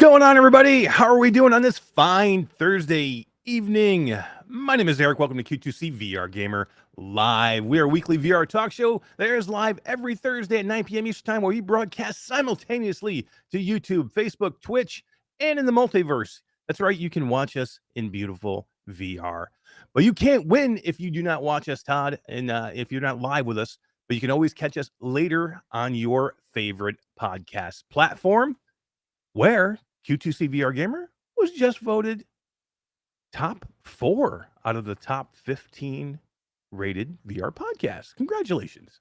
going on, everybody? How are we doing on this fine Thursday evening? My name is Eric. Welcome to Q2C VR Gamer Live. We are a weekly VR talk show that airs live every Thursday at 9 p.m. Eastern Time, where we broadcast simultaneously to YouTube, Facebook, Twitch, and in the multiverse. That's right, you can watch us in beautiful VR. But you can't win if you do not watch us, Todd, and if you're not live with us. But you can always catch us later on your favorite podcast platform, where Q2C VR Gamer was just voted top 4 out of the top 15 rated VR podcasts. Congratulations.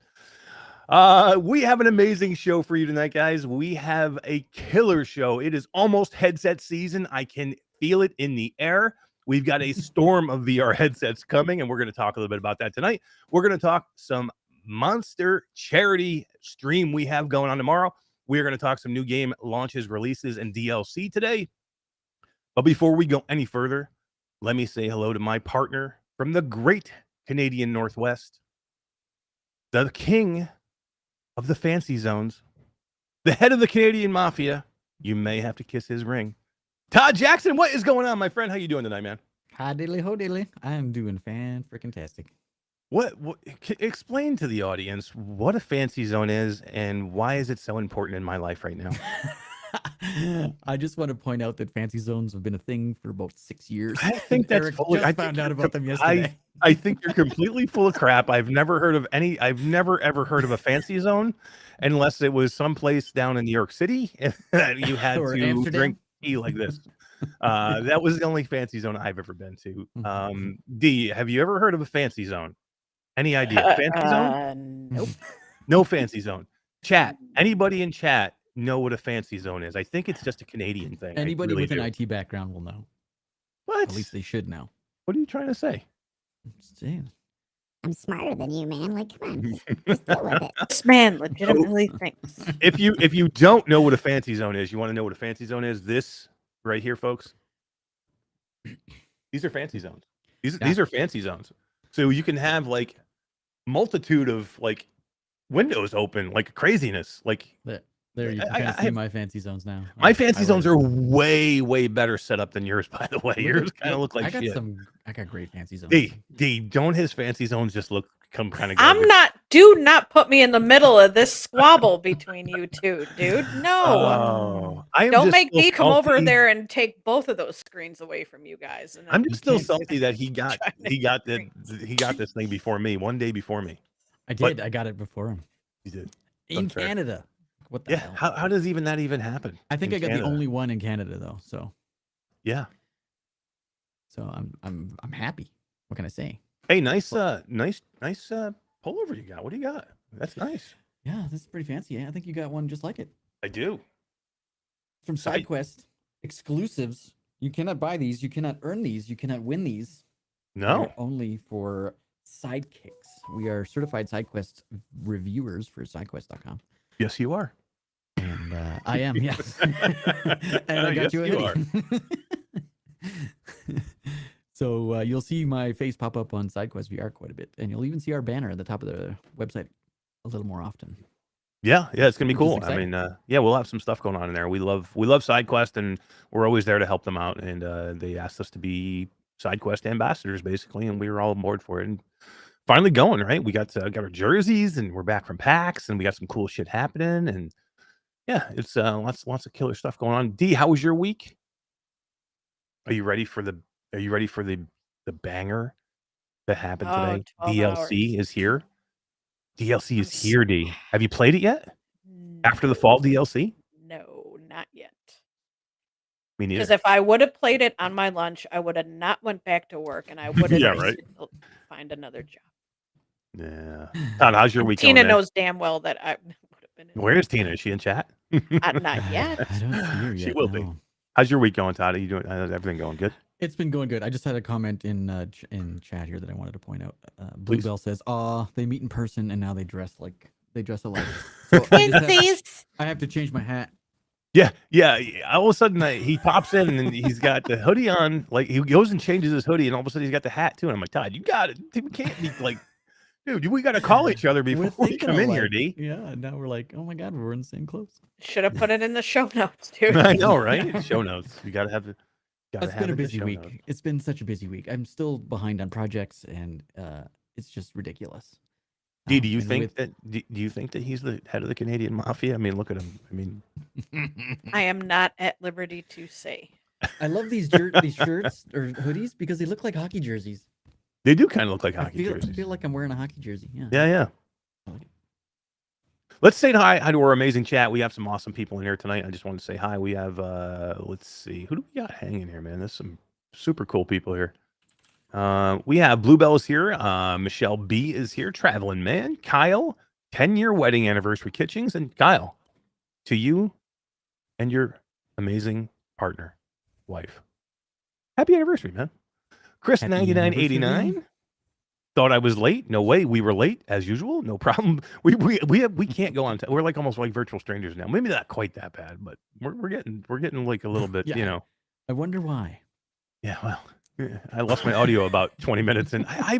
We have an amazing show for you tonight, guys. We have a killer show. It is almost headset season. I can feel it in the air. We've got a storm of VR headsets coming, and we're going to talk a little bit about that tonight. We're going to talk some monster charity stream we have going on tomorrow. We're going to talk some new game launches, releases, and DLC today. But before we go any further, let me say hello to my partner from the great Canadian Northwest, the king of the fancy zones, the head of the Canadian Mafia. You may have to kiss his ring. Todd Jackson, what is going on, my friend? How you doing tonight, man? Hi diddly ho diddly. I am doing fan-freaking-tastic. What explain to the audience what a fancy zone is and why is it so important in my life right now? I just want to point out that fancy zones have been a thing for about 6 years. I think that's Eric full of, just found out about them yesterday. I think you're completely full of crap. I've never ever heard of a fancy zone unless it was someplace down in New York City that you had Or to Amsterdam. drink tea like this. That was the only fancy zone I've ever been to. D, have you ever heard of a fancy zone? Any idea? Fancy zone? Nope. No fancy zone. Chat. Anybody in chat know what a fancy zone is? I think it's just a Canadian thing. Anybody really with an do. IT background will know. What? At least they should know. What are you trying to say? Just saying. I'm smarter than you, man. Like, come on, just deal with it. This man legitimately thinks. If you don't know what a fancy zone is, you want to know what a fancy zone is? This right here, folks. These are fancy zones. These are fancy zones. So you can have like multitude of like windows open, like craziness. Like There you can see my fancy zones now. my fancy zones are way better set up than yours, by the way. Yours kind of look like shit. I got great fancy zones. D, don't his fancy zones just come kind of I'm not. Do not put me in the middle of this squabble between you two, dude. No. Oh, Don't make me come over there and take both of those screens away from you guys. And I'm then just still salty that he got this thing before me, one day before me. I did. I got it before him. You did. In Unfair. Canada. What the hell? How does that even happen? I think in I got Canada? the only one in Canada though. So Yeah. So I'm happy. What can I say? Hey, nice pullover you got. What do you got? That's nice. Yeah, this is pretty fancy. I think you got one just like it. I do. From SideQuest exclusives. You cannot buy these. You cannot earn these. You cannot win these. No. They're only for sidekicks. We are certified SideQuest reviewers for sidequest.com. Yes, you are. And I am, yes. And I got Yes, you a you hoodie. So you'll see my face pop up on SideQuest VR quite a bit, and you'll even see our banner at the top of the website a little more often. Yeah, it's gonna be Which is cool. I exciting. mean, we'll have some stuff going on in there. We love SideQuest, and we're always there to help them out. And they asked us to be SideQuest ambassadors, basically, and we were all on board for it. And finally going, right? We got our jerseys, and we're back from PAX, and we got some cool shit happening. And yeah, it's lots of killer stuff going on. D, how was your week? Are you ready for the banger that happened today? 12 DLC hours. is here. DLC is here, D. Have you played it yet? After the fall DLC? No, not yet. Me neither. Because if I would have played it on my lunch, I would have not went back to work, and I would have Yeah, right. find another job. Yeah. Todd, how's your week going? Tina man? knows damn well that I would have been. Where is Tina? Is she in chat? Not yet. I don't see her yet. She will be. no. How's your week going, Todd? Are you doing? How's everything going good? It's been going good. I just had a comment in chat here that I wanted to point out. Bluebell says, "Aw, they meet in person and now they dress alike." So I have to change my hat. Yeah. All of a sudden, he pops in and he's got the hoodie on. Like he goes and changes his hoodie, and all of a sudden he's got the hat too. And I'm like, Todd, you got it. You can't be like Dude, we got to call each other before we thinking come in here, alike. D. Yeah, now we're like, oh my god, we're in the same clothes. Should have put it in the show notes, dude. I know, right? Show notes. You got to have it. It's been a busy week. It's been such a busy week. I'm still behind on projects, and it's just ridiculous. D, do you think that he's the head of the Canadian mafia? I mean, look at him. I mean, I am not at liberty to say. I love these shirts or hoodies because they look like hockey jerseys. they do kind of look like I hockey jerseys. feel like I'm wearing a hockey jersey. Yeah. Yeah. Let's say hi to our amazing chat. We have some awesome people in here tonight. I just wanted to say hi. We have, let's see, who do we got hanging here, man? There's some super cool people here. We have Bluebell is here. Michelle B is here. Traveling Man. Kyle, 10-year wedding anniversary Kitchings. And Kyle, to you and your amazing partner, wife. Happy anniversary, man. Chris, Happy 9989. Thought I was late. No way. We were late as usual. No problem. We can't go on. We're like almost like virtual strangers now. Maybe not quite that bad, but we're getting like a little bit, Yeah. you know. I wonder why. Yeah, well, I lost my audio about 20 minutes, and I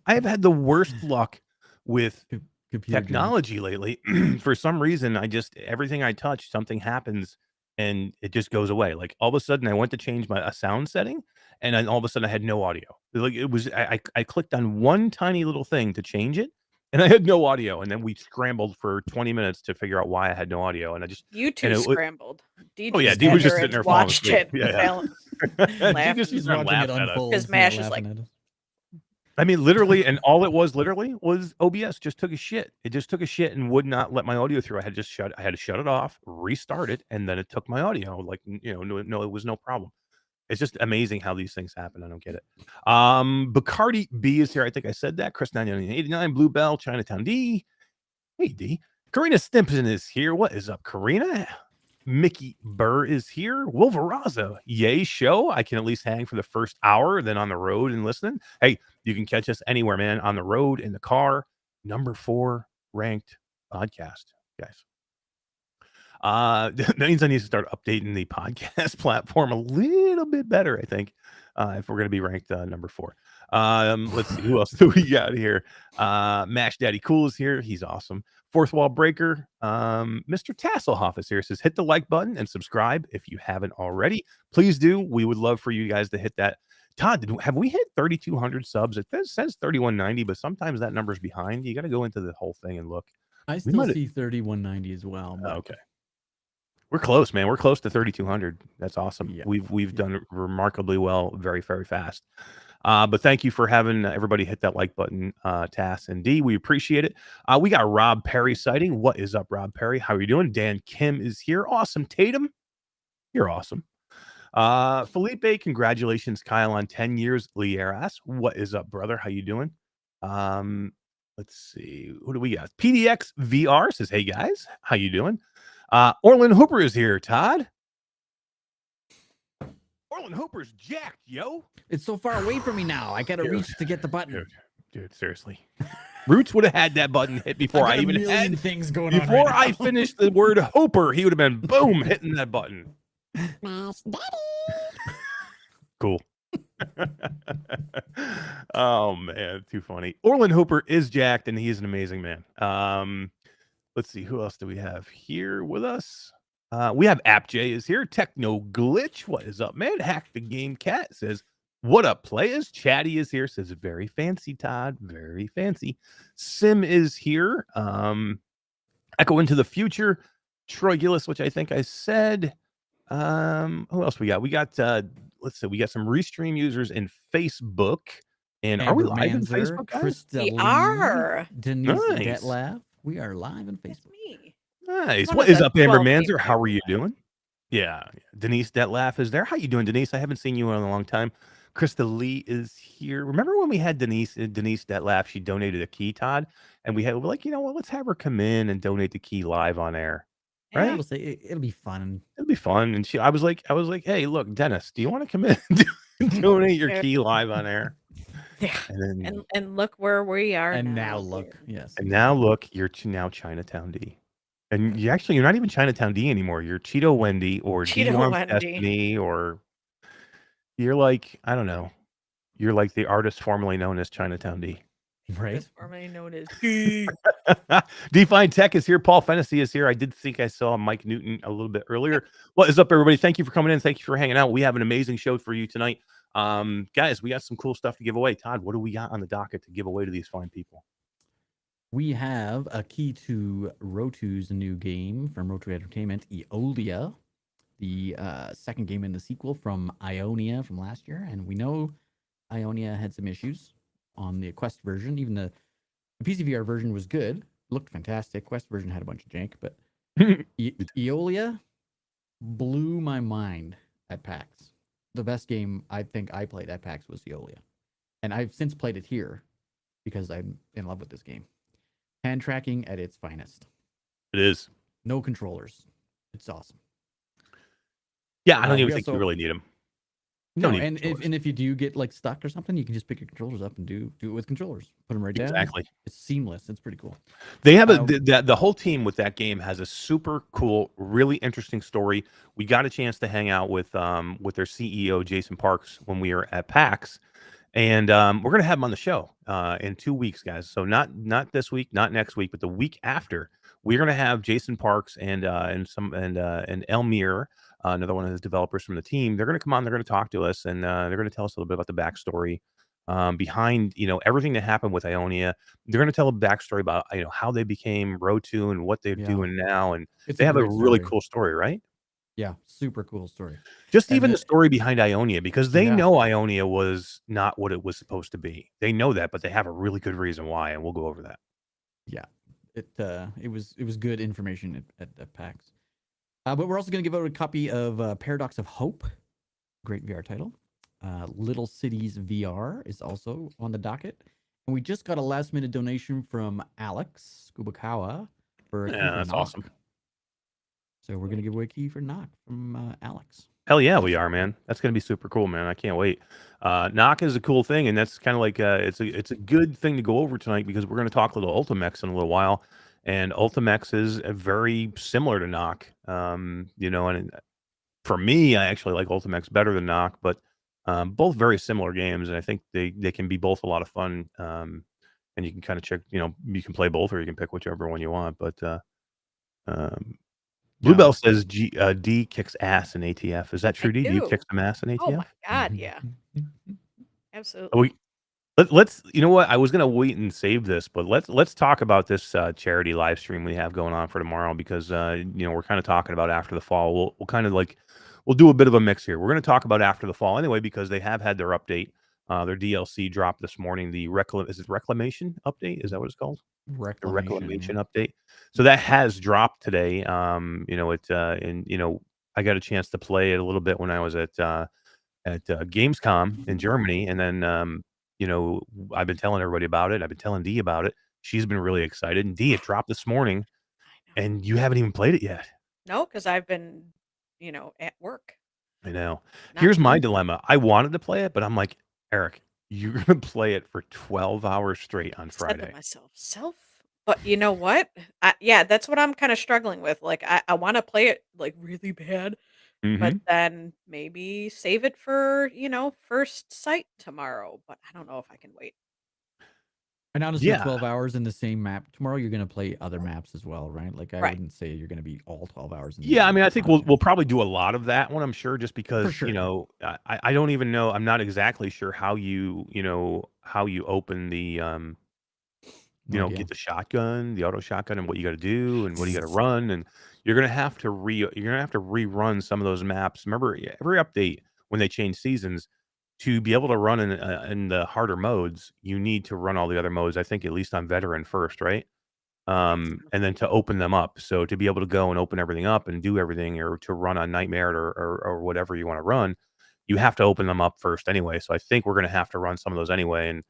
have had the worst luck with Computer technology lately. For some reason, everything I touch, something happens, and it just goes away. Like all of a sudden, I went to change a sound setting, and then all of a sudden, I had no audio. Like it was, I clicked on one tiny little thing to change it, and I had no audio. And then we scrambled for 20 minutes to figure out why I had no audio. And You two scrambled. D Oh, yeah, just D was sat just there sitting and there falling watched asleep. it. Yeah. Laughed. Just He's sitting there watching it laughing at us. unfold. His mash is like- I mean, literally, and all it was literally was OBS just took a shit. It just took a shit and would not let my audio through. I had to shut it off, restart it, and then it took my audio. Like, no, it was no problem. It's just amazing how these things happen. I don't get it. Bacardi B is here. I think I said that. Chris 9989, Bluebell, Chinatown D. Hey D. Karina Stimpson is here. What is up, Karina? Mickey Burr is here. Wolveraza, yay show. I can at least hang for the first hour, then on the road and listening. Hey, you can catch us anywhere, man. On the road, in the car. Number 4 ranked podcast, guys. That means I need to start updating the podcast platform a little bit better, I think, if we're going to be ranked number 4. Let's see, who else do we got here? Mash Daddy Cool is here. He's awesome. Fourth Wall Breaker. Mr. Tasselhoff is here. Says hit the like button and subscribe if you haven't already. Please do. We would love for you guys to hit that. Todd, have we hit 3,200 subs? It says 3,190, but sometimes that number's behind. You got to go into the whole thing and look. I still see 3,190 as well. But... Okay. We're close, man. We're close to 3,200. That's awesome. Yeah. We've done remarkably well, very, very fast. But thank you for having everybody hit that like button, Tass and D. We appreciate it. We got Rob Perry sighting. What is up, Rob Perry? How are you doing? Dan Kim is here. Awesome. Tatum, you're awesome. Felipe, congratulations, Kyle, on 10 years. Lier asks, what is up, brother? How you doing? Let's see. Who do we got? PDX VR says, hey, guys. How you doing? Orlin Hooper is here, Todd. Orlin Hooper's jacked, yo. It's so far away from me now. I gotta reach to get the button. Dude, seriously. Roots would have had that button hit before I even had things going on. Before I finished the word Hooper, he would have been boom hitting that button. Smash Daddy. Cool. Oh man, too funny. Orlin Hooper is jacked, and he is an amazing man. Let's see, who else do we have here with us? We have App J is here. Techno Glitch, what is up, man? Hack the Game Cat says, what up, players? Chatty is here, says, very fancy, Todd. Very fancy. Sim is here. Echo into the Future. Troy Gillis, which I think I said. Who else we got? We got let's see, we got some Restream users in Facebook. And are we live in Facebook, guys? We are. Denise Nice. Detlaf. We are live in That's Facebook. me. Nice. One What of is the up, Amber 12 Manzer? people. How are you doing? Yeah. Denise Detlaf is there. How you doing, Denise? I haven't seen you in a long time. Krista Lee is here. Remember when we had Denise Detlaf? She donated a key, Todd, and we're like, you know what? Let's have her come in and donate the key live on air. Right? It'll say it'll be fun. It'll be fun. And I was like, hey, look, Dennis, do you want to come in and donate your key live on air? Yeah. And then, And look where we are. And now look, yes. and now look, you're now Chinatown D. And you're not even Chinatown D anymore. You're Cheeto Wendy or D Cheeto Wants Wendy. Destiny, or you're like, I don't know. You're like the artist formerly known as Chinatown D. Right? Formerly known as G. Define Tech is here. Paul Fennessy is here. I did think I saw Mike Newton a little bit earlier. What is up, everybody? Thank you for coming in. Thank you for hanging out. We have an amazing show for you tonight. Guys, we got some cool stuff to give away. Todd, what do we got on the docket to give away to these fine people? We have a key to Rotu's new game from Rotu Entertainment, Eolia, the second game in the sequel from Ionia from last year. And we know Ionia had some issues on the Quest version. Even the PCVR version was good, looked fantastic. Quest version had a bunch of jank, but Eolia blew my mind at PAX. The best game I think I played at PAX was Eolia. And I've since played it here because I'm in love with this game. Hand tracking at its finest. It is. No controllers. It's awesome. Yeah, I don't even think you really need them. No, and if you do get like stuck or something, you can just pick your controllers up and do it with controllers. Put them right down. Exactly. It's seamless. It's pretty cool. They have the whole team with that game has a super cool, really interesting story. We got a chance to hang out with their CEO Jason Parks when we were at PAX, and we're gonna have him on the show in 2 weeks, guys. So not this week, not next week, but the week after, we're gonna have Jason Parks and Elmir, another one of his developers from the team. They're gonna come on. They're gonna talk to us, and they're gonna tell us a little bit about the backstory behind everything that happened with Ionia. They're going to tell a backstory about how they became Rotu and what they're doing now, and they have a really cool story, right? Yeah, super cool story. Just even the story behind Ionia, because they know Ionia was not what it was supposed to be. They know that, but they have a really good reason why, and we'll go over that. Yeah, it was good information at PAX. But we're also going to give out a copy of Paradox of Hope, great VR title. Little Cities VR is also on the docket. And we just got a last minute donation from Alex Kubakawa for a key for that's Nock. awesome. So we're going to give away a key for Nock from Alex. Hell yeah, we are, man. That's going to be super cool, man. I can't wait. Nock is a cool thing, and that's kind of like it's a good thing to go over tonight because we're going to talk a little Ultimechs in a little while. And Ultimechs is very similar to Nock. And for me, I actually like Ultimechs better than Nock, but both very similar games, and I think they can be both a lot of fun. And you can kind of check, you can play both, or you can pick whichever one you want. But Bluebell says D kicks ass in ATF. Is that true, D? Do you kick some ass in ATF? Oh my god, yeah, absolutely. Let's. You know what? I was gonna wait and save this, but let's talk about this charity live stream we have going on for tomorrow because we're kind of talking about after the fall. We'll kind of we'll do a bit of a mix here. We're going to talk about after the fall anyway because they have had their update. Their DLC dropped this morning. The Reclamation update? Is that what it's called? The Reclamation update. So that has dropped today. I got a chance to play it a little bit when I was at Gamescom in Germany, and then I've been telling everybody about it. I've been telling Dee about it. She's been really excited. And Dee, it dropped this morning, and you haven't even played it yet. No, because I've been at work. I know. Here's my dilemma. I wanted to play it, but I'm like, Eric, you're going to play it for 12 hours straight on Friday. I said to myself, but you know what? That's what I'm kind of struggling with. Like, I want to play it like really bad, but then maybe save it for, first sight tomorrow. But I don't know if I can wait. And honestly, 12 hours in the same map. Tomorrow you're going to play other maps as well, right? Like I wouldn't say you're going to be all 12 hours. I mean, I think we'll probably do a lot of that one, I'm sure, just because, I don't even know. I'm not exactly sure how you open the, get the shotgun, the auto shotgun, and what you got to do and what you got to run. And you're going to have to rerun some of those maps. Remember, every update when they change seasons, to be able to run in the harder modes, you need to run all the other modes, I think, at least on veteran first, right? And then to open them up. So to be able to go and open everything up and do everything, or to run on Nightmare or whatever you want to run, you have to open them up first anyway. So I think we're going to have to run some of those anyway. And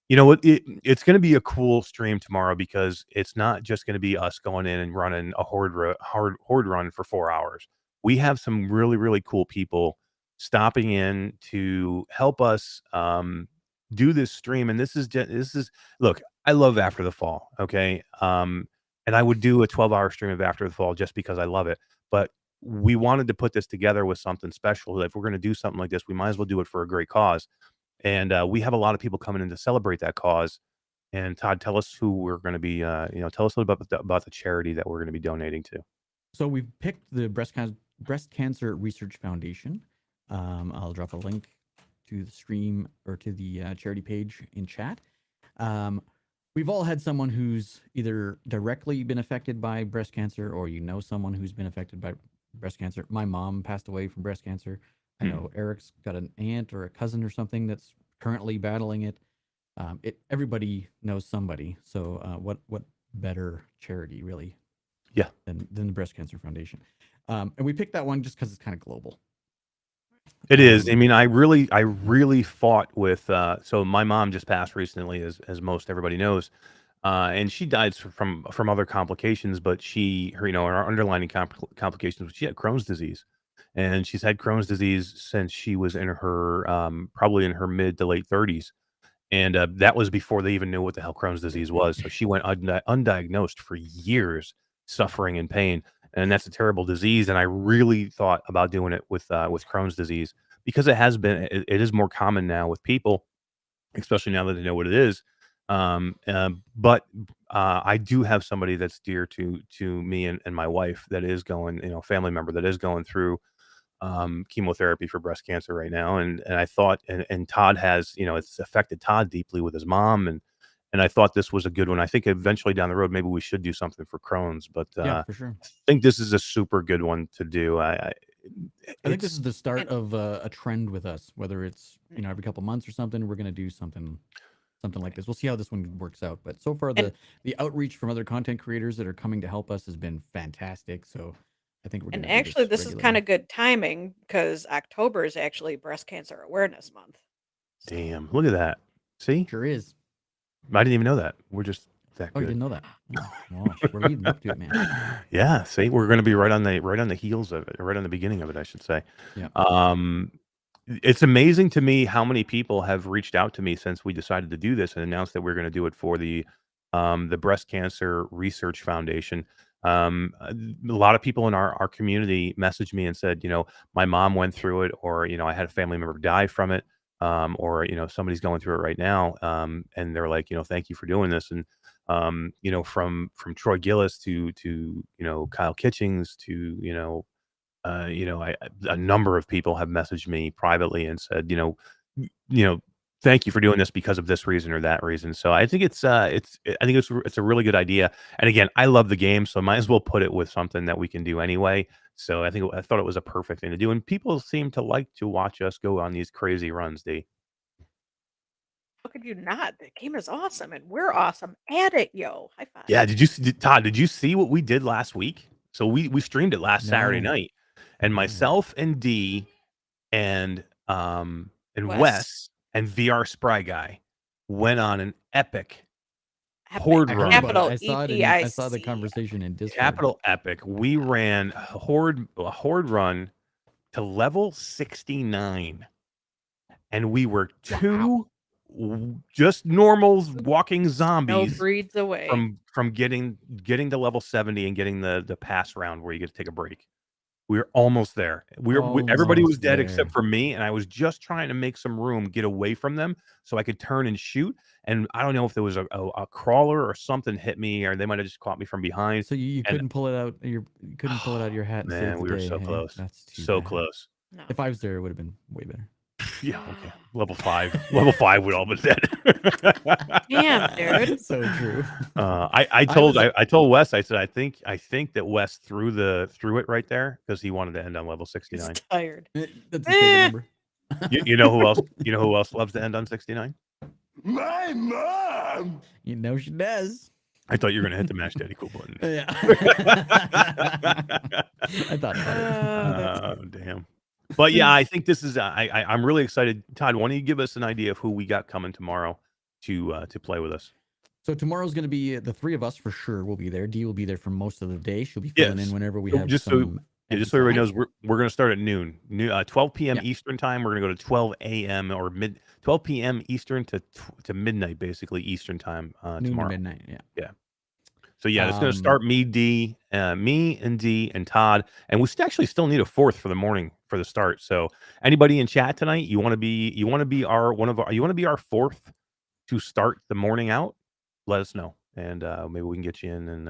you know what? It's going to be a cool stream tomorrow because it's not just going to be us going in and running a horde run for 4 hours. We have some really, really cool people stopping in to help us do this stream. And this is look, I love After the Fall, okay? And I would do a 12-hour stream of After the Fall just because I love it. But we wanted to put this together with something special. If we're going to do something like this, we might as well do it for a great cause. And we have a lot of people coming in to celebrate that cause. And Todd, tell us who we're going to be. Tell us a little bit about the charity that we're going to be donating to. So we've picked the Breast Cancer Research Foundation. I'll drop a link to the stream or to the charity page in chat. We've all had someone who's either directly been affected by breast cancer, or someone who's been affected by breast cancer. My mom passed away from breast cancer. I know Eric's got an aunt or a cousin or something that's currently battling it. Everybody knows somebody. So what better charity really? Yeah. Than the Breast Cancer Foundation. And we picked that one just because it's kind of global. It is. I mean, I really fought with. So my mom just passed recently, as most everybody knows, and she died from other complications. But her underlying complications was she had Crohn's disease, and she's had Crohn's disease since she was in her probably in her mid to late 30s, and that was before they even knew what the hell Crohn's disease was. So she went undiagnosed for years, suffering and pain. And that's a terrible disease. And I really thought about doing it with Crohn's disease because it is more common now with people, especially now that they know what it is. But I do have somebody that's dear to me and my wife that is going, family member that is going through chemotherapy for breast cancer right now. And I thought, and Todd has, it's affected Todd deeply with his mom. And I thought this was a good one. I think eventually down the road, maybe we should do something for Crohn's, but Yeah, for sure. I think this is a super good one to do. I think this is the start of a trend with us, whether it's, every couple months or something, we're going to do something like this. We'll see how this one works out. But so far, the outreach from other content creators that are coming to help us has been fantastic. So I think we're going to actually, this is kind of good timing because October is actually Breast Cancer Awareness Month. So. Damn, look at that. See? Sure is. I didn't even know that. We're just that good. You didn't know that? Oh, well, we're leading up to it, man. Yeah, see, we're going to be right on the heels of it, right on the beginning of it, I should say. Yeah. It's amazing to me how many people have reached out to me since we decided to do this and announced that we're going to do it for the Breast Cancer Research Foundation. A lot of people in our community messaged me and said, my mom went through it, or I had a family member die from it. Or somebody's going through it right now, and they're like, thank you for doing this. And from Troy Gillis to Kyle Kitchings to a number of people have messaged me privately and said, thank you for doing this because of this reason or that reason. So I think it's a really good idea. And again, I love the game, so might as well put it with something that we can do anyway. So I thought it was a perfect thing to do, and people seem to like to watch us go on these crazy runs, D. How could you not? The game is awesome, and we're awesome at it, yo. High five. Yeah, Todd, did you see what we did last week? So we streamed it last Saturday night, and myself and D and Wes and VR Spry Guy went on an epic horde run. I saw the conversation in Discord. Capital epic. We ran a horde run to level 69, and we were two just normal walking zombies. No breeds away from getting to level 70 and getting the pass round where you get to take a break. We were almost there. Everybody was dead except for me, and I was just trying to make some room, get away from them, so I could turn and shoot. And I don't know if there was a crawler or something hit me, or they might have just caught me from behind. So you couldn't pull it out. You couldn't pull it out of your hat. And man, we were so close. That's so close. No. If I was there, it would have been way better. Yeah, okay. Level 5. Level 5 would all been dead. Damn, dude. So true. I told Wes, I said, I think that Wes threw it right there because he wanted to end on level 69. He's tired. That's his favorite number. You know who else? You know who else loves to end on 69? My mom. You know she does. I thought you were gonna hit the Mash Daddy Cool button. Yeah. I thought about it. Oh, damn. But yeah, I think this is. I'm really excited. Todd, why don't you give us an idea of who we got coming tomorrow to play with us? So tomorrow's going to be the three of us for sure. We'll be there. Dee will be there for most of the day. She'll be filling in whenever we have just so everybody knows, we're going to start at noon, 12 p.m. Eastern time. We're going to go to 12 a.m. or 12 p.m. Eastern to midnight, basically Eastern time tomorrow. Noon to midnight. Yeah. So yeah, it's going to start me and D and Todd, and we actually still need a fourth for the morning for the start. So anybody in chat tonight, you want to be our fourth to start the morning out? let us know, and maybe we can get you in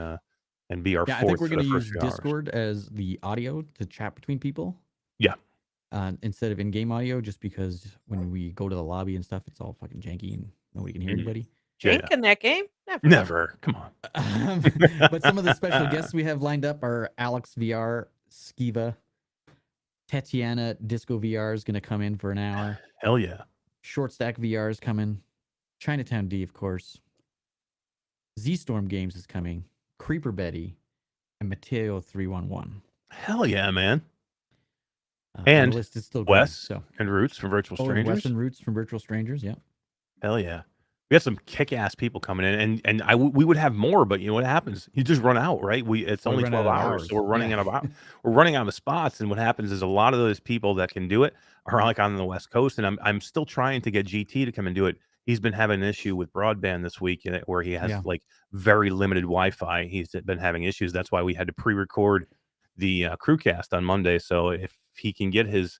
and be our Yeah, I fourth think we're for going the to first use few hours. Discord as the audio to chat between people. Yeah. Instead of in-game audio, just because when we go to the lobby and stuff, it's all fucking janky and nobody can hear anybody. Jank in that game? Never. Come on. But some of the special guests we have lined up are Alex VR, Skiva, Tatiana Disco VR is going to come in for an hour. Hell yeah. Short Stack VR is coming. Chinatown D, of course. Z-Storm Games is coming. Creeper Betty and Mateo 311. Hell yeah, man. And the list is still growing. Wes and Roots from Virtual Strangers. Wes and Roots from Virtual Strangers, yeah. Hell yeah. We got some kick-ass people coming in, and we would have more, but you know what happens? You just run out, right? It's only 12 hours, so we're running out of spots. And what happens is a lot of those people that can do it are like on the West Coast, and I'm still trying to get GT to come and do it. He's been having an issue with broadband this week, where he has like very limited Wi-Fi. He's been having issues. That's why we had to pre-record the crewcast on Monday. So if he can get his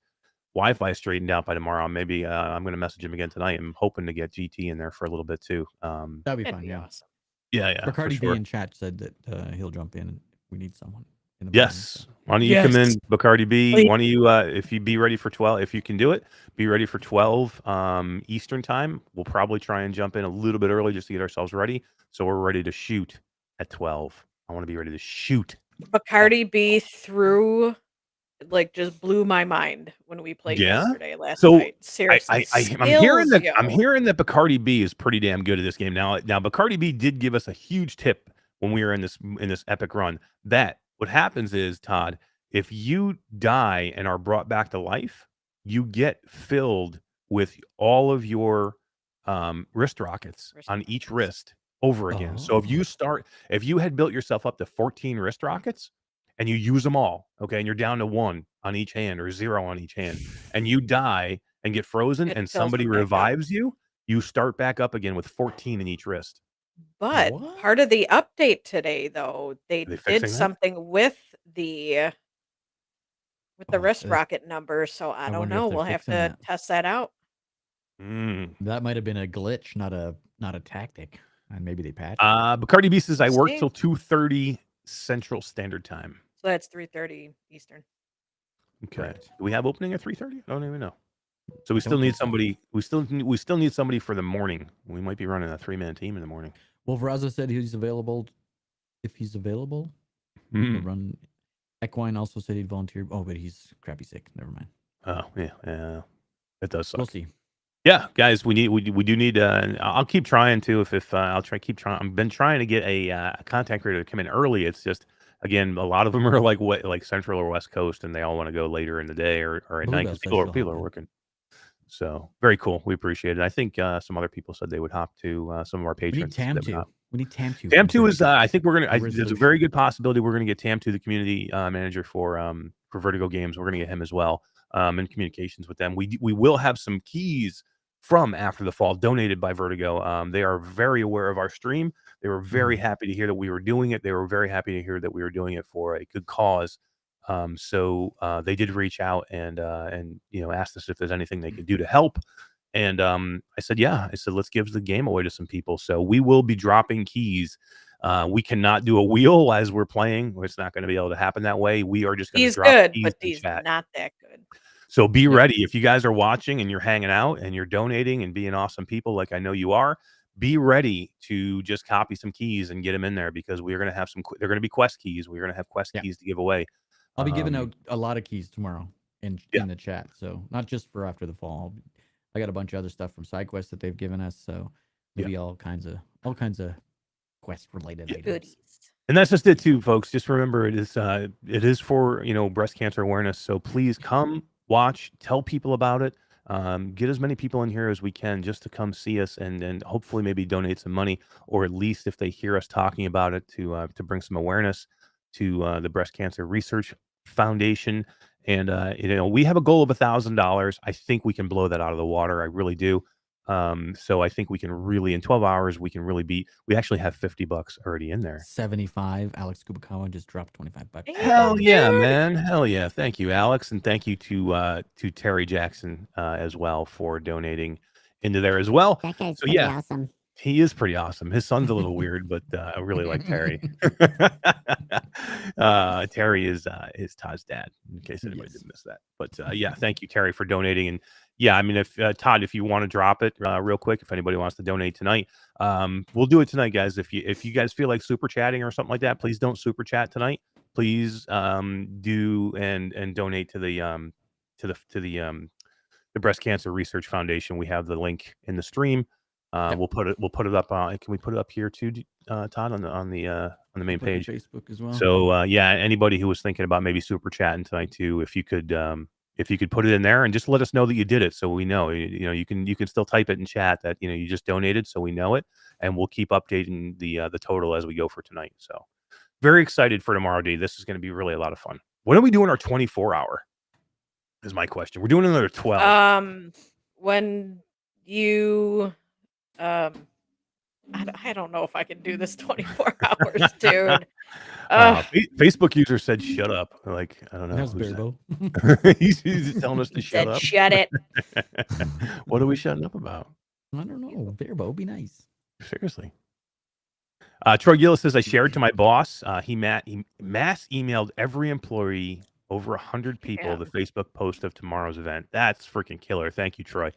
Wi-Fi straightened out by tomorrow, maybe I'm going to message him again tonight. I'm hoping to get GT in there for a little bit too. That'd be fun. Yeah. Awesome. Yeah. Bacardi B in chat said that he'll jump in if we need someone. In the yes. Why don't you come in, Bacardi B? Please. Why don't you, if you be ready for 12, if you can do it, be ready for 12 Eastern time. We'll probably try and jump in a little bit early just to get ourselves ready. So we're ready to shoot at 12. I want to be ready to shoot. Bacardi B just blew my mind when we played yesterday last night. Seriously, I'm hearing that Bacardi B is pretty damn good at this game. Now Bacardi B did give us a huge tip when we were in this epic run. That what happens is, Todd, if you die and are brought back to life, you get filled with all of your wrist rockets on each wrist over again. So if you had built yourself up to 14 wrist rockets, and you use them all, okay, and you're down to 1 on each hand or 0 on each hand, and you die and get frozen, and somebody revives you, you start back up again with 14 in each wrist. But part of the update today, though, they did something with the wrist rocket number. So I don't know. We'll have to test that out. That might have been a glitch, not a tactic, and maybe they patched. Bacardi B says I work till 2:30 Central Standard Time. So that's 3:30 Eastern. Okay. Right. Do we have opening at 3:30? I don't even know. So we still need somebody. We still need somebody for the morning. We might be running a 3-man team in the morning. Well, Veraza said he's available. If he's available, we'll run. Equine also said he'd volunteer. Oh, but he's crappy sick. Never mind. Oh yeah. It does suck. We'll see. Yeah, guys, we do need. I'll keep trying to. If I'll keep trying. I've been trying to get a content creator to come in early. It's just, again, a lot of them are like Central or West Coast, and they all want to go later in the day or at night because people are working. So very cool. We appreciate it. I think some other people said they would hop to some of our patrons. We need Tam2. Tam2 is. I think we're gonna. There's a very good possibility we're gonna get Tam2, the community manager for Vertigo Games. We're gonna get him as well. In communications with them. We will have some keys from After the Fall donated by Vertigo. They are very aware of our stream. They were very happy to hear that we were doing it. They were very happy to hear that we were doing it for a good cause. So they did reach out and asked us if there's anything they could do to help. And I said, let's give the game away to some people. So we will be dropping keys. We cannot do a wheel as we're playing. It's not going to be able to happen that way. We are just going to drop keys. But he's not that good. So be ready. If you guys are watching and you're hanging out and you're donating and being awesome people like I know you are, be ready to just copy some keys and get them in there, because we're going to have they're going to be quest keys. We're going to have quest keys to give away. I'll be giving out a lot of keys tomorrow in the chat. So not just for After the Fall. I got a bunch of other stuff from SideQuest that they've given us. So maybe all kinds of quest related items. Goodies. And that's just it too, folks. Just remember, it is for breast cancer awareness. So please come, watch, tell people about it. Get as many people in here as we can just to come see us and hopefully maybe donate some money, or at least if they hear us talking about it to bring some awareness to the Breast Cancer Research Foundation. And we have a goal of $1,000. I think we can blow that out of the water. I really do. So I think we can really, in 12 hours, we can really we actually have $50 already in there. 75. Alex Kubakawa just dropped $25. Hell yeah, man. Hell yeah. Thank you, Alex. And thank you to Terry Jackson as well for donating into there as well. That guy's pretty awesome. He is pretty awesome. His son's a little weird, but I really like Terry. Terry is Todd's dad, in case anybody Yes. didn't miss that. But yeah, thank you, Terry, for donating. And yeah, I mean, if Todd, if you want to drop it real quick, if anybody wants to donate tonight, we'll do it tonight, guys. If you guys feel like super chatting or something like that, please don't super chat tonight. Please do and donate to the Breast Cancer Research Foundation. We have the link in the stream. We'll put it up. Can we put it up here too, Todd, on the main page, Facebook as well. So yeah, anybody who was thinking about maybe super chatting tonight too, if you could put it in there and just let us know that you did it, so we know. You can still type it in chat that you just donated, so we know it, and we'll keep updating the total as we go for tonight. So very excited for tomorrow, D. This is going to be really a lot of fun. When are we doing our 24-hour? Is my question. We're doing another 12. When you I don't know if I can do this 24 hours, dude. Facebook user said shut up. Like, I don't know. That's who's Bearbo. that? He's telling us to shut Said up. shut it. What are we shutting up about? I don't know. Bearbo, be nice. Seriously. Troy Gillis says, I shared to my boss. He mass emailed every employee, over 100 people, the Facebook post of tomorrow's event. That's freaking killer. Thank you, Troy.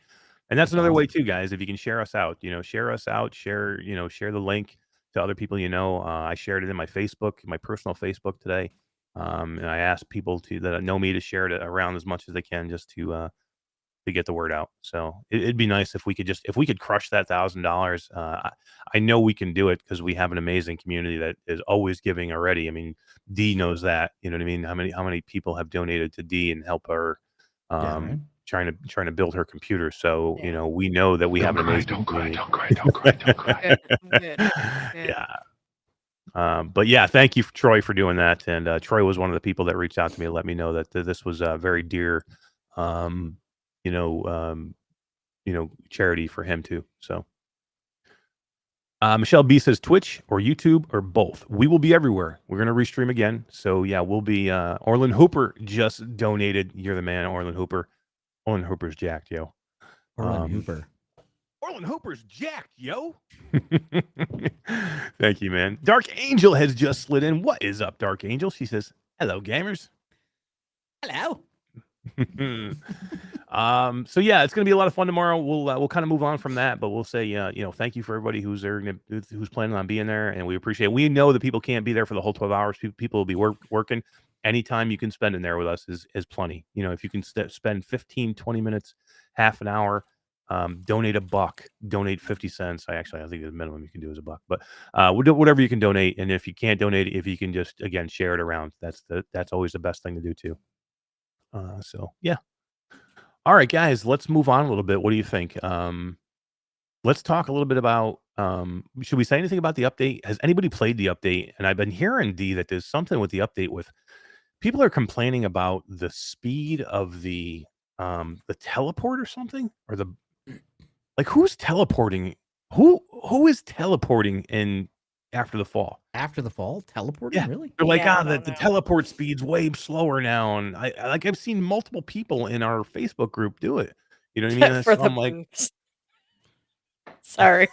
And that's another way too, guys. If you can share us out, share us out, share the link to other people. I shared it in my Facebook, my personal Facebook today. And I asked people that know me to share it around as much as they can, just to get the word out. So it'd be nice if we could crush that $1,000. I know we can do it because we have an amazing community that is always giving already. I mean, D knows that. You know what I mean? How many people have donated to D and help her trying to build her computer. So we know that we have an amazing community. Don't cry. Good. Yeah. But yeah, thank you, Troy, for doing that. And Troy was one of the people that reached out to me to let me know that this was a very dear, charity for him too. So Michelle B says Twitch or YouTube or both. We will be everywhere. We're going to restream again. So yeah, we'll be, Orlin Hooper just donated. You're the man, Orlin Hooper. Orlin Hooper's jacked, yo. Orlin Hooper. Orlin Hooper's jacked, yo. Thank you, man. Dark Angel has just slid in. What is up, Dark Angel? She says, hello, gamers. Hello. So yeah, it's gonna be a lot of fun tomorrow. We'll kind of move on from that, but we'll say thank you for everybody who's planning on being there, and we appreciate it. We know that people can't be there for the whole 12 hours. People will be working. Anytime you can spend in there with us is plenty. If you can spend 15, 20 minutes, half an hour, donate $1, donate 50 cents. I think the minimum you can do is $1, but we'll do whatever you can donate. And if you can't donate, if you can just again share it around, that's always the best thing to do too. So yeah. All right, guys, let's move on a little bit. What do you think? Let's talk a little bit about, should we say anything about the update? Has anybody played the update? And I've been hearing, D, that there's something with the update with people are complaining about the speed of the teleport or something, or who's teleporting? Who is teleporting in after the fall? After the fall, teleporting? Yeah. Really? They're like, Yeah, the teleport speed's way slower now, and I've seen multiple people in our Facebook group do it. You know what I mean? And For so the I'm like, boobs. Sorry.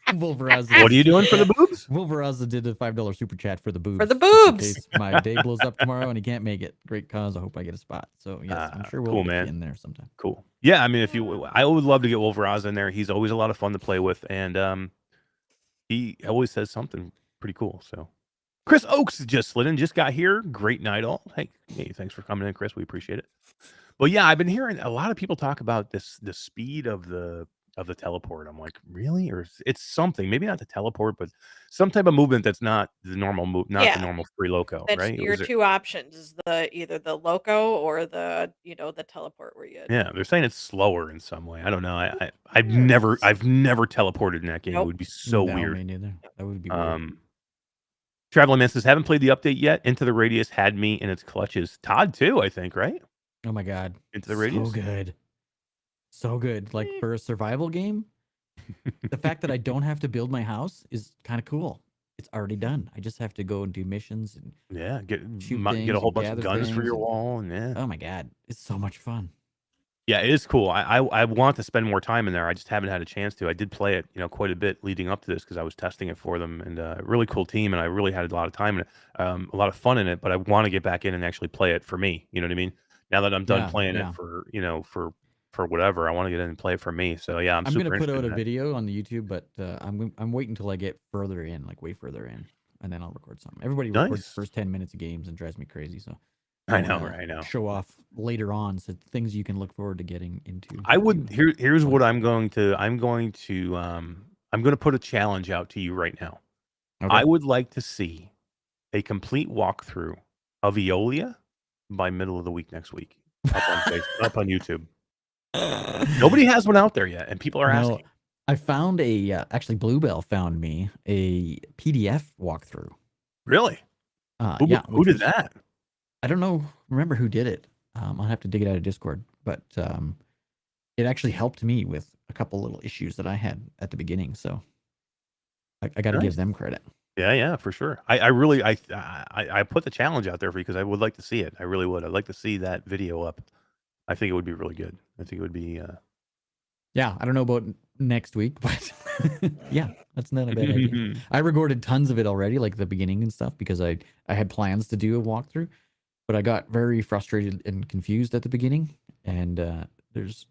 Wolveraza. what are you doing for the boobs? Wolveraza did a $5 super chat for the boobs. For the just in boobs. case my day blows up tomorrow and he can't make it. Great cause. I hope I get a spot. So yes, I'm sure we'll cool, get man. you in there sometime. Cool. Yeah, I mean, I would love to get Wolveraza in there. He's always a lot of fun to play with, and he always says something pretty cool. So Chris Oakes just slid in, just got here. Great night all. Hey, thanks for coming in, Chris. We appreciate it. But yeah, I've been hearing a lot of people talk about the speed of the teleport. I'm like, really? Or it's something, maybe not the teleport, but some type of movement that's not the normal move, not the normal free loco, That's right? your two options is either the loco or the teleport where you Yeah, they're saying it's slower in some way. I don't know. I've never teleported in that game. It would be so No, weird. me neither. That would be weird. Traveling Man says, haven't played the update yet. Into the Radius had me in its clutches. Todd too, I think, right? Oh my god. Into the Radius. So good. So good. Like for a survival game, the fact that I don't have to build my house is kind of cool. It's already done. I just have to go and do missions and get a whole bunch of guns for your wall, and oh my god, it's so much fun. Yeah, it is cool. I want to spend more time in there. I just haven't had a chance to. I did play it, quite a bit leading up to this because I was testing it for them, and really cool team, and I really had a lot of time in it, a lot of fun in it. But I want to get back in and actually play it for me. You know what I mean? Now that I'm done Yeah, playing it yeah. for whatever, I want to get in and play it for me. So yeah, I'm I'm gonna super put interested out in a that. video on the YouTube, but I'm waiting until I get further in, like way further in, and then I'll record something. Everybody records the Nice. first 10 minutes of games and drives me crazy. So I I know, want right? I know. to show off later on, so things you can look forward to getting into. I if would you here's play. what I'm going to put a challenge out to you right now. Okay. I would like to see a complete walkthrough of Eolia by middle of the week next week up on YouTube. Nobody has one out there yet, and people are No, asking. I found actually Bluebell found me a PDF walkthrough. Really? Yeah, Who which did was that? I don't remember who did it. I'll have to dig it out of Discord, but it actually helped me with a couple little issues that I had at the beginning. So I got to Nice. give them credit. Yeah, for sure. I really I put the challenge out there for you because I would like to see it. I really would. I'd like to see that video up. I think it would be really good. I think it would be. Yeah, I don't know about next week, but yeah, that's not a bad idea. I recorded tons of it already, like the beginning and stuff, because I had plans to do a walkthrough, but I got very frustrated and confused at the beginning, and there's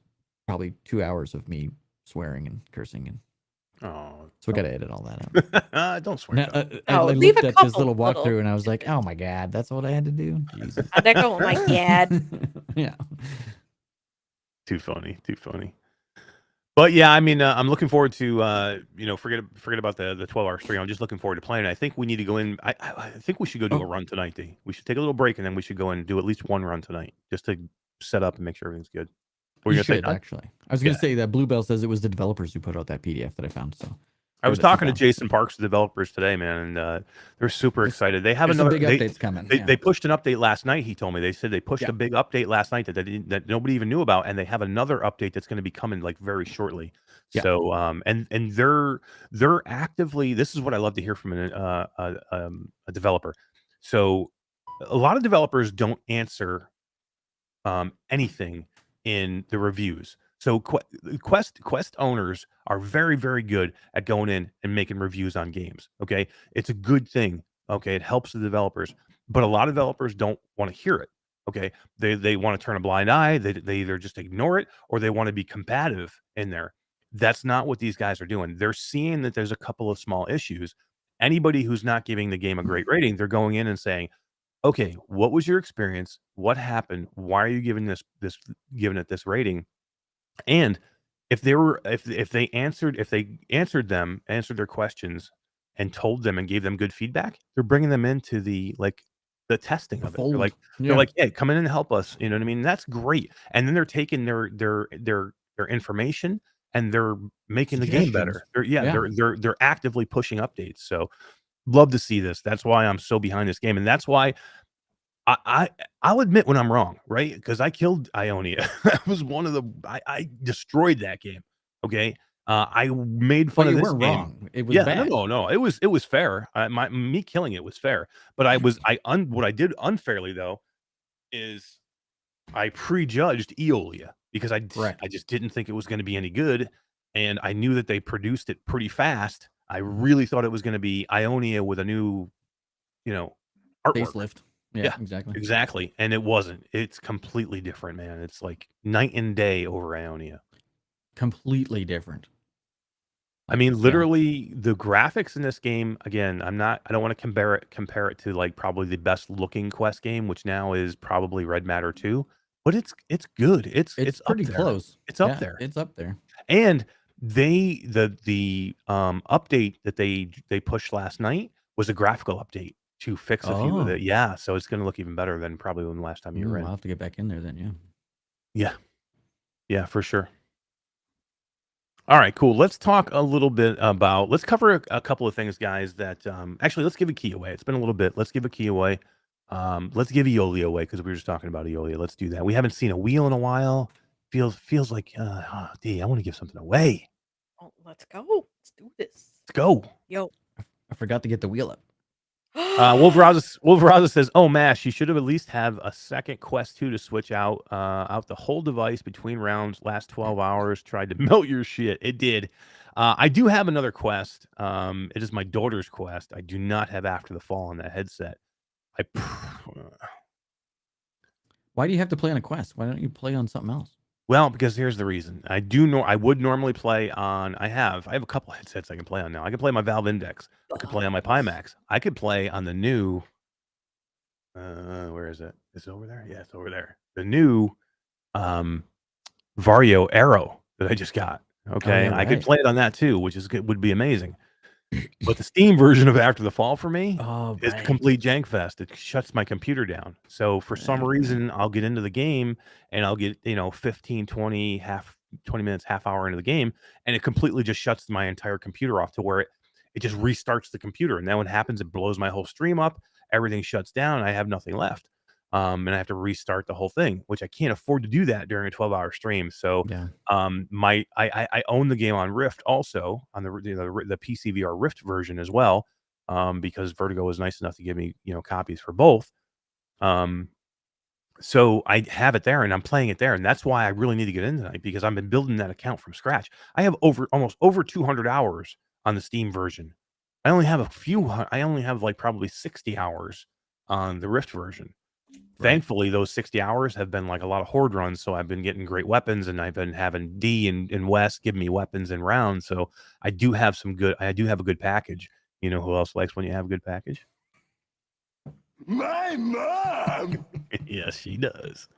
probably 2 hours of me swearing and cursing, and Oh, so I got to edit all that out. don't swear. Now, Don't. I Oh, leave looked a at this couple little little. walkthrough and I was like, oh my god, that's what I had to do. Jesus. How'd that go? Oh my god. Yeah. Too funny. Too funny. But yeah, I mean, I'm looking forward to forget about the 12-hour stream. I'm just looking forward to playing it. I think we need to go in. I think we should go do a Oh, run tonight, D. We should take a little break and then we should go in and do at least one run tonight just to set up and make sure everything's good. What were you you gonna say, should Todd? actually. I was Yeah. going to say that Bluebell says it was the developers who put out that PDF that I found. So I was good that you talking to found it. Jason Parks, the developers, today, man, and they're super There's- excited. They have There's some another. big updates coming. They, Yeah. they pushed an update last night. He told me they said they pushed Yeah. a big update last night that nobody even knew about, and they have another update that's going to be coming like very shortly. Yeah. So and they're actively. This is what I love to hear from a developer. So a lot of developers don't answer anything in the reviews. So Quest owners are very, very good at going in and making reviews on games. Okay, it's a good thing. Okay, it helps the developers, but a lot of developers don't want to hear it. Okay, they want to turn a blind eye. They either just ignore it or they want to be combative in there. That's not what these guys are doing. They're seeing that there's a couple of small issues. Anybody who's not giving the game a great rating, they're going in and saying, okay, what was your experience? What happened? Why are you giving giving it this rating? And if they answered their questions and told them and gave them good feedback, they're bringing them into the testing The of it. fold. They're Yeah. like, hey, come in and help us. You know what I mean? That's great. And then they're taking their information and they're making the game Suggestions. better. Yeah. They're actively pushing updates. So love to see this. That's why I'm so behind this game, and that's why I'll admit when I'm wrong, right? Because I killed Ionia. That was one of the I destroyed that game. Okay, I made fun But of you this weren't game. wrong. It was Yeah, bad. no. It was fair. Me killing it was fair. But what I did unfairly though is I prejudged Eolia because Right. I just didn't think it was going to be any good, and I knew that they produced it pretty fast. I really thought it was going to be Ionia with a new, artwork. Facelift. Yeah, Yeah, exactly. exactly, and it wasn't. It's completely different, man. It's like night and day over Ionia. Completely different. I mean, Yeah. literally, the graphics in this game. Again, I don't want to compare it to like probably the best looking Quest game, which now is probably Red Matter 2. But it's good. It's up pretty there. close. It's up Yeah, there. It's up there. And the update that they pushed last night was a graphical update to fix a few of Oh. it. Yeah, so it's going to look even better than probably when the last time you were I'll in. have to get back in there then. Yeah. Yeah. Yeah, for sure. All right, cool. Let's talk a little bit about, let's cover a couple of things, guys, that actually, let's give a key away. It's been a little bit. Let's give a key away. Let's give Eolia away because we were just talking about Eolia. Let's do that. We haven't seen a wheel in a while. Feels like, I want to give something away. Oh, let's go. Let's do this. Let's go. Yo. I forgot to get the wheel up. Wolveraza says, "Oh, Mash, you should have at least have a second Quest 2 to switch out the whole device between rounds. Last 12 hours, tried to melt your shit. It did. I do have another Quest. It is my daughter's Quest. I do not have After the Fall on that headset. Why do you have to play on a Quest? Why don't you play on something else? Well, because here's the reason. I would normally play on. I have a couple headsets I can play on now. I can play my Valve Index. I could play on my Pimax. I could play on the new. Where is it? Is it over there? Yeah, it's over there. The new Vario Arrow that I just got. Okay, yeah, I could right. play it on that too, which is good, would be amazing. But the Steam version of After the Fall for me Oh, is a right. complete jank fest. It shuts my computer down. So for some reason, I'll get into the game and I'll get 15, 20 minutes, half hour into the game, and it completely just shuts my entire computer off to where it just restarts the computer. And then when it happens, it blows my whole stream up. Everything shuts down. And I have nothing left. And I have to restart the whole thing, which I can't afford to do that during a 12-hour stream. So Yeah. I own the game on Rift also, on the PC VR Rift version as well, because Vertigo was nice enough to give me copies for both. So I have it there and I'm playing it there, and that's why I really need to get in tonight, because I've been building that account from scratch. I have almost over 200 hours on the Steam version. I only have like probably 60 hours on the Rift version. Right. Thankfully, those 60 hours have been like a lot of horde runs, so I've been getting great weapons, and I've been having D and Wes give me weapons in rounds. So I do have a good package. You know who else likes when you have a good package? My mom. Yes, she does.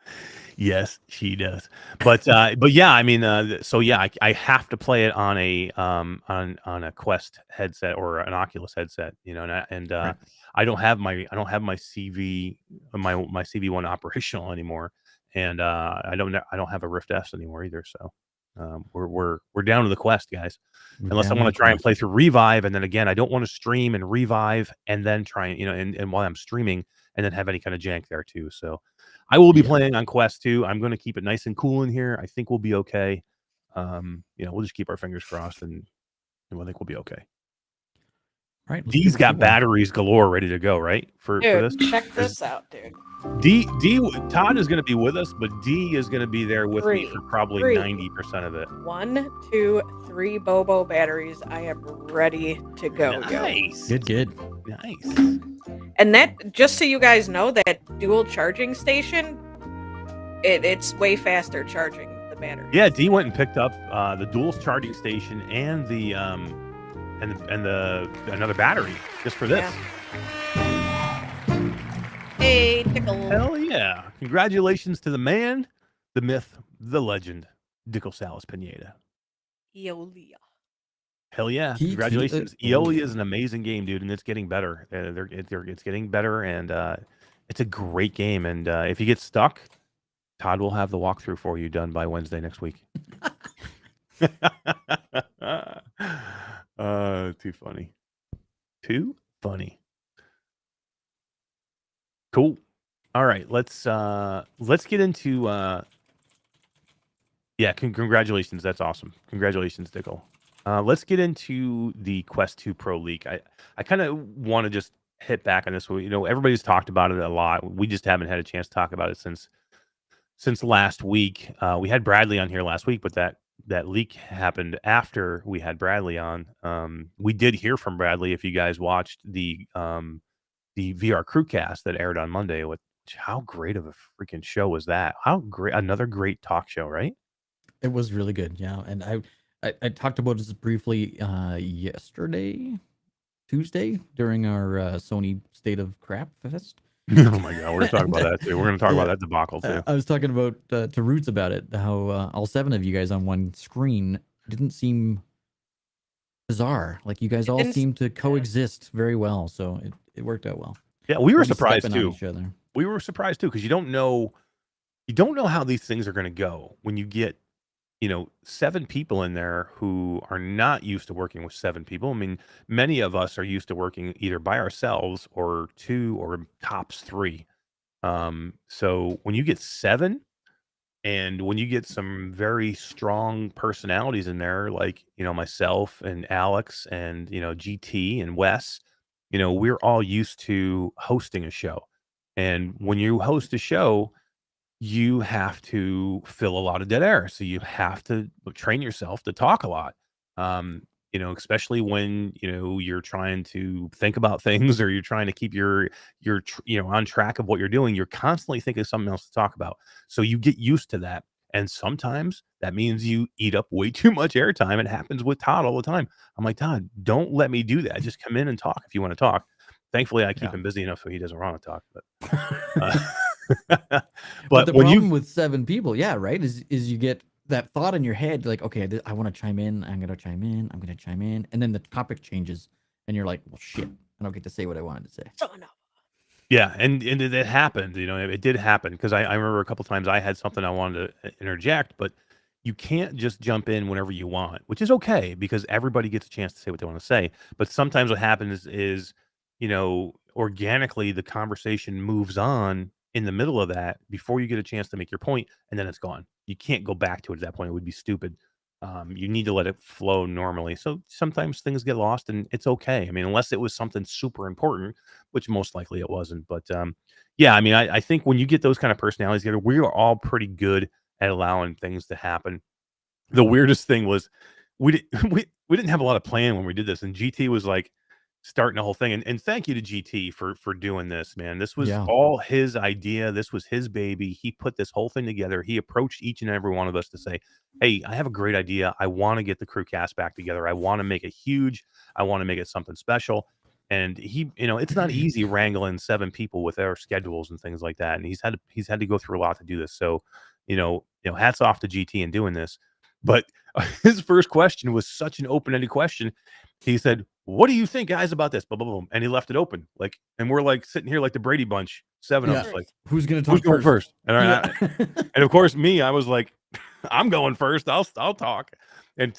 Yes, she does. But yeah, I mean, so yeah, I have to play it on a on a Quest headset or an Oculus headset, Right. I don't have my CV my CV1 operational anymore, and I don't have a Rift S anymore either. So we're down to the Quest, guys. We're Unless I down want to to try and Quest. play through Revive, and then again, I don't want to stream and Revive and then try and while I'm streaming and then have any kind of jank there too. So I will be Yeah. playing on Quest 2. I'm going to keep it nice and cool in here. I think we'll be okay. We'll just keep our fingers crossed, and I think we'll be okay. All right. D's got batteries galore ready to go, right? For this. Dude, check this out, dude. Todd is going to be with us, but D is going to be there with me for probably 90% of it. 1, 2, 3 Bobo batteries. I am ready to go. Nice. Good. Nice. And that, just so you guys know, that dual charging station, it's way faster charging the battery. Yeah, D went and picked up the dual charging station and the another battery just for this. Yeah. Hey, Tickle. Hell yeah. Congratulations to the man, the myth, the legend, Dickle Salas Pineda. Eolia. Hell yeah. Congratulations. Eolia is an amazing game, dude, and it's getting better. It's getting better, and it's a great game. And if you get stuck, Todd will have the walkthrough for you done by Wednesday next week. Too funny. Too funny. Cool. All right, let's get into congratulations. That's awesome. Congratulations, Dickle. Let's get into the Quest 2 Pro leak. I kind of want to just hit back on this. Everybody's talked about it a lot. We just haven't had a chance to talk about it since last week. We had Bradley on here last week, but that leak happened after we had Bradley on. We did hear from Bradley. If you guys watched the VR Crewcast that aired on Monday, how great of a freaking show was that? How great, another great talk show, right? It was really good, yeah. And I talked about this briefly yesterday, Tuesday, during our Sony State of Crap Fest. Oh my god, we're gonna talk about that too. We're gonna talk about that debacle too. I was talking about to Roots about it, how all 7 of you guys on one screen didn't seem bizarre. Like you guys all seemed to coexist very well, so it worked out well. Yeah, we were surprised too. Each other. We were surprised too, because you don't know how these things are going to go when you get 7 people in there who are not used to working with 7 people. I mean, many of us are used to working either by ourselves or 2 or tops 3. So when you get 7, and when you get some very strong personalities in there, like myself and Alex and GT and Wes, we're all used to hosting a show. And when you host a show, you have to fill a lot of dead air. So you have to train yourself to talk a lot. Um, especially when, you're trying to think about things or you're trying to keep on track of what you're doing. You're constantly thinking of something else to talk about. So you get used to that. And sometimes that means you eat up way too much airtime. It happens with Todd all the time. I'm like, Todd, don't let me do that. Just come in and talk if you want to talk. Thankfully, I keep him busy enough so he doesn't want to talk. But But the when problem with 7 people, right, is you get that thought in your head, like, okay, I want to chime in. I'm gonna chime in. I'm gonna chime in, and then the topic changes, and you're like, well, shit, I don't get to say what I wanted to say. Yeah, and it happened, it did happen because I remember a couple times I had something I wanted to interject, but you can't just jump in whenever you want, which is okay because everybody gets a chance to say what they want to say. But sometimes what happens is, organically the conversation moves on in the middle of that before you get a chance to make your point, and then it's gone. You can't go back to it at that point. It would be stupid. You need to let it flow normally. So sometimes things get lost, and it's okay. I mean, unless it was something super important, which most likely it wasn't. But yeah, I mean, I think when you get those kind of personalities together, we are all pretty good at allowing things to happen. The weirdest thing was we didn't have a lot of plan when we did this, and GT was like starting the whole thing. And thank you to GT for doing this, man. This was Yeah. all his idea. This was his baby. He put this whole thing together. He approached each and every one of us to say, hey, I have a great idea. I want to get the crew cast back together. I want to make it huge. I want to make it something special. And he, it's not easy wrangling 7 people with their schedules and things like that. And he's had to go through a lot to do this. So, hats off to GT in doing this. But his first question was such an open-ended question. He said, what do you think, guys, about this? Blah, blah, blah. And he left it open. Like, and we're like sitting here like the Brady Bunch, 7 of us, like, who's gonna talk who's going first? And, Yeah. and of course, me, I was like, I'm going first. I'll talk. And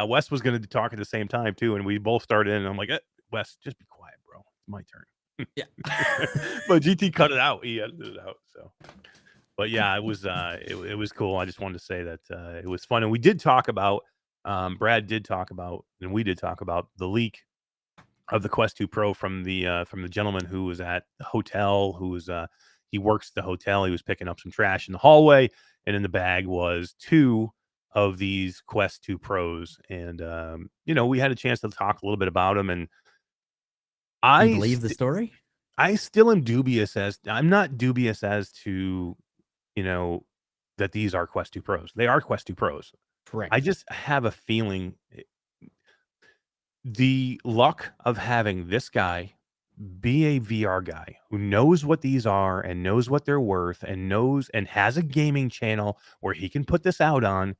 Wes was going to talk at the same time too. And we both started in. And I'm like, Wes, just be quiet, bro. It's my turn. Yeah. But GT cut it out. He edited it out. So. But yeah, it was it was cool. I just wanted to say that it was fun, and we did talk about Brad did talk about, and we did talk about the leak of the Quest 2 Pro from the gentleman who was at the hotel, who was he works at the hotel. He was picking up some trash in the hallway, and in the bag was 2 of these Quest 2 Pros, and we had a chance to talk a little bit about them, and You believe the story? I still am dubious I'm not dubious as to that these are Quest 2 Pros. They are Quest 2 Pros. Correct. I just have a feeling the luck of having this guy be a VR guy who knows what these are and knows what they're worth and knows and has a gaming channel where he can put this out on.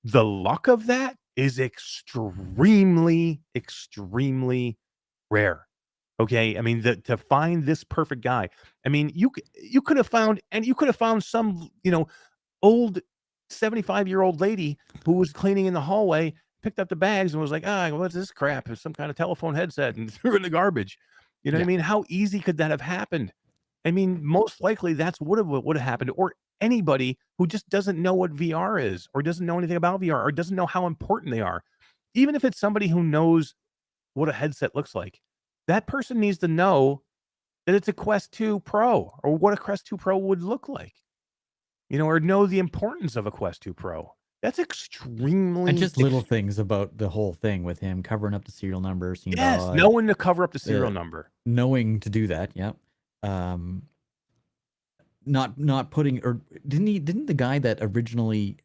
The luck of that is extremely, extremely rare. Okay, I mean, to find this perfect guy. I mean, you could have found some old 75-year-old lady who was cleaning in the hallway, picked up the bags and was like, what's this crap? It's some kind of telephone headset, and threw it in the garbage. You know what I mean? How easy could that have happened? I mean, most likely that's what would have happened, or anybody who just doesn't know what VR is, or doesn't know anything about VR, or doesn't know how important they are. Even if it's somebody who knows what a headset looks like, that person needs to know that it's a Quest 2 Pro, or what a Quest 2 Pro would look like, or know the importance of a Quest 2 Pro. That's extremely... And just little things about the whole thing with him covering up the serial number. Yes, knowing to cover up the serial number. Knowing to do that, yep. Not putting, or didn't the guy that originally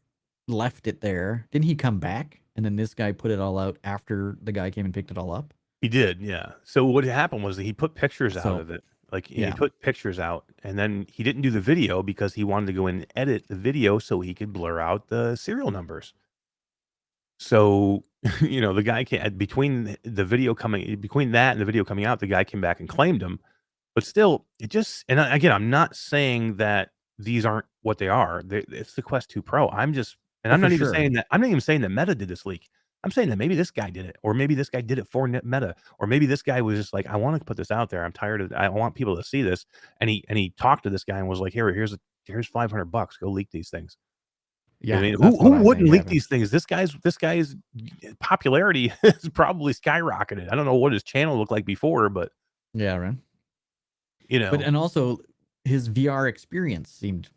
left it there, didn't he come back? And then this guy put it all out after the guy came and picked it all up? He did, yeah. So what happened was that he put pictures out of it. Like, he put pictures out, and then he didn't do the video because he wanted to go in and edit the video so he could blur out the serial numbers. So, the guy between that and the video coming out, the guy came back and claimed him. But still, and again, I'm not saying that these aren't what they are. It's the Quest 2 Pro. I'm not even saying that Meta did this leak. I'm saying that maybe this guy did it, or maybe this guy did it for Meta, or maybe this guy was just like, I want to put this out there. I'm tired of it. I want people to see this. And he talked to this guy and was like, here's $500. Go leak these things. Yeah. I mean, who wouldn't leak these things? This guy's popularity has probably skyrocketed. I don't know what his channel looked like before, but Yeah, right. You know, But and also his VR experience seemed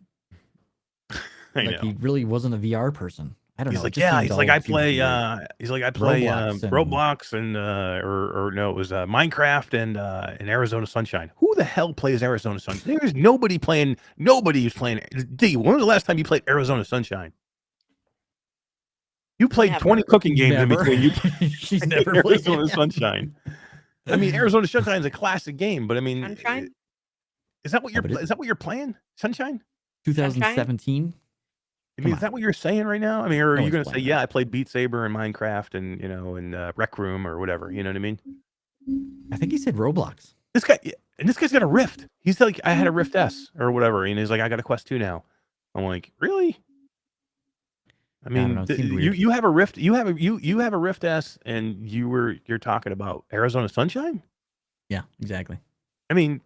I like know. he really wasn't a VR person. I don't He's know. like, yeah. He's like, I play. He's like, I play Roblox and- Roblox and or no, it was Minecraft and Arizona Sunshine. Who the hell plays Arizona Sunshine? There's nobody playing. Nobody is playing. D. When was the last time you played Arizona Sunshine? You played Never. 20 cooking games in Never. between you She's never played Arizona it. Sunshine. I mean, Arizona Sunshine is a classic game, but I mean, Sunshine? is that what Yeah, you're but it- is that what you're playing? Sunshine? 2017. I Come mean, on. is that what you're saying right now? I mean, or are No you one's going to say, playing yeah, I played Beat Saber and Minecraft and and Rec Room or whatever? You know what I mean? I think he said Roblox. This guy's got a Rift. He's like, I had a Rift S or whatever, and he's like, I got a Quest 2 now. I'm like, really? I I don't mean, know, it seemed weird. you have a Rift, you have a Rift S, and you're talking about Arizona Sunshine? Yeah, exactly. I mean,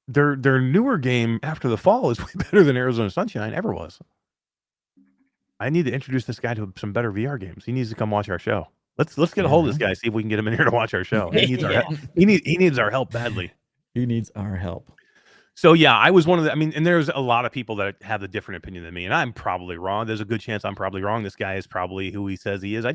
their newer game After the Fall is way better than Arizona Sunshine ever was. I need to introduce this guy to some better VR games. He needs to come watch our show. Let's get a hold of this guy, see if we can get him in here to watch our show. He needs our help. He needs our help badly. He needs our help. So yeah, I was one of the. I mean, and there's a lot of people that have a different opinion than me, and I'm probably wrong. There's a good chance I'm probably wrong. This guy is probably who he says he is.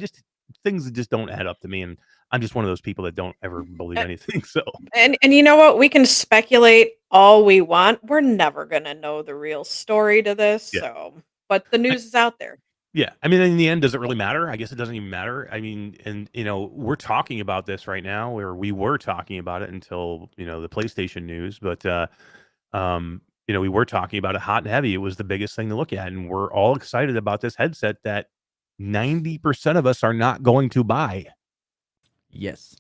Things just don't add up to me, and I'm just one of those people that don't ever believe anything. So And you know what? We can speculate all we want. We're never gonna know the real story to this. Yeah. So, but the news is out there. yeah, I mean, in the end, does it really matter? I guess it doesn't even matter. I mean, and we're talking about this right now, or we were talking about it until the PlayStation news, but we were talking about it hot and heavy. It was the biggest thing to look at, and we're all excited about this headset that 90% of us are not going to buy. Yes.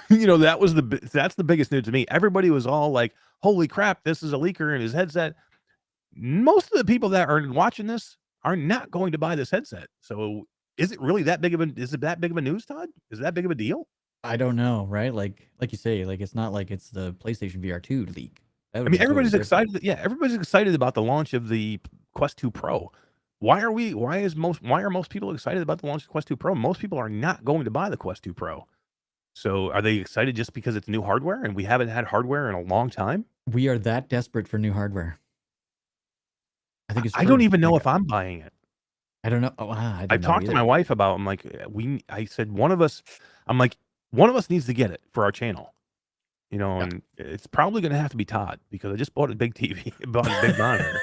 That's the biggest news to me. Everybody was all like, "Holy crap, this is a leaker in his headset." Most of the people that are watching this are not going to buy this headset. So, is it really that big of a news, Todd? Is it that big of a deal? I don't know, right? Like you say, like it's not like it's the PlayStation VR 2 leak. I mean, everybody's excited. Yeah, everybody's excited about the launch of the Quest 2 Pro. Why are most people excited about the launch of Quest 2 Pro? Most people are not going to buy the Quest 2 Pro. So are they excited just because it's new hardware and we haven't had hardware in a long time? We are that desperate for new hardware. I think it's I don't true. even know Like, if I'm buying it. I don't know. Oh, I I've don't know talked to either. my wife about. I'm like, I said one of us needs to get it for our channel. And it's probably going to have to be Todd because I just bought a big TV, bought a big monitor.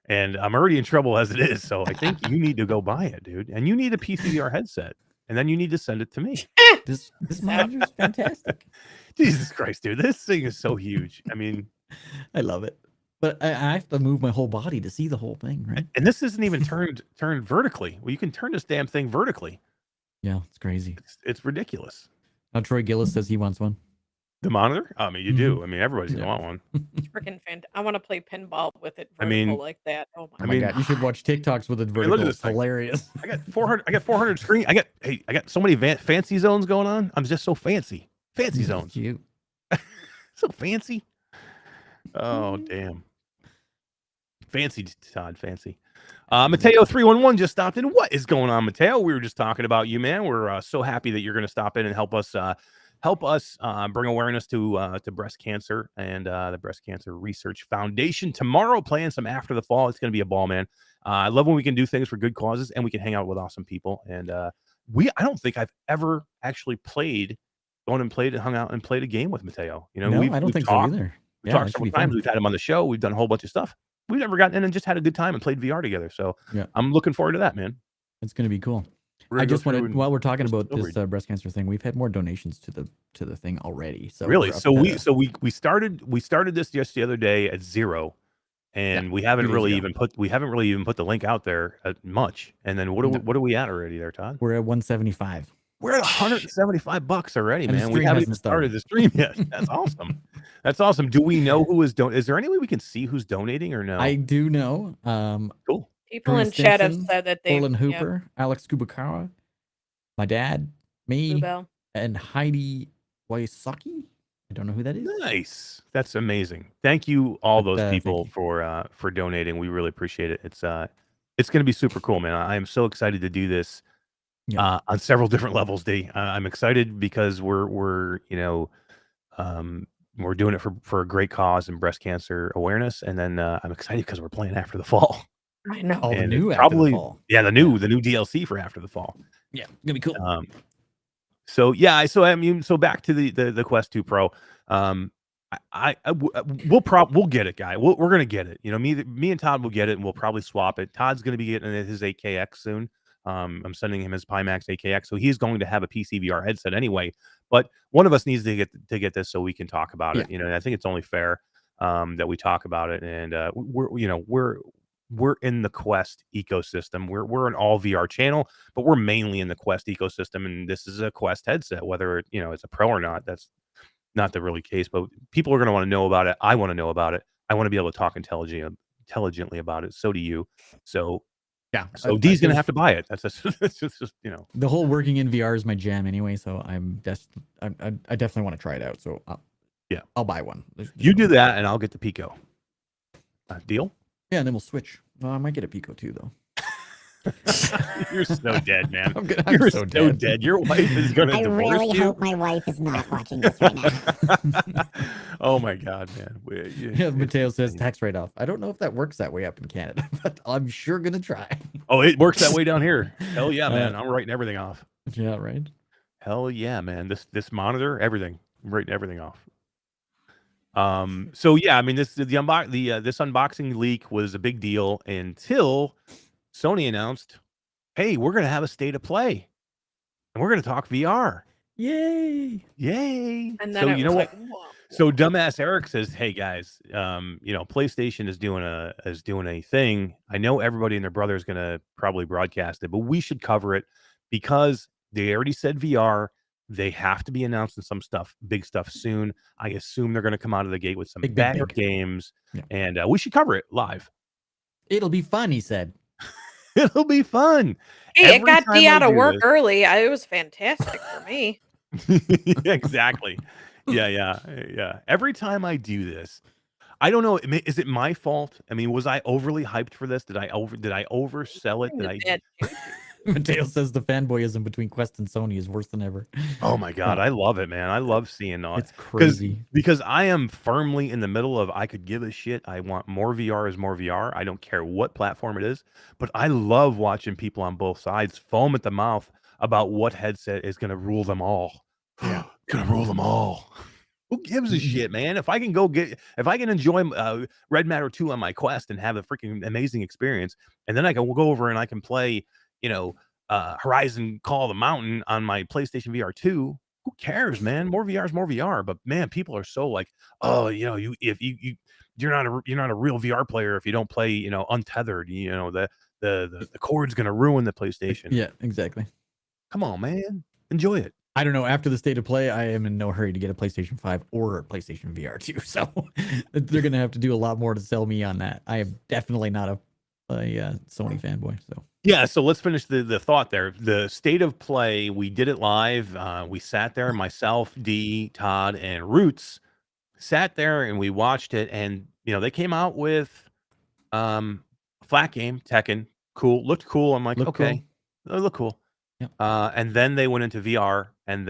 And I'm already in trouble as it is. So I think you need to go buy it, dude. And you need a PCVR headset. And then you need to send it to me. This monitor's fantastic. Jesus Christ, dude. This thing is so huge. I mean, I love it. But I have to move my whole body to see the whole thing, right? and this isn't even turned vertically. Well, you can turn this damn thing vertically. Yeah, it's crazy. It's ridiculous. Now Troy Gillis says he wants one. The monitor? I mean, you do. I mean, everybody's gonna want one. It's freaking fantastic. I want to play pinball with it I vertical mean- like that. Oh Oh my my god, you should watch TikToks with it mean, vertical. look at It's this thing. hilarious. I got 400 screen. I got so many fancy zones going on. I'm just so fancy. Fancy zones. Cute. So fancy. Oh, damn. Fancy, Todd. Fancy. Mateo 311 just stopped in. What is going on, Mateo? We were just talking about you, man. We're so happy that you're going to stop in and help us bring awareness to breast cancer and the Breast Cancer Research Foundation. Tomorrow, playing some After the Fall. It's going to be a ball, man. I love when we can do things for good causes and we can hang out with awesome people. And I don't think I've ever actually hung out and played a game with Mateo. No, I don't think so either. We Yeah, talked that should several be fun. times. We've had him on the show. We've done a whole bunch of stuff. We've never gotten in and just had a good time and played VR together. So Yeah. I'm looking forward to that, man. It's going to be cool. We're I gonna go just through wanted, and- while we're talking about over this breast cancer thing, we've had more donations to the thing already. So really, we're up so to- we started this just the other day at 0, and we haven't 2 days really ago. even put the link out there much. And then what are we at already there, Todd? we're at 175. We're at $175 already, And the man. We stream haven't hasn't even started the stream yet. That's awesome. That's awesome. Do we know who is donating? Is there any way we can see who's donating or no? I do know. Cool. People Bruce in chat have Stinson, said that they Orlin Hooper, Alex Kubakawa, my dad, me, Bluebell. and Heidi Waisaki. I don't know who that is. Nice. That's amazing. Thank you, all But, those thank people you. for donating. We really appreciate it. It's going to be super cool, man. I am so excited to do this Yeah. on several different levels. D. I'm excited because we're we're doing it for a great cause and breast cancer awareness. And then I'm excited because we're playing After the Fall. I know. Oh, the And new it's After the probably Fall. the new DLC for After the Fall. Yeah, gonna be cool. So yeah, so I mean, so back to the Quest 2 Pro. We'll get it, guy. We're gonna get it. You know, me and Todd will get it, and we'll probably swap it. Todd's gonna be getting his 8KX soon. I'm sending him his Pimax 8KX, so he's going to have a PC VR headset anyway. But one of us needs to get this so we can talk about it. You know, and I think it's only fair that we talk about it. And we're in the Quest ecosystem. We're an all VR channel, but we're mainly in the Quest ecosystem, and this is a Quest headset. Whether it's a Pro or not, that's not the really case. But people are going to want to know about it. I want to know about it. I want to be able to talk intelligently about it. So do you. So yeah. So D's going to have to buy it. That's just the whole working in VR is my jam anyway. So I definitely want to try it out. So I'll buy one. You do that, and I'll get the Pico. Deal? Yeah, and then we'll switch. Well, I might get a Pico too, though. You're so dead, man. You're so dead. Your wife is going to I divorce really you. hope my wife is not watching this right now. Oh my God, man. Yeah, Mateo says tax write-off. I don't know if that works that way up in Canada, but I'm sure gonna try. Oh, it works that way down here. Hell yeah, man. I'm writing everything off. Yeah, right. Hell yeah, man. This monitor, everything. I'm writing everything off. So yeah, I mean this unboxing leak was a big deal until Sony announced, hey, we're gonna have a state of play. And we're gonna talk VR. Yay. And then So it you know was what? like, whoa. So dumbass Eric says, hey guys, PlayStation is doing a thing. I know everybody and their brother is gonna probably broadcast it, but we should cover it because they already said VR. They have to be announcing some big stuff soon. I assume they're going to come out of the gate with some big games, and we should cover it live. It'll be fun, he said. It'll be fun. Hey, it got D out of work early. It was fantastic for me. Exactly. Yeah. Every time I do this, I don't know. Is it my fault? I mean, was I overly hyped for this? Did I oversell it? Mateo says the fanboyism between Quest and Sony is worse than ever. Oh my God, I love it, man. I love seeing it's crazy because I am firmly in the middle of I could give a shit. I want more VR is more VR. I don't care what platform it is, but I love watching people on both sides foam at the mouth about what headset is going to rule them all. Yeah, gonna rule them all. Who gives a shit, man? If I can enjoy Red Matter 2 on my Quest and have a freaking amazing experience, and then I can go over and I can play, Horizon Call of the Mountain on my PlayStation VR 2. Who cares, man? More VR is more VR. But man, people are so like, oh, you're not a real VR player if you don't play, untethered. The cord's gonna ruin the PlayStation. Yeah, exactly. Come on, man, enjoy it. I don't know. After the state of play, I am in no hurry to get a PlayStation 5 or a PlayStation VR 2. So they're gonna have to do a lot more to sell me on that. I am definitely not a Sony fanboy. So yeah, so let's finish the thought there. The state of play, we did it live. We sat there, myself, D, Todd, and Roots sat there and we watched it. And they came out with flat game, Tekken, cool, looked cool. I'm like, okay, cool. Look cool. Yep. And then they went into VR and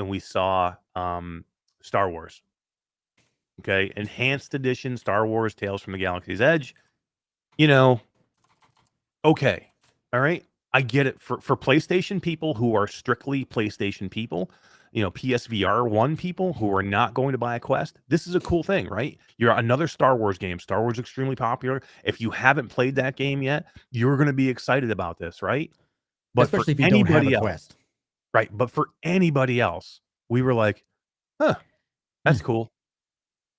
we saw Star Wars. Okay, enhanced edition Star Wars Tales from the Galaxy's Edge. Okay. All right. I get it. For PlayStation people who are strictly PlayStation people, PSVR 1 people who are not going to buy a Quest, this is a cool thing, right? You're another Star Wars game. Star Wars is extremely popular. If you haven't played that game yet, you're going to be excited about this, right? But especially if you don't have a Quest. Right. But for anybody else, we were like, that's cool.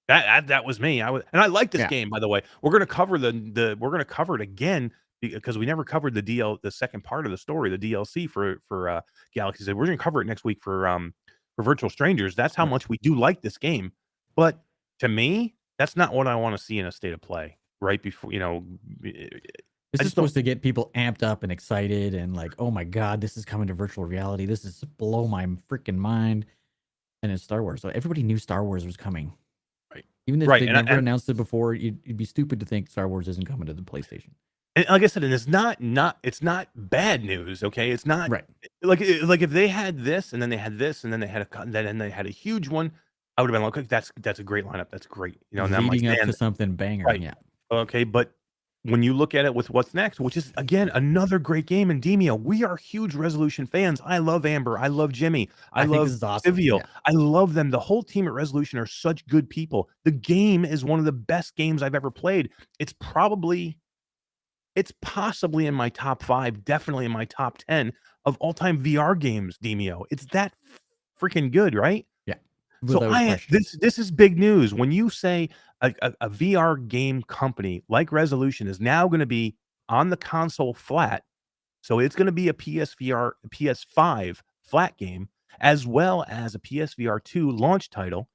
That was me. And I like this game, by the way. We're going to cover we're going to cover it again because we never covered the second part of the story, the DLC for Galaxy's Edge. We're going to cover it next week for Virtual Strangers. That's how much we do like this game. But to me, that's not what I want to see in a state of play right before, This is supposed to get people amped up and excited and like, oh my God, this is coming to virtual reality. This is blow my freaking mind. And it's Star Wars. So everybody knew Star Wars was coming. Right. Even if they never announced it before, you'd be stupid to think Star Wars isn't coming to the PlayStation. And like I said, and it's not bad news. Okay. It's not right. Like if they had this and then they had this and then they had a huge one. I would have been like, okay, that's a great lineup. That's great. You know, and I'm like, Leading up man, to something banger. right. Yeah. Okay, but when you look at it with what's next, which is again another great game in Demio, we are huge Resolution fans. I love Amber. I love Jimmy. I think love this is awesome. Civial. Yeah. I love them. The whole team at Resolution are such good people. The game is one of the best games I've ever played. It's possibly in my top 5, definitely in my top 10 of all-time VR games, Demio. It's that freaking good, right? Yeah. So Without question. this is big news. When you say a VR game company like Resolution is now going to be on the console flat, so it's going to be a PSVR, PS5 flat game, as well as a PSVR 2 launch title.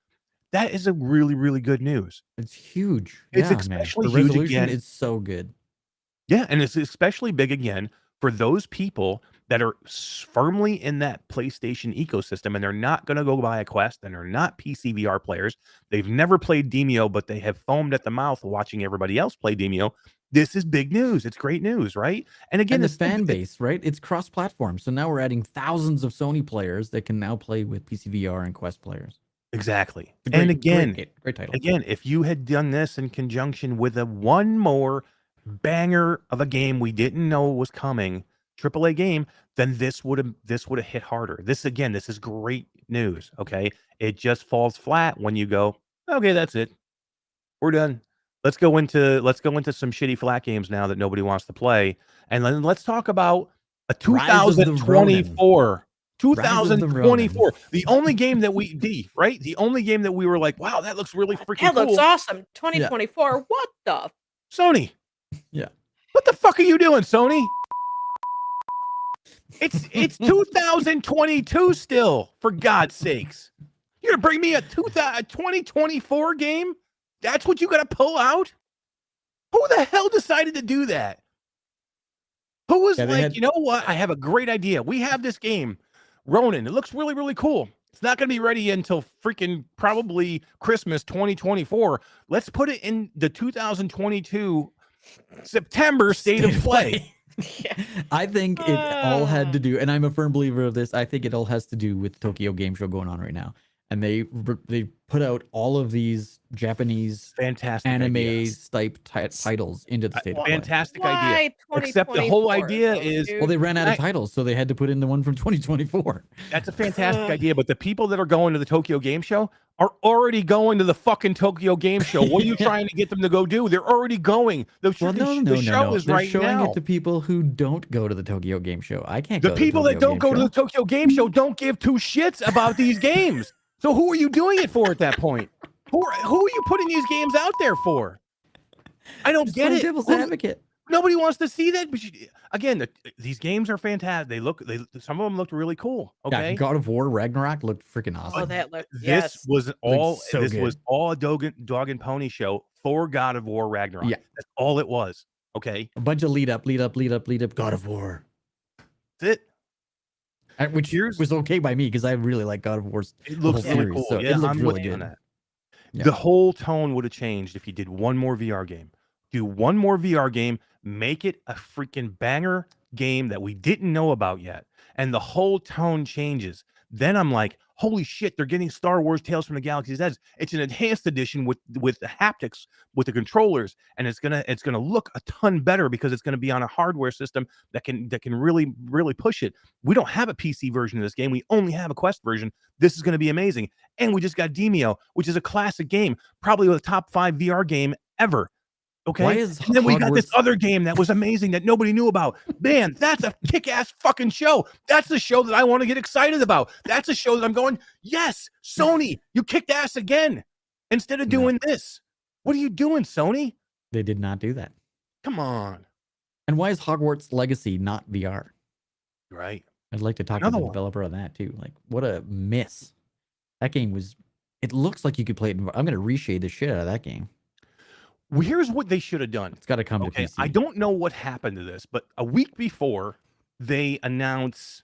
That is a really, really good news. It's huge. It's Yeah, especially man. For huge Resolution, again. it's so good. Yeah, and it's especially big again for those people that are firmly in that PlayStation ecosystem and they're not going to go buy a Quest and they're not PC VR players. They've never played Demio, but they have foamed at the mouth watching everybody else play Demio. This is big news. It's great news, right? And again, And the it's fan base, right? It's cross-platform. So now we're adding thousands of Sony players that can now play with PC VR and Quest players. exactly. It's a great, And again, great title. again, if you had done this in conjunction with a one more banger of a game we didn't know was coming, AAA game, then this would have hit harder. This is great news. Okay, it just falls flat when you go, okay, that's it, we're done. Let's go into some shitty flat games now that nobody wants to play, and then let's talk about a Rise of the Ronin. 2024. Rise of the 2024. Ronin. The only game that the only game that we were like, wow, that looks really freaking That cool. looks awesome. 2024. What the? Sony. Yeah. What the fuck are you doing, Sony? It's 2022 still, for God's sakes. You're gonna bring me a 2024 game? That's what you gotta pull out? Who the hell decided to do that? Who was you know what? I have a great idea. We have this game, Ronin. It looks really, really cool. It's not going to be ready until freaking probably Christmas 2024. Let's put it in the 2022 September state of play. Yeah. I think it all had to do, and I'm a firm believer of this, I think it all has to do with Tokyo Game Show going on right now. And they put out all of these Japanese fantastic anime type titles into the state of play. Fantastic idea. Except the whole idea is, well, they ran out of titles, so they had to put in the one from 2024. That's a fantastic idea, but the people that are going to the Tokyo Game Show are already going to the fucking Tokyo Game Show. What are you trying to get them to go do? They're already going. The show is They're right showing now. it to people who don't go to the Tokyo Game Show. I can't The go people to the that don't go to the Tokyo Game Show don't give two shits about these games. So who are you doing it for at that point? Who are you putting these games out there for? I don't get it. Devil's advocate. Nobody wants to see that. But again, these games are fantastic. Some of them looked really cool. Okay, Yeah, God of War Ragnarok looked freaking awesome. Oh, that looked. This was all. so This good. was all a dog and pony show for God of War Ragnarok. Yeah. That's all it was. Okay, A bunch of lead up. God of War. that's it. Which was okay by me because I really like God of War's. It looks whole really series, cool. so Yeah, it looked I'm really with you on good. that. Yeah. The whole tone would have changed if you did one more VR game. Do one more VR game, make it a freaking banger game that we didn't know about yet, and the whole tone changes. Then I'm like, holy shit, they're getting Star Wars Tales from the Galaxy's Edge. It's an enhanced edition with the haptics, with the controllers, and it's gonna look a ton better because it's gonna be on a hardware system that can really, really push it. We don't have a PC version of this game. We only have a Quest version. This is gonna be amazing. And we just got Demio, which is a classic game, probably a top 5 VR game ever. Okay. Why is And then we got this Hogwarts- other game that was amazing that nobody knew about. Man, that's a kick-ass fucking show. That's the show that I want to get excited about. That's a show that I'm going, yes, Sony, you kicked ass again instead of doing this. What are you doing, Sony? They did not do that. Come on. And why is Hogwarts Legacy not VR? Right. I'd like to talk Another to the one. developer on that too. Like, what a miss. That game was. It looks like you could play it. I'm going to reshade the shit out of that game. Well, here's what they should have done. It's got to come to Okay, PC. I don't know what happened to this, but a week before they announce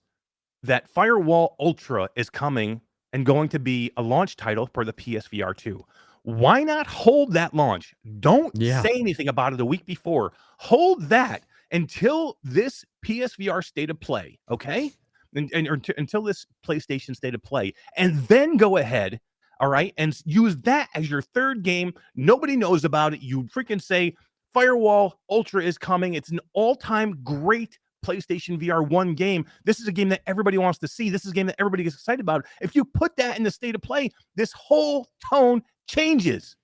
that Firewall Ultra is coming and going to be a launch title for the PSVR 2. Why not hold that launch? Don't say anything about it a week before. Hold that until this PSVR state of play, okay? Until this PlayStation state of play, and then go ahead, all right, and use that as your third game. Nobody knows about it. You freaking say Firewall Ultra is coming. It's an all-time great PlayStation VR 1 game. This is a game that everybody wants to see. This is a game that everybody gets excited about. If you put that in the state of play, this whole tone changes.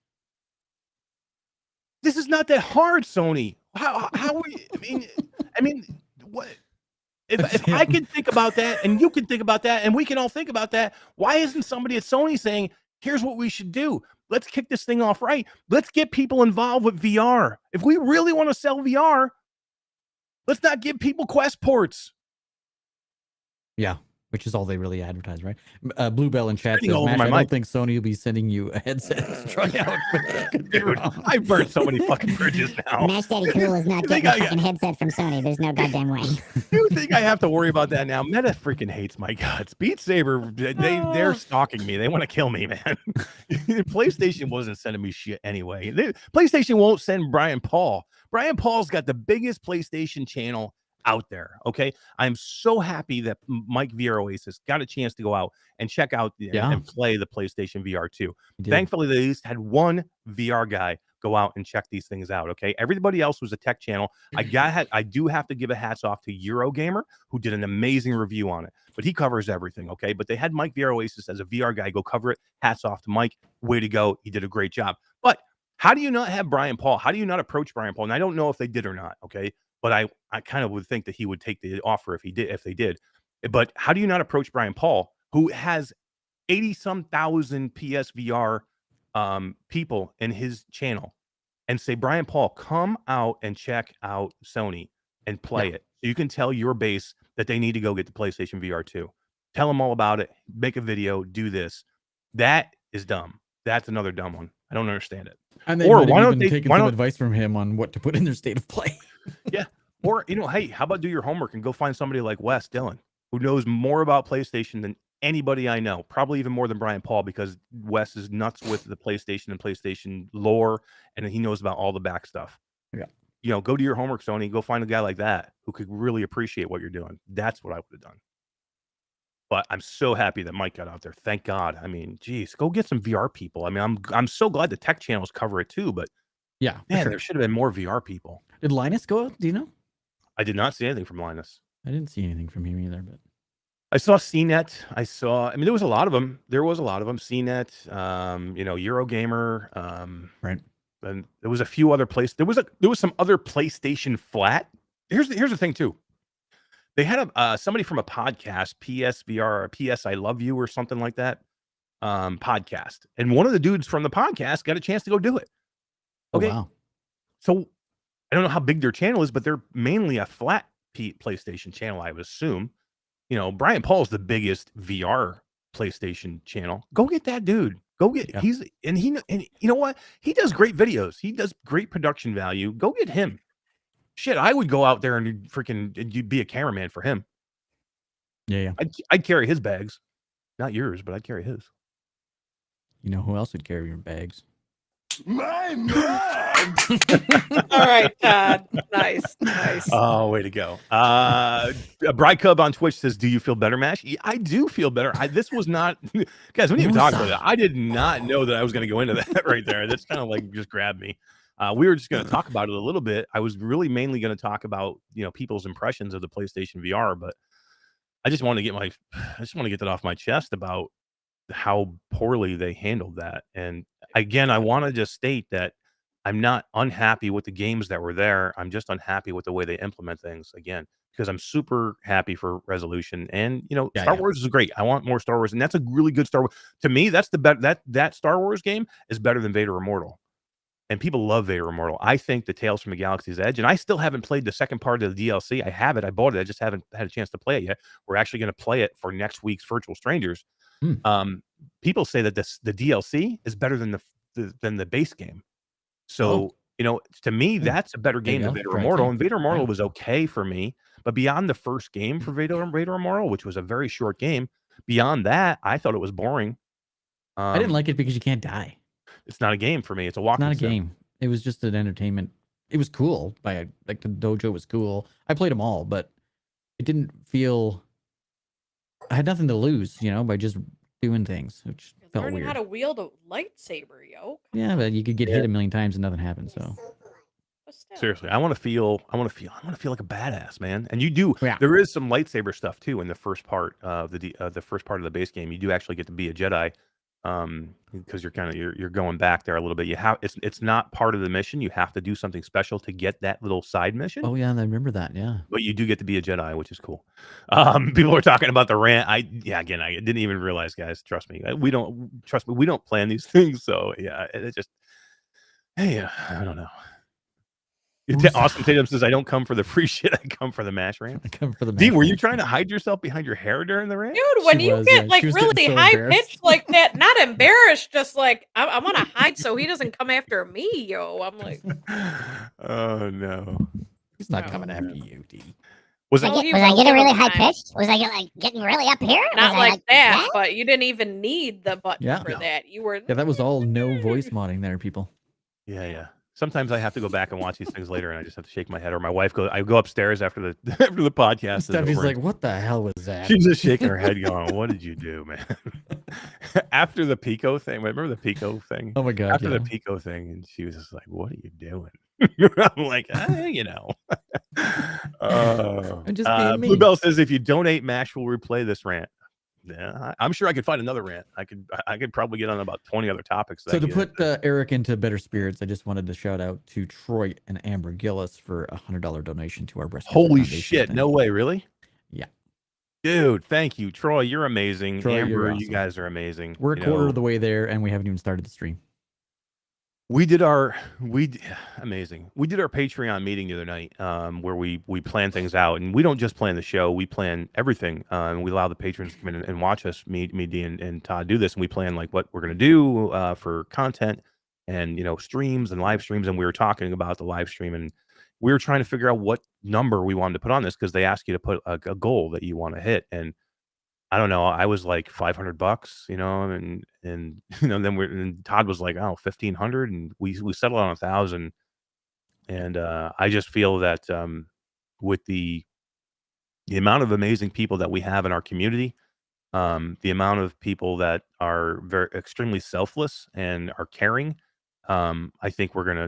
This is not that hard, Sony. How I mean, what? If I can think about that and you can think about that and we can all think about that, why isn't somebody at Sony saying, here's what we should do? Let's kick this thing off right. Let's get people involved with VR. If we really want to sell VR, let's not give people Quest ports. Yeah, which is all they really advertise, right? Bluebell in chat says, Spinning all over Mash, my I don't mic. think Sony will be sending you a headset to try out. but could be Dude, wrong. I've burnt so many fucking bridges now. Mash Daddy Cool is not You think getting a I- fucking headset from Sony. There's no goddamn way. You think I have to worry about that now? Meta freaking hates my guts. Beat Saber, they're stalking me. They want to kill me, man. PlayStation wasn't sending me shit anyway. PlayStation won't send Brian Paul. Brian Paul's got the biggest PlayStation channel out there. Okay, I'm so happy that Mike VR Oasis got a chance to go out and check out and play the PlayStation VR 2. Thankfully, they at least had one VR guy go out and check these things out. Okay, everybody else was a tech channel. I do have to give a hats off to Eurogamer, who did an amazing review on it, but he covers everything. Okay, but they had Mike VR Oasis as a VR guy go cover it. Hats off to Mike. Way to go. He did a great job. But how do you not have Brian Paul? How do you not approach Brian Paul? And I don't know if they did or not. Okay, but I kind of would think that he would take the offer if they did. But how do you not approach Brian Paul, who has 80-some thousand PSVR people in his channel, and say, Brian Paul, come out and check out Sony and play it. So you can tell your base that they need to go get the PlayStation VR 2. Tell them all about it. Make a video. Do this. That is dumb. That's another dumb one. I don't understand it. And they Or might why have don't even they- taken why some don't- advice from him on what to put in their state of play. Yeah. Or, hey, how about do your homework and go find somebody like Wes Dillon, who knows more about PlayStation than anybody I know, probably even more than Brian Paul, because Wes is nuts with the PlayStation and PlayStation lore, and he knows about all the back stuff. Yeah. Go do your homework, Sony. Go find a guy like that who could really appreciate what you're doing. That's what I would have done. But I'm so happy that Mike got out there. Thank God. I mean, geez, go get some VR people. I mean, I'm so glad the tech channels cover it too, but Yeah. man, there should have been more VR people. Did Linus go out? Do you know? I did not see anything from Linus. I didn't see anything from him either, but I saw CNET. I mean, there was a lot of them. CNET, Eurogamer, right. and there was a few other places. There was some other PlayStation Flat. Here's the thing too. They had somebody from a podcast, PSVR or PS I Love You or something like that, podcast, and one of the dudes from the podcast got a chance to go do it. Okay, Oh, wow. so I don't know how big their channel is, but they're mainly a flat PlayStation channel, I would assume. Brian Paul's the biggest VR PlayStation channel. Go get that dude. Go get and you know what? He does great videos. He does great production value. Go get him. Shit, I would go out there and you'd be a cameraman for him. Yeah. I'd carry his bags, not yours, but I'd carry his. You know who else would carry your bags? My mom! All right, Todd. Nice. Oh, way to go. Bride Cub on Twitch says, do you feel better, Mash? Yeah, I do feel better. This was not, guys, we didn't even talk about it. I did not know that I was going to go into that right there. That's kind of like just grabbed me. We were just going to talk about it a little bit. I was really mainly going to talk about, people's impressions of the PlayStation VR, but I just want to get that off my chest about how poorly they handled that. And again, I want to just state that I'm not unhappy with the games that were there. I'm just unhappy with the way they implement things again, because I'm super happy for Resolution. And, Star Wars is great. I want more Star Wars. And that's a really good Star Wars. To me, that's the best. That Star Wars game is better than Vader Immortal. And people love Vader Immortal. I think the Tales from the Galaxy's Edge, and I still haven't played the second part of the DLC. I have it. I bought it. I just haven't had a chance to play it yet. We're actually going to play it for next week's Virtual Strangers. People say that the DLC is better than the base game. So, to me, that's a better game than Vader Immortal. And Vader Immortal was okay for me. But beyond the first game for Vader Immortal, which was a very short game, beyond that, I thought it was boring. I didn't like it because you can't die. It's not a game for me. It's a walking Not a sim. game. It was just an entertainment. It was cool. The dojo was cool. I played them all, but it didn't feel. I had nothing to lose, by just doing things. Which You're Felt learning how weird. to wield a lightsaber, yo. Come Yeah, on. but you could get hit a million times and nothing happened. So But still. Seriously, I want to feel like a badass, man. And you do. yeah, There is some lightsaber stuff too in the first part of the first part of the base game. You do actually get to be a Jedi, because you're going back there a little bit. You have it's not part of the mission. You have to do something special to get that little side mission. oh yeah, I remember that. Yeah, But you do get to be a Jedi, which is cool. People are talking about the rant. I didn't even realize, guys. Trust me, we don't plan these things. So yeah, it just hey, I don't know. Austin Tatum says, "I don't come for the free shit. I come for the mash rant." I come for the. Dean, were you match trying to hide yourself behind your hair during the rant? Dude, when She you was, get yeah. like She was getting really so high embarrassed. pitched like that, not embarrassed, just like I want to hide so he doesn't come after me, yo. I'm like, Oh no. He's not No. coming after you, D. Was Was it? Oh, I, he was I will. getting Give him really high time. pitched? Was I like getting really up here? Not was I like that, but you didn't even need the button Yeah. for No. that. You were Yeah, that was all no voice modding there, people. Yeah. Sometimes I have to go back and watch these things later, and I just have to shake my head. Or my wife goes. I go upstairs after the after the podcast is Steffi's over, and like, "What the hell was that?" she's just shaking her head, going, "What did you do, man?" After the Pico thing, remember the Pico thing? Oh my god, After yeah. the Pico thing, and she was just like, "What are you doing?" I'm like, you know. I'm just being me. Bluebell says, "If you donate, Mash will replay this rant." Yeah, I'm sure I could find another rant. I could probably get on about 20 other topics. So to put Eric into better spirits, I just wanted to shout out to Troy and Amber Gillis for a $100 donation to our breast. Cancer Holy Foundation shit! thing. No way, really? Yeah. Dude, thank you, Troy. You're amazing. Troy, Amber, you're you awesome. guys are amazing. We're a quarter of the way there, and we haven't even started the stream. We did amazing. We did our Patreon meeting the other night, where we plan things out, and we don't just plan the show. We plan everything. And we allow the patrons to come in and watch us, me, Dean, and Todd do this, and we plan like what we're gonna do for content, and streams and live streams. And we were talking about the live stream, and we were trying to figure out what number we wanted to put on this, because they ask you to put a goal that you want to hit, and I don't know. I was like $500, and then Todd was like, oh, 1,500, and we settled on 1,000. And I just feel that with the amount of amazing people that we have in our community, the amount of people that are very extremely selfless and are caring, I think we're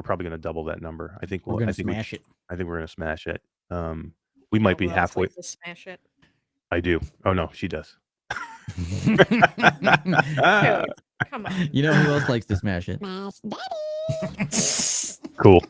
probably gonna double that number. I think We're gonna smash it. I think we're gonna smash it. We might be Who else halfway. likes to smash it. I do. Oh no, she does. Dude, come on. You know who else likes to smash it? Smash Daddy. Cool.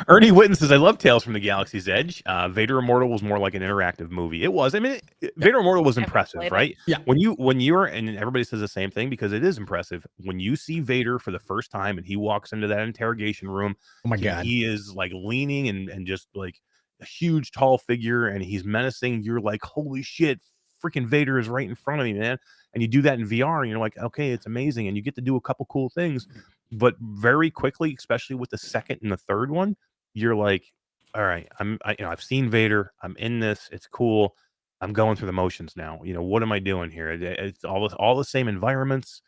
Ernie Witten says, "I love Tales from the Galaxy's Edge. Vader Immortal was more like an interactive movie. It was. I mean, Vader Immortal was Haven't impressive, played it. right? Yeah. When you're, and everybody says the same thing, because it is impressive. When you see Vader for the first time and he walks into that interrogation room, Oh my god. he is like leaning and just like a huge tall figure, and he's menacing. You're like, holy shit, freaking Vader is right in front of me, man. And you do that in VR, and you're like, okay, it's amazing, and you get to do a couple cool things. But very quickly, especially with the second and the third one, you're like, all right, I've seen Vader. I'm in this. It's cool. I'm going through the motions now. What am I doing here? It's all the same environments.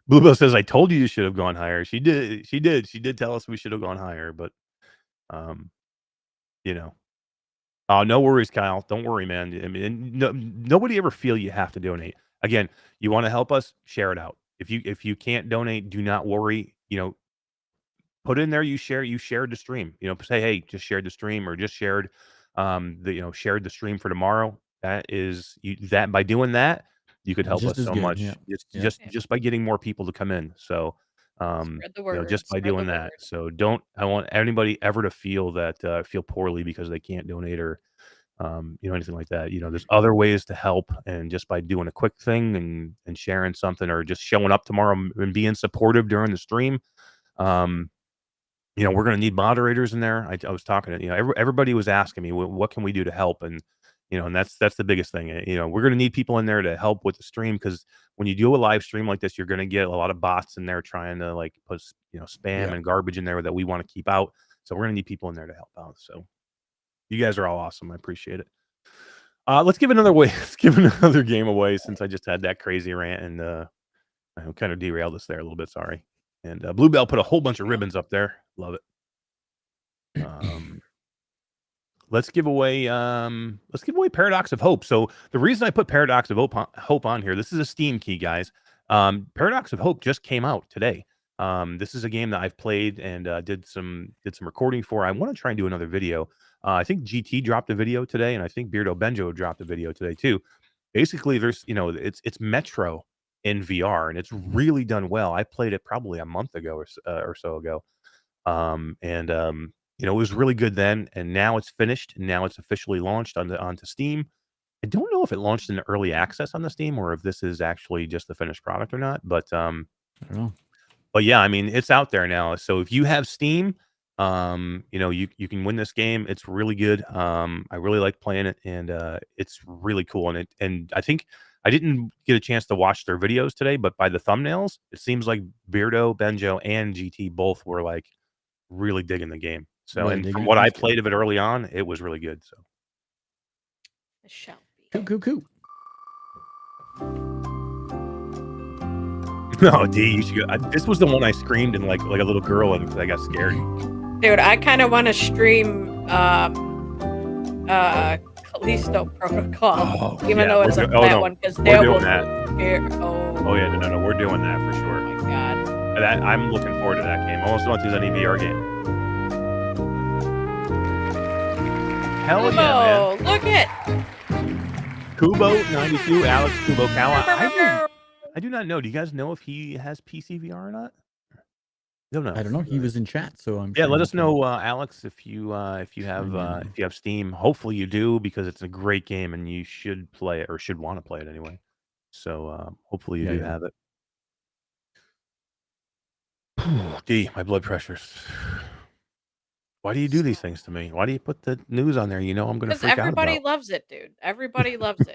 Bluebell says, "I told you should have gone higher." She did. She did tell us we should have gone higher, but Oh, no worries, Kyle. Don't worry, man. I mean, nobody ever feel you have to donate. Again, you want to help us, share it out. If you can't donate, do not worry. Put in there you shared the stream. Say, hey, just shared the stream, or just shared shared the stream for tomorrow. That is that by doing that, you could help Just us as so good, much. yeah. Just by getting more people to come in. So Spread the word. just by spread the doing that. word. So I want anybody ever to feel that feel poorly because they can't donate, or anything like that. There's other ways to help, and just by doing a quick thing and sharing something, or just showing up tomorrow and being supportive during the stream. We're going to need moderators in there. I was talking to, everybody was asking me, what can we do to help? And, and that's the biggest thing. We're going to need people in there to help with the stream, because when you do a live stream like this, you're going to get a lot of bots in there trying to like put, spam and garbage in there that we want to keep out. So we're going to need people in there to help out. So you guys are all awesome. I appreciate it. Let's give another game away, since I just had that crazy rant, and I kind of derailed us there a little bit. Sorry. And Bluebell put a whole bunch of ribbons up there. Love it. let's give away Paradox of Hope. So the reason I put Paradox of Hope on here, this is a Steam key, guys. Paradox of Hope just came out today. This is a game that I've played and did some recording for. I want to try and do another video. I think GT dropped a video today, and I think Beardo Benjo dropped a video today too. Basically, there's it's Metro in VR, and it's really done well. I played it probably a month ago or so ago, it was really good then, and now it's finished, and now it's officially launched onto Steam. I don't know if it launched in early access on the Steam or if this is actually just the finished product or not, but I don't know. But yeah, I mean, it's out there now. So if you have Steam, you can win this game. It's really good. I really like playing it, and it's really cool. And I think I didn't get a chance to watch their videos today, but by the thumbnails, it seems like Beardo, Benjo, and GT both were like really digging the game. So, Really and digging from it? what I That's good. played of it early on, it was really good. So, It shall be. Cool. no, D, you should go. This was the one I screamed and like a little girl, and I got scared. Dude, I kind of want to stream Callisto Protocol, even yeah, though it's a we're flat no, one, because we're that doing will that. Oh yeah, no, we're doing that for sure. my god. I'm looking forward to that game. I almost don't choose any VR game. Hell yeah, man. Look it. Kubo 92, Alex Kubo Kawa. I do not know. Do you guys know if he has PC VR or not? Don't know. I don't know. He was in chat, so I'm. Yeah, sure let he us can- know, Alex, if you have Steam. Hopefully you do, because it's a great game and you should play it, or should want to play it anyway. So hopefully you do have it. D, my blood pressure's. Why do you do these things to me? Why do you put the news on there? You know I'm going to Because freak out everybody about. loves it, dude. Everybody loves it.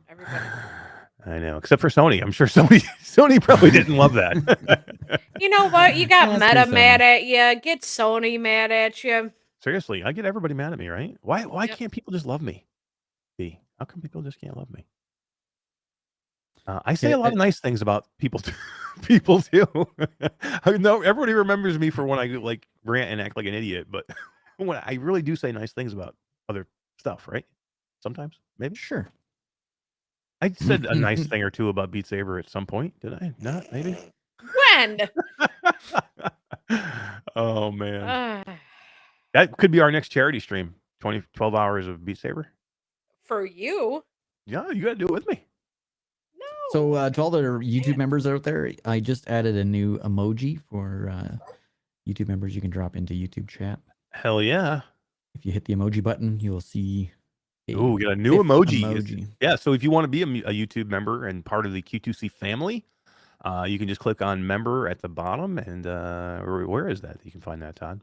Everybody. I know, except for Sony. I'm sure Sony probably didn't love that. You know what? You got That's Meta pretty mad at you. Get Sony mad at you. Seriously, I get everybody mad at me, right? Why Yep. can't people just love me? D, how come people just can't love me? I say a lot of nice things about people. People too. I know everybody remembers me for when I like rant and act like an idiot, but when I really do say nice things about other stuff, right? Sometimes, maybe. Sure. I said a nice thing or two about Beat Saber at some point. Did I? Not maybe. When? Oh man, that could be our next charity stream. 12 hours of Beat Saber. For you? Yeah, you gotta do it with me. No. So to all the YouTube members out there, I just added a new emoji for YouTube members. You can drop into YouTube chat. Hell yeah. If you hit the emoji button, you will see. Oh, we got a new emoji. emoji. Yeah, so if you want to be a YouTube member and part of the Q2C family, you can just click on member at the bottom, and where is that? You can find that, Todd.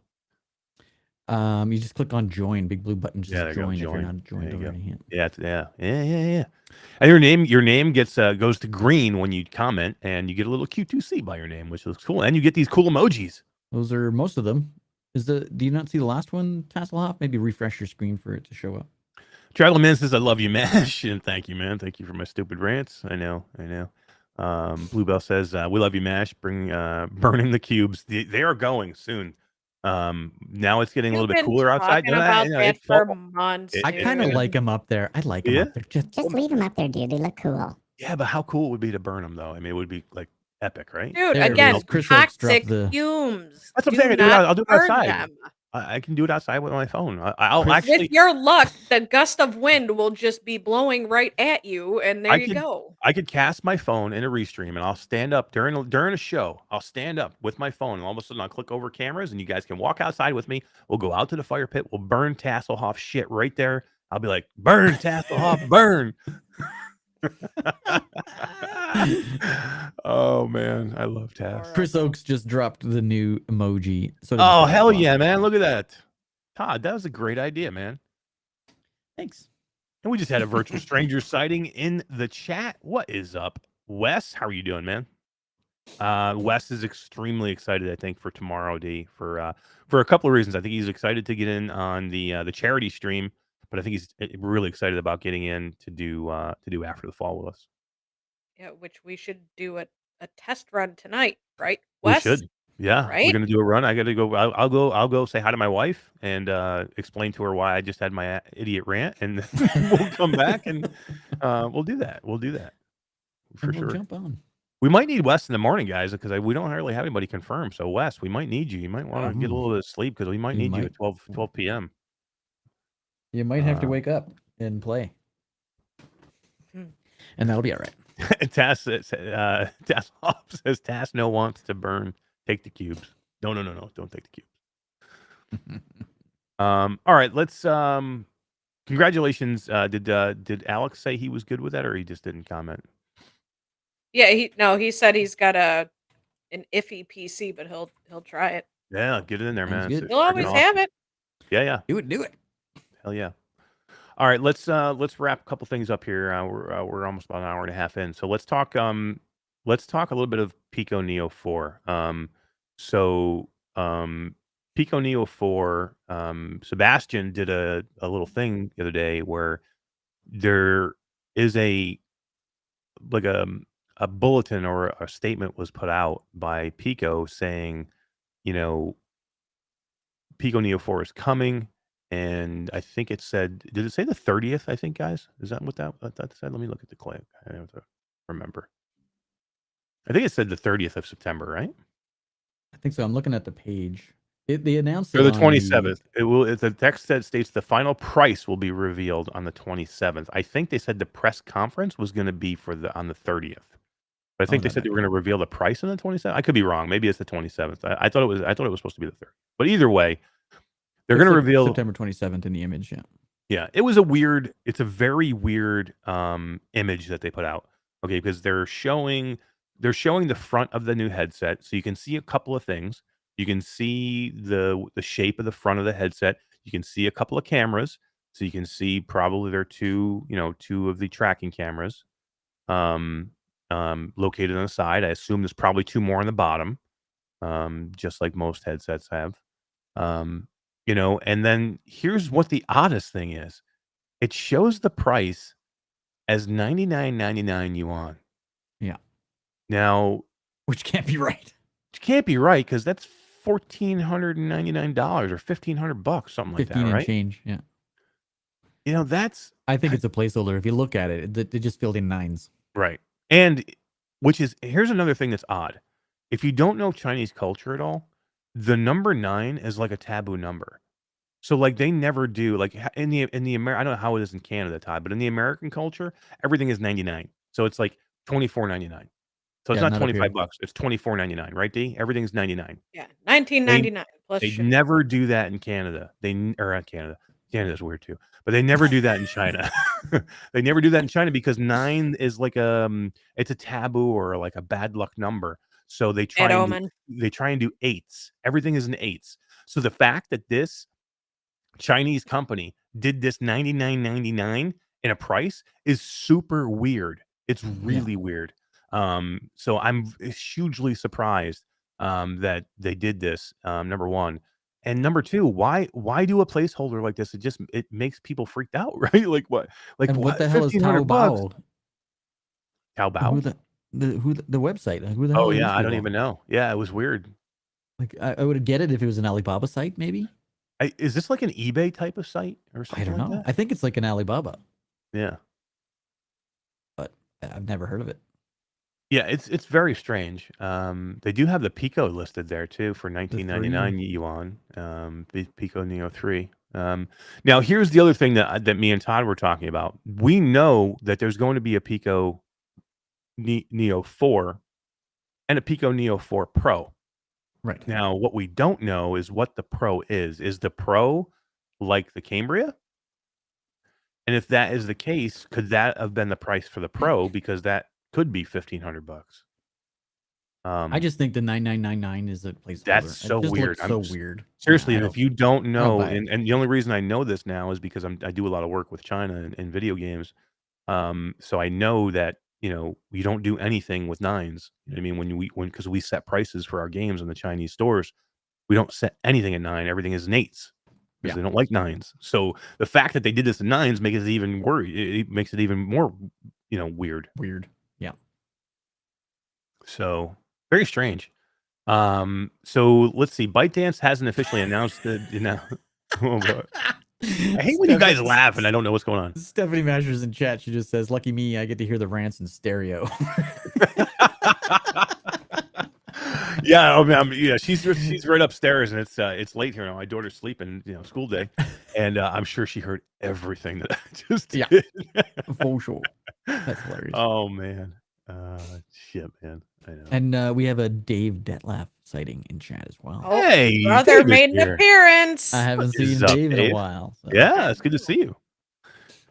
You just click on join, big blue button. Just there you go, join if join. you're not joined already. Yeah. And your name gets goes to green when you comment, and you get a little Q2C by your name, which looks cool. And you get these cool emojis. Those are most of them. Do you not see the last one, Tasselhoff? Maybe refresh your screen for it to show up. Travelman says, I love you, Mash. And thank you, man. Thank you for my stupid rants. I know. Bluebell says, we love you, Mash. Burning the cubes. They are going soon. Now it's getting a little bit cooler outside. About that for months. I kind of like them up there. I like them up there. Just leave them up there, dude. They look cool. Yeah, but how cool it would be to burn them, though? I mean, it would be like epic, right? Dude, There it again, is. Chris Oaks toxic dropped the- fumes. That's what I'm Do saying. not I'll do it burn outside. them. I can do it outside with my phone. I'll Chris- actually. With your luck, the gust of wind will just be blowing right at you, and there you go. I could cast my phone in a restream, and I'll stand up during a show. I'll stand up with my phone, and all of a sudden I'll click over cameras, and you guys can walk outside with me. We'll go out to the fire pit. We'll burn Tasselhoff shit right there. I'll be like, burn Tasselhoff, burn. Oh man, I love Tass. Chris Oaks just dropped the new emoji. So Oh hell yeah, man! Look at that, Todd. That was a great idea, man. Thanks. And we just had a virtual stranger sighting in the chat. What is up, Wes? How are you doing, man? Wes is extremely excited, I think, for tomorrow, D, for a couple of reasons. I think he's excited to get in on the charity stream, but I think he's really excited about getting in to do After the Fall with us. Yeah, which we should do a test run tonight, right, Wes? We should. Yeah, we're Right? gonna do a run. I gotta go. I'll go say hi to my wife and explain to her why I just had my idiot rant, and then we'll come back and we'll do that. We'll do that for And we'll sure. jump on. We might need Wes in the morning, guys, because we don't really have anybody confirmed. So Wes, we might need you. You might want to get a little bit of sleep because we might You need you might. at 12 p.m. You might have to Uh, wake up and play, Hmm. and that'll be all right. Tass says Tass no wants to burn. Take the cubes. No. Don't take the cubes. All right, let's congratulations. Did Alex say he was good with that, or he just didn't comment? Yeah, he said he's got an iffy PC, but he'll try it. Yeah, get it in there, Sounds man. good. It's He'll freaking always awesome. have it. Yeah. Do it. Hell yeah. All right, let's wrap a couple things up here. We're almost about an hour and a half in. So let's talk a little bit of Pico Neo 4. Pico Neo 4, Sebastian did a little thing the other day where there is a bulletin or a statement was put out by Pico saying, you know, Pico Neo 4 is coming. And I think it said, did it say the 30th? I think, guys, is that what that said? Let me look at the clip. I have to remember. I think it said the 30th of September, right? I think so. I'm looking at the page. They announced Or it the on 27th. It will. The text states the final price will be revealed on the 27th. I think they said the press conference was going to be on the 30th. But I think they that said might they were be. going to reveal the price on the 27th. I could be wrong. Maybe it's the 27th. I thought it was supposed to be the 30th. But either way, they're going to reveal September 27th in the image. Yeah. Yeah, it's a very weird image that they put out. Okay, because they're showing the front of the new headset, so you can see a couple of things. You can see the shape of the front of the headset. You can see a couple of cameras, so you can see probably there are two of the tracking cameras um, located on the side. I assume there's probably two more on the bottom, just like most headsets have. And then here's what the oddest thing is. It shows the price as 99.99 yuan. Yeah. Now, Which can't be right. it can't be right because that's $1,499 or $1,500, something like 15 that, and right? change. Yeah. That's I think it's a placeholder. If you look at it, they just filled in nines. right. And here's another thing that's odd. If you don't know Chinese culture at all, the number 9 is like a taboo number. So like they never do like in the I don't know how it is in Canada, Todd, but in the American culture, everything is 99. So it's like 24.99. So it's Yeah, not not up here. $25. It's 24.99, right, D? Everything's 99. Yeah, 19.99 plus They shipping. never do that in Canada. Or not Canada. Canada's weird too. But they never do that in China. They never do that in China because 9 is like it's a taboo or like a bad luck number. So they Bad try and omen. do eights. Everything is in eights. So the fact that this Chinese company did this 99.99 in a price is super weird. It's really weird. So I'm hugely surprised that they did this. Number one, and number two, why do a placeholder like this? It makes people freaked out, right? Like what? Like And what the hell is 1,500 bucks? Taobao? Taobao? The website? Who the hell Oh are yeah, these I don't people? even know. Yeah, it was weird. Like I would get it if it was an Alibaba site, maybe. Is this like an eBay type of site or I something don't like know. that? I think it's like an Alibaba, Yeah. but I've never heard of it. Yeah, it's very strange. They do have the Pico listed there too for 1999 yuan. The Pico Neo 3. Now here's the other thing that me and Todd were talking about. We know that there's going to be a Pico Neo 4 and a Pico Neo 4 Pro. Right. Now, what we don't know is what the Pro is. Is the Pro like the Cambria? And if that is the case, could that have been the price for the Pro? Because that could be $1,500. I just think the 9999 is a placeholder. That's so it just weird. Looks so weird. Seriously, I and if don't- you don't know, buy it. and the only reason I know this now is because I do a lot of work with China and video games. So I know that we don't do anything with nines. You know what I mean, because we set prices for our games in the Chinese stores, we don't set anything at 9. Everything is in 8s because they don't like 9s. So the fact that they did this in 9s makes it even it makes it even more weird. Weird. Yeah. So very strange. So let's see. ByteDance hasn't officially announced the. Oh, boy. I hate when you guys laugh and I don't know what's going on. Stephanie Mashers in chat. She just says, "Lucky me, I get to hear the rants in stereo." Yeah, oh man, yeah, she's right upstairs, and it's late here now. My daughter's sleeping, school day, and I'm sure she heard everything that I just did. Yeah. For sure. That's hilarious. Oh man, shit, man, I know. And we have a Dave Detlef sighting in chat as well. Oh, Hey, brother Dave is made an here. appearance. I haven't What is seen up, Dave in Dave? a while. So. Yeah, it's good to see you.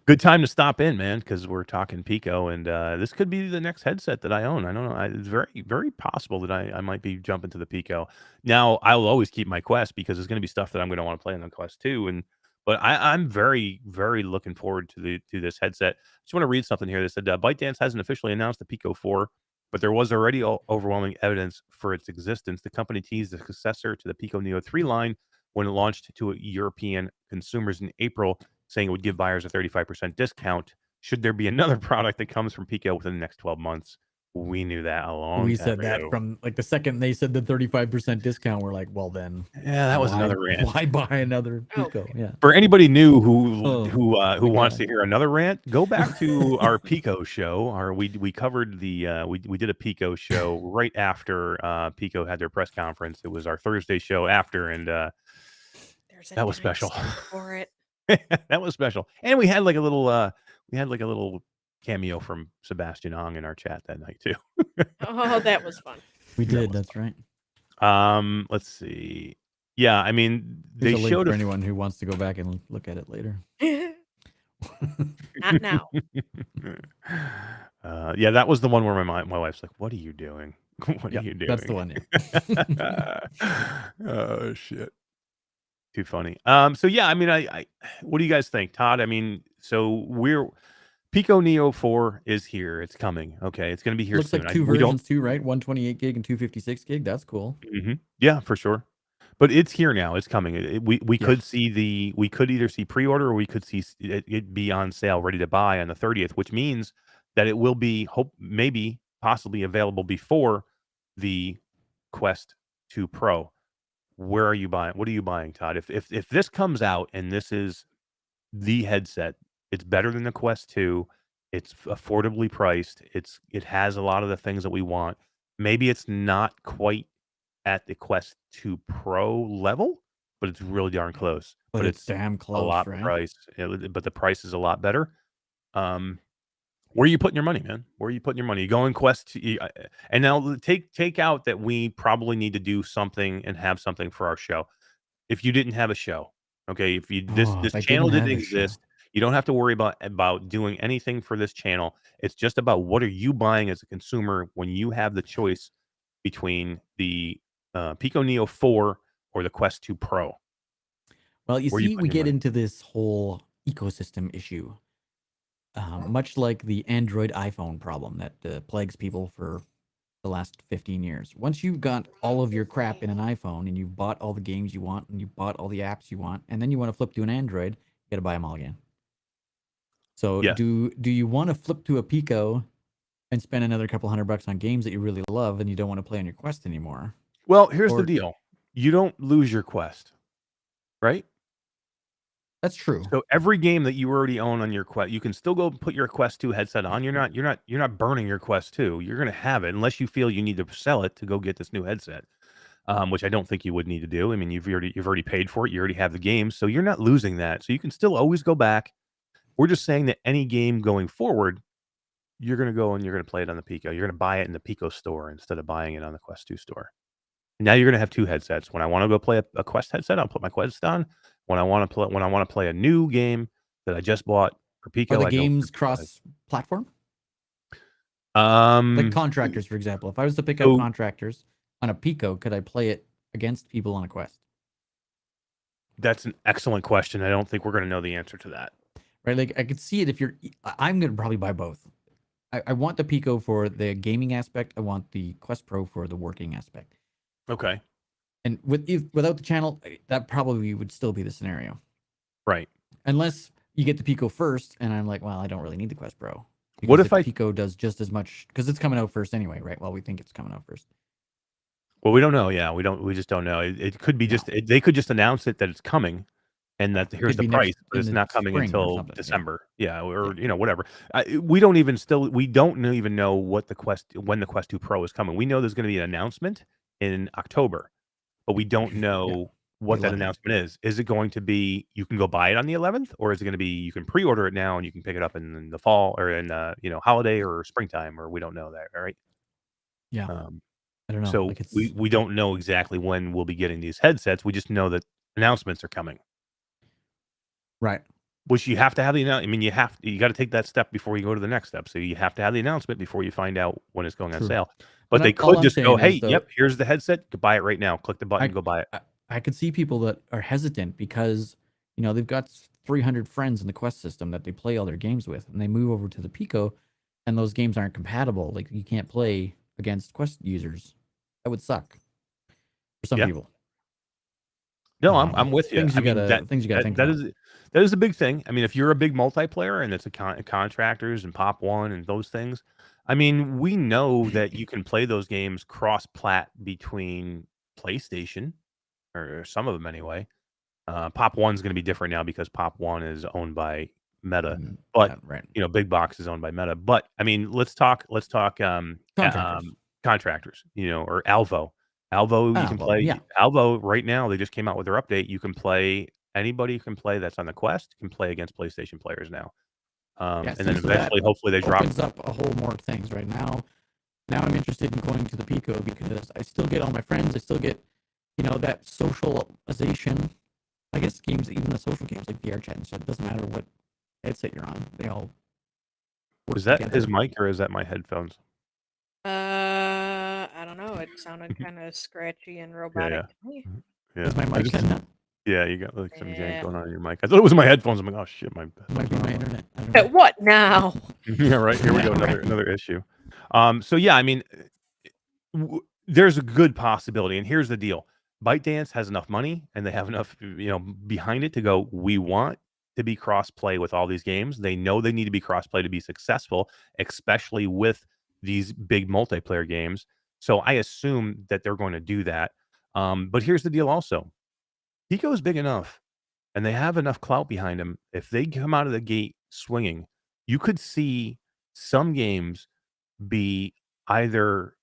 Good time to stop in, man, because we're talking Pico, and this could be the next headset that I own. I don't know. It's very, very possible that I might be jumping to the Pico. Now, I will always keep my Quest because there's going to be stuff that I'm going to want to play on the Quest too. But I'm very, very looking forward to this headset. I just want to read something here that said ByteDance hasn't officially announced the Pico 4, but there was already overwhelming evidence for its existence. The company teased the successor to the Pico Neo 3 line when it launched to European consumers in April, saying it would give buyers a 35% discount should there be another product that comes from Pico within the next 12 months. We knew that a long We time said that ago. from like the second they said the 35% discount. We're like, well, then Yeah, that was another rant. Why buy another Pico? Okay. Yeah. For anybody new who Oh, wants God. to hear another rant, go back to our Pico show. We covered we did a Pico show right after Pico had their press conference. It was our Thursday show after, and There's a that was special. timestamp for it. That was special, and we had like a little cameo from Sebastian Hong in our chat that night too. Oh, that was fun. We That did. was That's right. Let's see. Yeah, I mean, There's they a link showed for a anyone who wants to go back and look at it later. Not now. Yeah, that was the one where my wife's like, "What are you doing? What Yep, are you doing?" that's the one. Yeah. Oh shit. Too funny. So yeah, I mean, I what do you guys think, Todd? I mean, so Pico Neo 4 is here. It's coming. Okay, it's going to be here Looks soon. like two We don't. versions too, right? 128 gig and 256 gig. That's cool. Yeah, for sure. But it's here now. It's coming. We Yeah. could see we could either see pre-order or we could see it be on sale, ready to buy on the 30th, which means that it will be maybe possibly available before the Quest 2 Pro. Where are you buying? What are you buying, Todd? If this comes out and this is the headset, it's better than the Quest 2. It's affordably priced. It has a lot of the things that we want. Maybe it's not quite at the Quest 2 Pro level, but it's really darn close. But it's damn close, a lot right? price. But the price is a lot better. Where are you putting your money, man? Where are you putting your money? You going Quest? And now take out that we probably need to do something and have something for our show. If you didn't have a show, okay, if this I channel didn't didn't have a show. exist, you don't have to worry about doing anything for this channel. It's just about what are you buying as a consumer when you have the choice between the Pico Neo 4 or the Quest 2 Pro. Well, you Where you see, putting we your get money? into this whole ecosystem issue, much like the Android iPhone problem that plagues people for the last 15 years. Once you've got all of your crap in an iPhone and you've bought all the games you want and you bought all the apps you want, and then you want to flip to an Android, you got to buy them all again. So Yes. do you want to flip to a Pico and spend another couple $100 on games that you really love and you don't want to play on your Quest anymore? Well, here's the Or- deal. You don't lose your Quest, right? That's true. So every game that you already own on your Quest, you can still go put your Quest 2 headset on. You're not burning your Quest 2. You're going to have it unless you feel you need to sell it to go get this new headset, which I don't think you would need to do. I mean, you've already paid for it. You already have the game, so you're not losing that. So you can still always go back. We're just saying that any game going forward, you're going to go and you're going to play it on the Pico. You're going to buy it in the Pico store instead of buying it on the Quest 2 store. Now you're going to have two headsets. When I want to go play a Quest headset, I'll put my Quest on. When I want to play a new game that I just bought for Pico, Are the I don't games put my Quest. cross-platform? Um, Like Contractors, for example. If I was to pick up so- Contractors on a Pico, could I play it against people on a Quest? that's an excellent question. I don't think we're going to know the answer to that. Right? Like I could see it if I'm going to probably buy both. I want the Pico for the gaming aspect. I want the Quest Pro for the working aspect. Okay, And without the channel, that probably would still be the scenario. right. Unless you get the Pico first, and I'm like, well, I don't really need the Quest Pro. What if the I- Pico does just as much, because it's coming out first anyway, right? Well, we think it's coming out first. Well, we don't know. Yeah, we just don't know. It could be No. just they could just announce it that it's coming, and Yeah, that it here's could the be next price, but in it's the not coming spring or until something. Yeah. December. Yeah, or Yeah. whatever. We don't even even know when the Quest 2 Pro is coming. We know there's going to be an announcement in October, but we don't Yeah. know The what that 11th. announcement is. Is it going to be you can go buy it on the 11th, or is it going to be you can pre-order it now and you can pick it up in the fall or in holiday or springtime, or we don't know that, all right? Yeah. Um, I don't know. so Like it's we don't know exactly when we'll be getting these headsets. We just know that announcements are coming. right. Which you have to have the announcement. I mean, you got to take that step before you go to the next step. So you have to have the announcement before you find out when it's going on True. sale. But And they all could I'm just go, saying is, "Hey, though, yep, here's the headset. Go buy it right now. Click the button, I, go buy it." I could see people that are hesitant because they've got 300 friends in the Quest system that they play all their games with, and they move over to the Pico, and those games aren't compatible. Like you can't play against Quest users. That would suck for some Yeah. people. No, I'm with you. Things I you mean, gotta think that about. that is a big thing. I mean, if you're a big multiplayer and it's a contractors and Pop One and those things, I mean, we know that you can play those games cross-plat between PlayStation, or some of them anyway. Pop One's going to be different now because Pop One is owned by Meta, but Yeah, right. Big Box is owned by Meta. But I mean, let's talk Contractors. contractors, or Alvo. Alvo, you can well, play yeah. Alvo right now. They just came out with their update. You can play anybody can play that's on the Quest can play against PlayStation players now. Yeah, And see, then so that eventually, hopefully, they drop. opens up a whole more things right now. Now I'm interested in going to the Pico because I still get all my friends. I still get, that socialization. I guess games, even the social games like VR chat and stuff, it doesn't matter what headset you're on. They all work Is that together. his mic or is that my headphones? I don't know. It sounded kind of scratchy and robotic to me. Yeah. Is my mic cutting out? Yeah, you got like some jank Yeah. going on in your mic. I thought it was my headphones. I'm like, oh shit, my Might be my internet. I don't know. What now? yeah, right. Here we go. Yeah, right. Another issue. So yeah, I mean, there's a good possibility, and here's the deal: ByteDance has enough money, and they have enough, behind it to go. We want to be cross-play with all these games. They know they need to be cross-play to be successful, especially with these big multiplayer games. So I assume that they're going to do that. But here's the deal: also, Pico is big enough, and they have enough clout behind them. If they come out of the gate swinging, you could see some games be either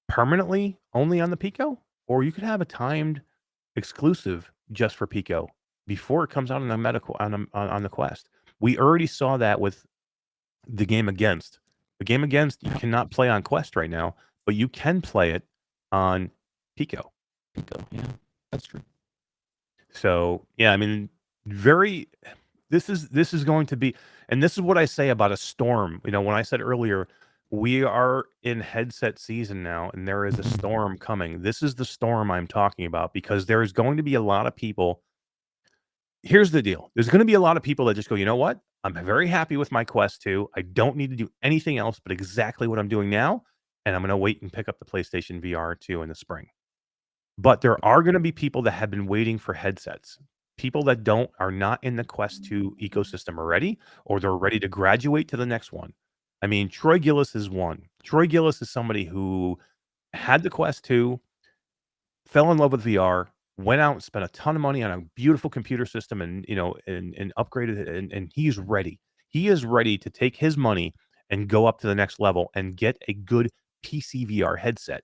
permanently only on the Pico, or you could have a timed exclusive just for Pico before it comes out on the medical on the Quest. We already saw that with the game Against. The game Against you Yeah. cannot play on Quest right now, but you can play it on Pico. Pico, yeah, that's true. So yeah, I mean, this is going to be, and this is what I say about a storm. When I said earlier, we are in headset season now, and there is a storm coming. This is the storm I'm talking about because there is going to be a lot of people. Here's the deal: there's going to be a lot of people that just go, you know what? I'm very happy with my Quest 2. I don't need to do anything else but exactly what I'm doing now, and I'm going to wait and pick up the PlayStation VR 2 in the spring. But there are going to be people that have been waiting for headsets. People that are not in the Quest 2 ecosystem already, or they're ready to graduate to the next one. I mean, Troy Gillis is one. Troy Gillis is somebody who had the Quest 2, fell in love with VR, went out and spent a ton of money on a beautiful computer system, and and upgraded it, and he's ready. He is ready to take his money and go up to the next level and get a good PC VR headset.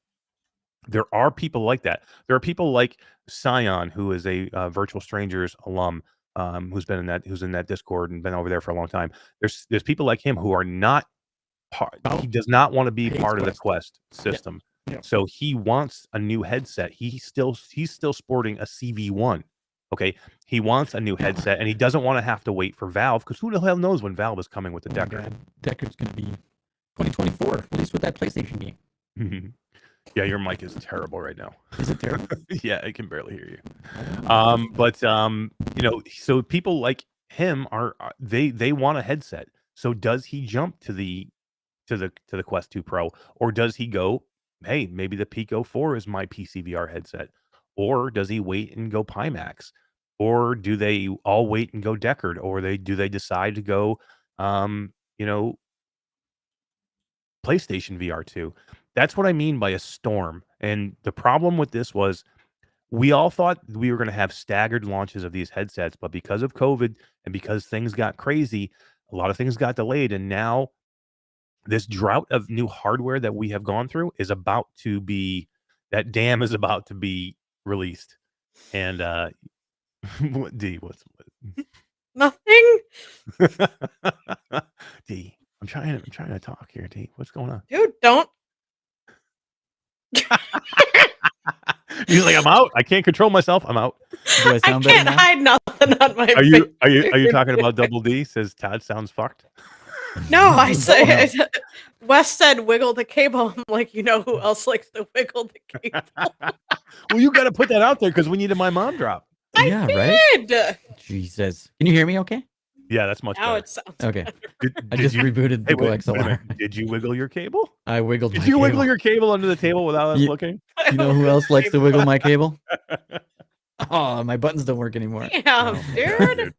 There are people like that. There are people like Scion, who is a Virtual Strangers alum, who's in that Discord and been over there for a long time. There's people like him who are not part. He does not want to be Hates part of the Quest. Quest system. Yeah. So he wants a new headset. He's still sporting a CV1. Okay, he wants a new headset, and he doesn't want to have to wait for Valve, because who the hell knows when Valve is coming with the Oh my Decker. God. Decker's going to be 2024, at least with that PlayStation game. Yeah, your mic is terrible right now. Is it terrible? Yeah, I can barely hear you. But so people like him they want a headset. So does he jump to the Quest 2 Pro, or does he go, hey, maybe the Pico 4 is my PC VR headset, or does he wait and go Pimax, or do they all wait and go Deckard, or do they decide to go PlayStation VR 2? That's what I mean by a storm. And the problem with this was we all thought we were going to have staggered launches of these headsets, but because of COVID and because things got crazy, a lot of things got delayed. And now this drought of new hardware that we have gone through is about to be, that dam is about to be released. And what D, what's Nothing, D? I'm trying to talk here, D. What's going on? dude. Don't. He's like, I'm out. I can't control myself. I'm out. Do I I sound better can't now? hide nothing on my Are face. you talking about Double D? Says Todd sounds fucked. No, I No. said Wes said wiggle the cable. I'm like, you know who else likes to wiggle the cable? Well, you got to put that out there because we needed my mom drop. Yeah, right? Did. Jesus. Can you hear me okay? Yeah, that's much Now better. it sounds Okay. Did, I did just you, rebooted hey, the wait a XLR. minute. Did you wiggle your cable? I wiggled Did my you cable. wiggle your cable under the table without us Ye- looking? You know who else likes to wiggle my cable? Oh, my buttons don't work anymore. Damn, Oh, dude. Dude.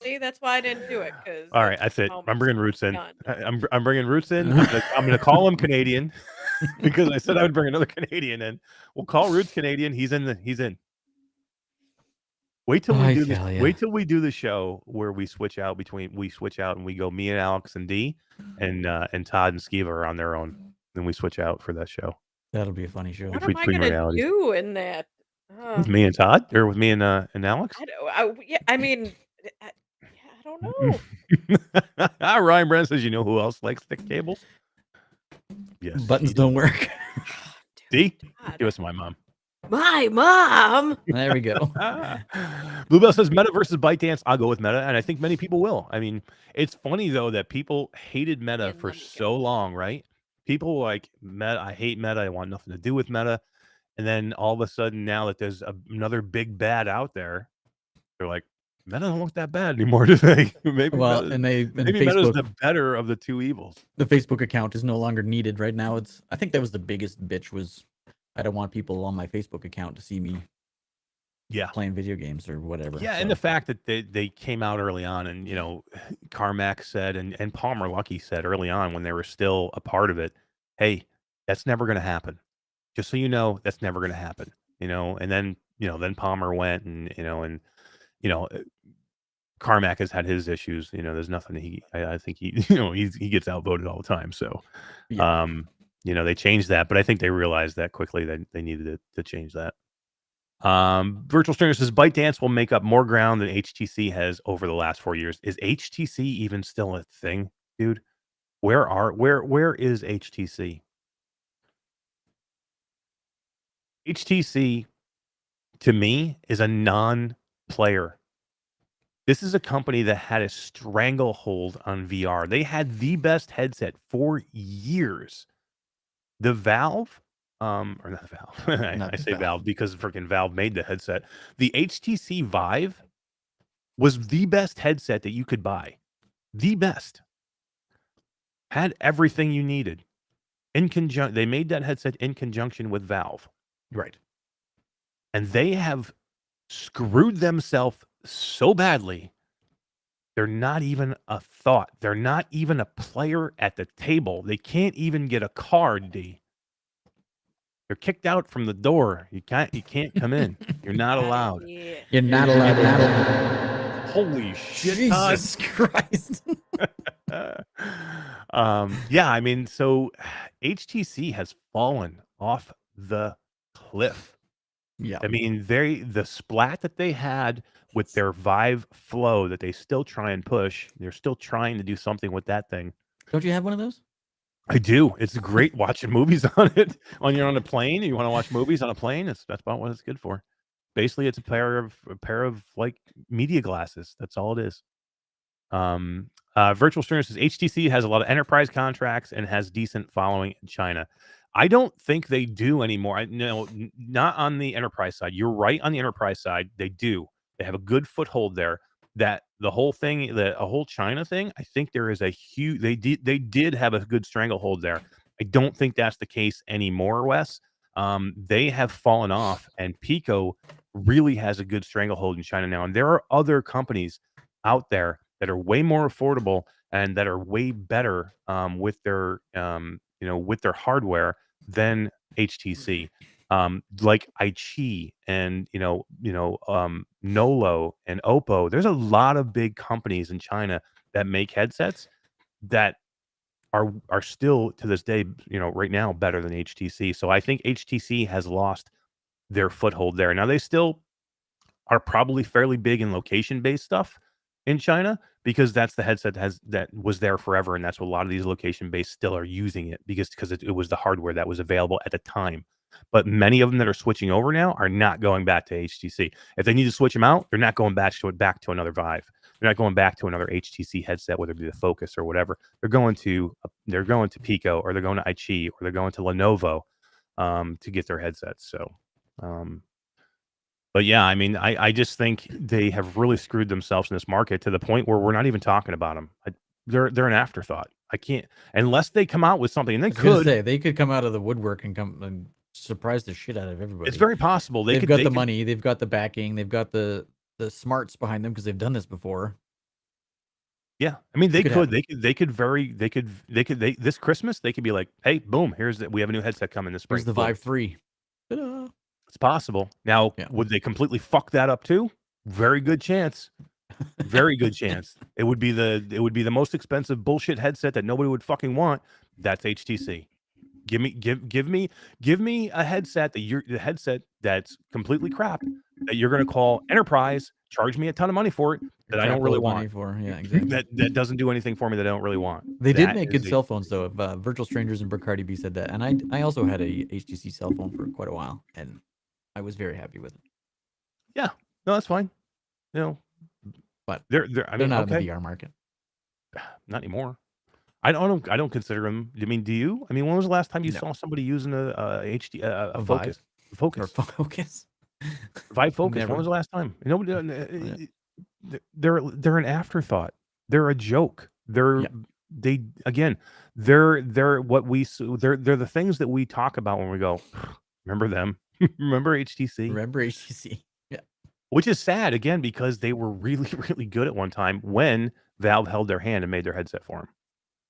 See, that's why I didn't do it. Cause All right, that's it. I'm bringing Roots in. done. I'm bringing Roots in. I'm gonna call him Canadian because I said I would bring another Canadian in. We'll call Roots Canadian. He's in. Wait till we I do this. tell ya. Wait till we do the show where we switch out and we go me and Alex and D and Todd and Skiva are on their own. Then we switch out for that show That'll be a funny show. What Between am I gonna realities. do in that? with me and Todd or with me and Alex. I mean, I don't know. Ryan Brand says, you know who else likes thick cables? Yes. Buttons don't work. D? God. Give us my mom. My mom. There we go. Bluebell says Meta versus ByteDance. I'll go with Meta, and I think many people will. I mean, it's funny though that people hated Meta And for let me so long, right? People were like, Meta, I hate Meta. I want nothing to do with Meta. And then all of a sudden, now that there's another big bad out there, they're like, Meta don't look that bad anymore, do they? Maybe Well, Meta, and maybe Meta's Facebook, the better of the two evils. the Facebook account is no longer needed right now. I think that was the biggest bitch was I don't want people on my Facebook account to see me Yeah. playing video games or whatever. Yeah, and the fact that they came out early on, and Carmack said, and Palmer Lucky said early on when they were still a part of it, hey, that's never going to happen. Just so you know, that's never going to happen. And then then Palmer went, and Carmack has had his issues. There's nothing I think he he gets outvoted all the time. So, Yeah. they changed that, but I think they realized that quickly that they needed to change that. Virtual Stringer says ByteDance will make up more ground than HTC has over the last 4 years. Is HTC even still a thing, dude? Where is HTC? HTC to me is a non-player. This is a company that had a stranglehold on VR. They had the best headset for years. The Valve, or not Valve. I say Valve because freaking Valve made the headset. The HTC Vive was the best headset that you could buy. The best. Had everything you needed. They made that headset in conjunction with Valve. Right. And they have screwed themselves so badly. They're not even a thought. They're not even a player at the table. They can't even get a card, D. They're kicked out from the door. You can't come in. You're not allowed. Yeah. You're not allowed. Holy shit, Todd. Jesus Christ. Yeah, I mean, so HTC has fallen off the cliff. Yeah. I mean, the splat that they had with their Vive Flow that they still try and push. They're still trying to do something with that thing. Don't you have one of those? I do. It's great watching movies on it. You're on a plane, you want to watch movies on a plane. That's about what it's good for. Basically, it's a pair of like media glasses. That's all it is. Virtual Stringer says HTC has a lot of enterprise contracts and has decent following in China. I don't think they do anymore. No, not on the enterprise side. You're right on the enterprise side. They do. They have a good foothold there. That the whole thing, a whole China thing, I think there is a huge. They did have a good stranglehold there. I don't think that's the case anymore, Wes. They have fallen off, and Pico really has a good stranglehold in China now. And there are other companies out there that are way more affordable and that are way better with their with their hardware than HTC. Like iQIYI and Nolo and Oppo. There's a lot of big companies in China that make headsets that are still to this day, right now better than HTC. So I think HTC has lost their foothold there. Now they still are probably fairly big in location-based stuff in China because that's the headset that was there forever, and that's what a lot of these location-based still are using it because it was the hardware that was available at the time. But many of them that are switching over now are not going back to HTC. If they need to switch them out, they're not going back to another Vive. They're not going back to another HTC headset, whether it be the Focus or whatever. They're going to Pico, or they're going to iQIYI, or they're going to Lenovo to get their headsets. So. But yeah, I mean, I just think they have really screwed themselves in this market to the point where we're not even talking about them. They're an afterthought. I can't, unless they come out with something, and they could. They could come out of the woodwork and come and surprise the shit out of everybody. It's very possible. They've got the money, they've got the backing, they've got the smarts behind them because they've done this before. Yeah, I mean, this Christmas they could be like, hey, boom, we have a new headset coming this spring. Here's the Vive 3. Ta-da. It's possible. Now, Yeah. Would they completely fuck that up too? Very good chance. Very good chance. It would be the most expensive bullshit headset that nobody would fucking want. That's HTC. Give me a headset the headset that's completely crap that you're going to call enterprise. Charge me a ton of money for it that I don't really want. Yeah, exactly. That doesn't do anything for me that I don't really want. They did make good cell phones though. Virtual Strangers and Bacardi B said that, and I also had a HTC cell phone for quite a while, and I was very happy with it. Yeah, no, that's fine. But they're not in the VR market. Not anymore. I don't consider them. I mean, do you? I mean, when was the last time you saw somebody using a Focus? Or Focus? Vive Focus. Never. When was the last time? They're an afterthought. They're a joke. They're what they're the things that we talk about when we go, remember them? Remember HTC? Remember HTC? Yeah. Which is sad again because they were really, really good at one time when Valve held their hand and made their headset for them.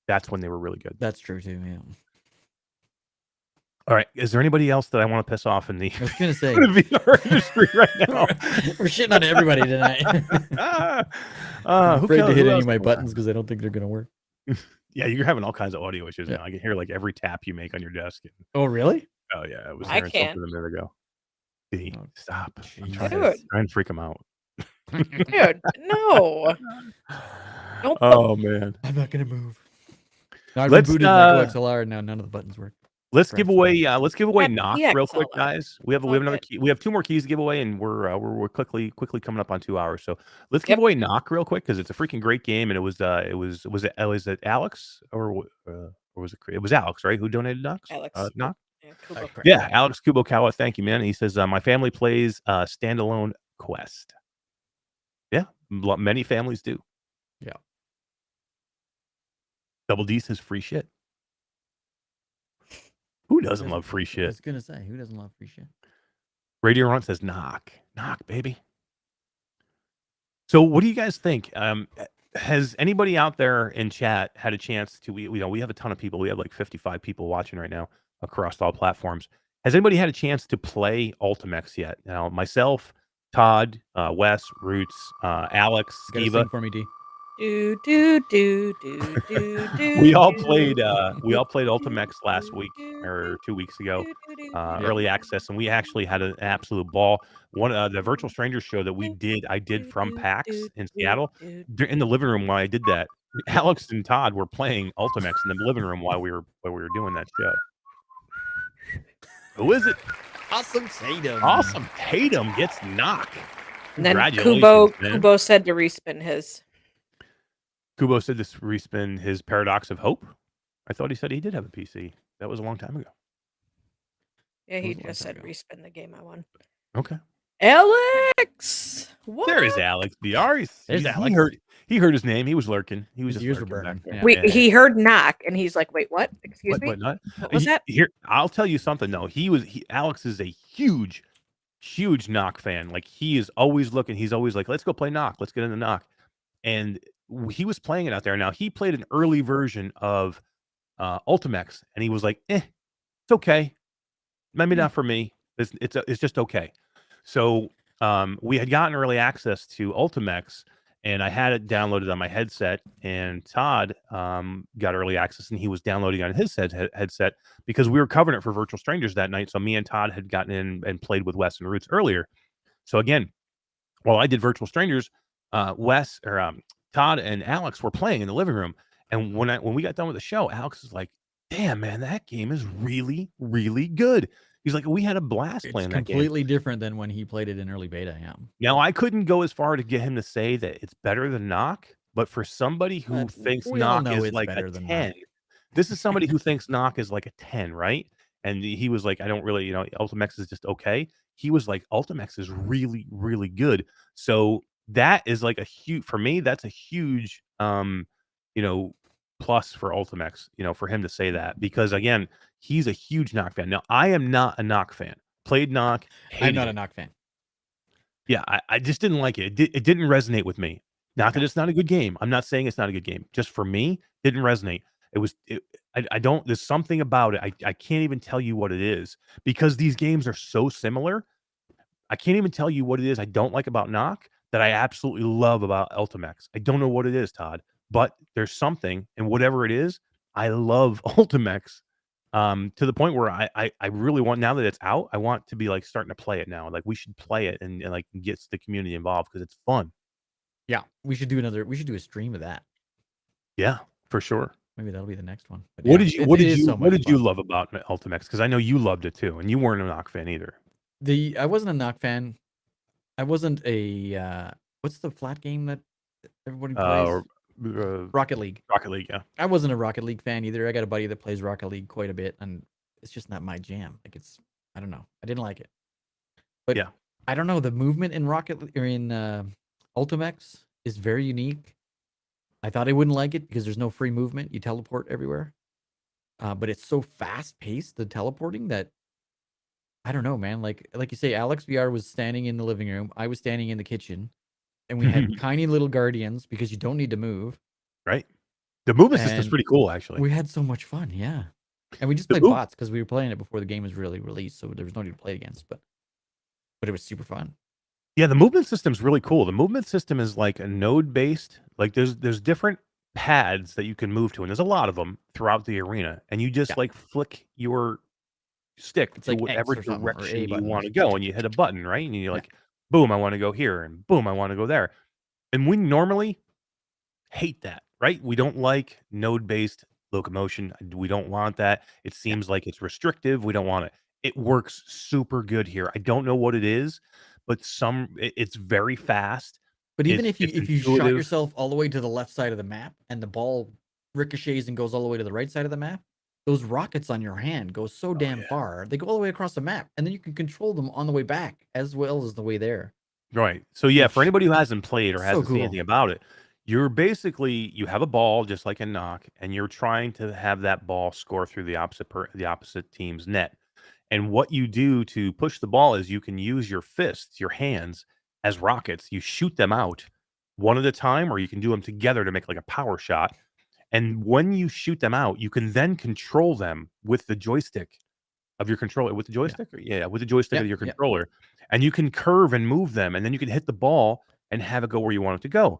That's when they were really good. That's true too. Yeah. All right. Is there anybody else that I want to piss off in the, I was gonna say the VR industry right now? We're shitting on everybody tonight. I'm afraid to hit any of my buttons because I don't think they're gonna work. Yeah, you're having all kinds of audio issues Yeah. now. I can hear like every tap you make on your desk. Oh, really? Oh yeah, it was I there can't. a minute ago. Did Oh, stop? I'm Jesus. trying Dude. to freak him out. Dude, no. Don't Oh man. I'm not gonna move. No, I Let's, rebooted my XLR and now none of the buttons work. Let's Correct. give away Happy Nock real quick, XLR. guys. We have Love another it. key. We have 2 more keys to give away, and we're quickly coming up on 2 hours. So let's give Yep. away Nock real quick because it's a freaking great game, and was it Alex or was it? It was Alex, right? Who donated Nock? Alex. Nock. Yeah, Kubo. Yeah, Alex Kubokawa. Thank you, man. He says my family plays standalone Quest. Yeah, many families do. Yeah. Double D says free shit. Who doesn't love free I shit? was gonna say, who doesn't love free shit? Radio Runt says Nock, baby. So, what do you guys think? Has anybody out there in chat had a chance to? We have a ton of people. We have like 55 people watching right now across all platforms. Has anybody had a chance to play Ultimechs yet? Now, myself, Todd, Wes, Roots, Alex, You gotta Eva. sing for me, D. Do do do do do do. We all do, played. do, We all played do, Ultimechs last do, week do, or 2 weeks ago. do, do, do, Early access, and we actually had an absolute ball. One the Virtual Strangers show that I did from PAX in Seattle. In the living room while I did that, Alex and Todd were playing Ultimechs in the living room while we were doing that show. Who is it? Awesome Tatum. Awesome Tatum gets Nock. And then Congratulations, man. Kubo said to respin his. Kubo said this respin his Paradox of Hope. I thought he said he did have a PC. That was a long time ago. Yeah, he was a long just time said ago. respin the game I won. Okay. Alex! What? There is Alex BR. There's Alex. He heard his name. He was lurking. He was His just ears were lurking back burning. there. Yeah. Wait, he heard knock and he's like, wait, what? Excuse me? What not? What was that? Here, I'll tell you something though. Alex is a huge Nock fan. Like he is always looking. He's always like, let's go play Nock. Let's get into Nock. And he was playing it out there. Now he played an early version of Ultimechs, and he was like, it's okay. Maybe not for me. It's just okay. So we had gotten early access to Ultimechs, and I had it downloaded on my headset. And Todd got early access, and he was downloading on his headset because we were covering it for Virtual Strangers that night. So me and Todd had gotten in and played with Wes and Roots earlier. So again, while I did Virtual Strangers, Todd and Alex were playing in the living room. And when we got done with the show, Alex was like, "Damn, man, that game is really, really good." He's like, "We had a blast It's playing that game." completely different than when he played it in early beta. Yeah. Now, I couldn't go as far to get him to say that it's better than Nock, but for somebody who But thinks we all Nock know is it's like a better than 10, Nock. this is somebody who thinks Nock is like a 10, right? And he was like, "I don't really, Ultimechs is just okay." He was like, "Ultimechs is really, really good." So that is like a huge for me. That's a huge, you know, plus for Ultimechs. For him to say that because again, he's a huge Nock fan. Now, I am not a Nock fan. Played Nock, I'm hated not it. a Nock fan. Yeah, I just didn't like it. It didn't resonate with me. Not that it's not a good game. I'm not saying it's not a good game. Just for me, didn't resonate. It was it, I don't there's something about it. I can't even tell you what it is because these games are so similar. I can't even tell you what it is I don't like about Nock that I absolutely love about Ultimechs. I don't know what it is, Todd, but there's something, and whatever it is, I love Ultimechs. To the point where I really want now that it's out, I want to be like starting to play it now. Like we should play it and like get the community involved because it's fun. Yeah, we should do a stream of that. Yeah, for sure. Maybe that'll be the next one. But What yeah, did you it what did is you so what much did you fun. love about Ultimechs? Because I know you loved it too, and you weren't a Nock fan either. I wasn't a Nock fan. I wasn't a what's the flat game that everybody plays? Rocket League. Rocket League, yeah. I wasn't a Rocket League fan either. I got a buddy that plays Rocket League quite a bit, and it's just not my jam. Like I don't know. I didn't like it. But Yeah. I don't know. The movement in Ultimechs is very unique. I thought I wouldn't like it because there's no free movement. You teleport everywhere. But it's so fast paced, the teleporting, that I don't know, man. Like you say, Alex VR was standing in the living room. I was standing in the kitchen, and we had tiny little guardians because you don't need to move. Right. The movement system's And pretty cool, actually. we had so much fun, yeah. And we just The played move bots because we were playing it before the game was really released, so there was no need to play against. But it was super fun. Yeah, the movement system's really cool. The movement system is like a node based. Like there's different pads that you can move to, and there's a lot of them throughout the arena. And you just Yeah. like flick your stick It's to like X whatever or something, or direction A you button or want to something. go, and you hit a button, right? And you're like, boom, I want to go here, and boom, I want to go there. And we normally hate that, right? We don't like node based locomotion. We don't want that. It seems like it's restrictive. We don't want it. It works super good here. I don't know what it is, but it's very fast. But even It's if you shot intuitive. yourself all the way to the left side of the map and the ball ricochets and goes all the way to the right side of the map, those rockets on your hand go so damn yeah. far. They go all the way across the map, and then you can control them on the way back as well as the way there. Right. So yeah, for Which anybody who hasn't played or so hasn't seen cool. anything about it, you have a ball just like a knock, and you're trying to have that ball score through the opposite team's net. And what you do to push the ball is you can use your fists, your hands, as rockets. You shoot them out one at a time, or you can do them together to make like a power shot. And when you shoot them out, you can then control them with the joystick of your controller. With the joystick? Yeah, with the joystick of your Yep. controller. And you can curve and move them, and then you can hit the ball and have it go where you want it to go.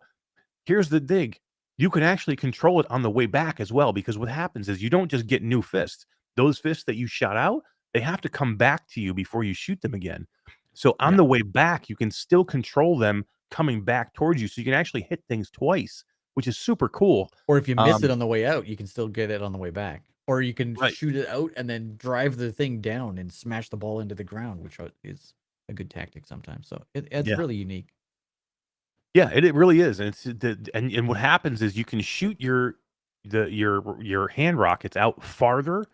Here's the dig. You can actually control it on the way back as well, because what happens is you don't just get new fists. Those fists that you shot out, they have to come back to you before you shoot them again. So on Yeah. the way back, you can still control them coming back towards you. So you can actually hit things twice, which is super cool. Or if you miss it on the way out, you can still get it on the way back. Or you can Right. shoot it out and then drive the thing down and smash the ball into the ground, which is a good tactic sometimes. So it's Yeah. really unique. Yeah, it really is. And and what happens is you can shoot your hand rockets out farther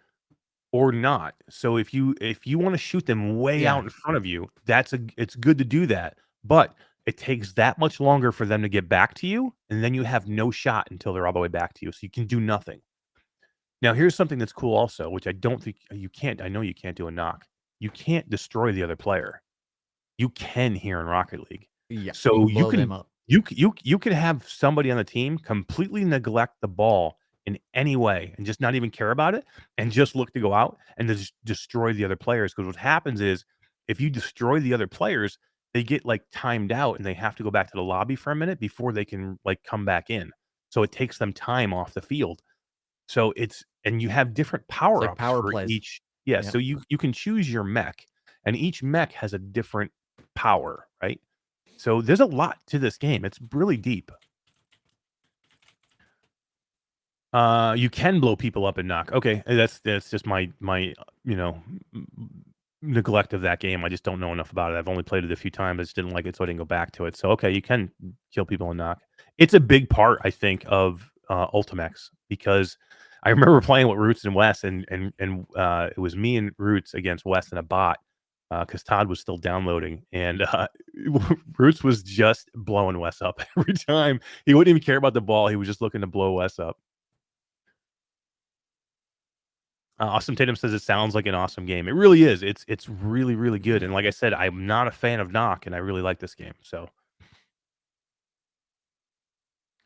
or not. So if you want to shoot them way Yeah. out in front of you, it's good to do that. But it takes that much longer for them to get back to you, and then you have no shot until they're all the way back to you. So you can do nothing. Now, here's something that's cool also, which I don't think you can't. I know you can't do a knock. You can't destroy the other player. You can here in Rocket League. Yeah. So you blow them can up. you can have somebody on the team completely neglect the ball in any way and just not even care about it and just look to go out and to just destroy the other players. Because what happens is if you destroy the other players, they get like timed out and they have to go back to the lobby for a minute before they can like come back in. So it takes them time off the field. So and you have different It's power like ups power for plays. each. Yeah. Yep. So you can choose your mech, and each mech has a different power, right? So there's a lot to this game. It's really deep. You can blow people up in Nock. Okay, that's just my neglect of that game. I just don't know enough about it. I've only played it a few times. I just didn't like it, so I didn't go back to it. So okay, you can kill people in Nock. It's a big part, I think, of Ultimechs because I remember playing with Roots and Wes, and it was me and Roots against Wes and a bot because Todd was still downloading, and Roots was just blowing Wes up every time. He wouldn't even care about the ball. He was just looking to blow Wes up. Awesome Tatum says it sounds like an awesome game. It really is. It's really, really good. And like I said, I'm not a fan of Nock, and I really like this game. So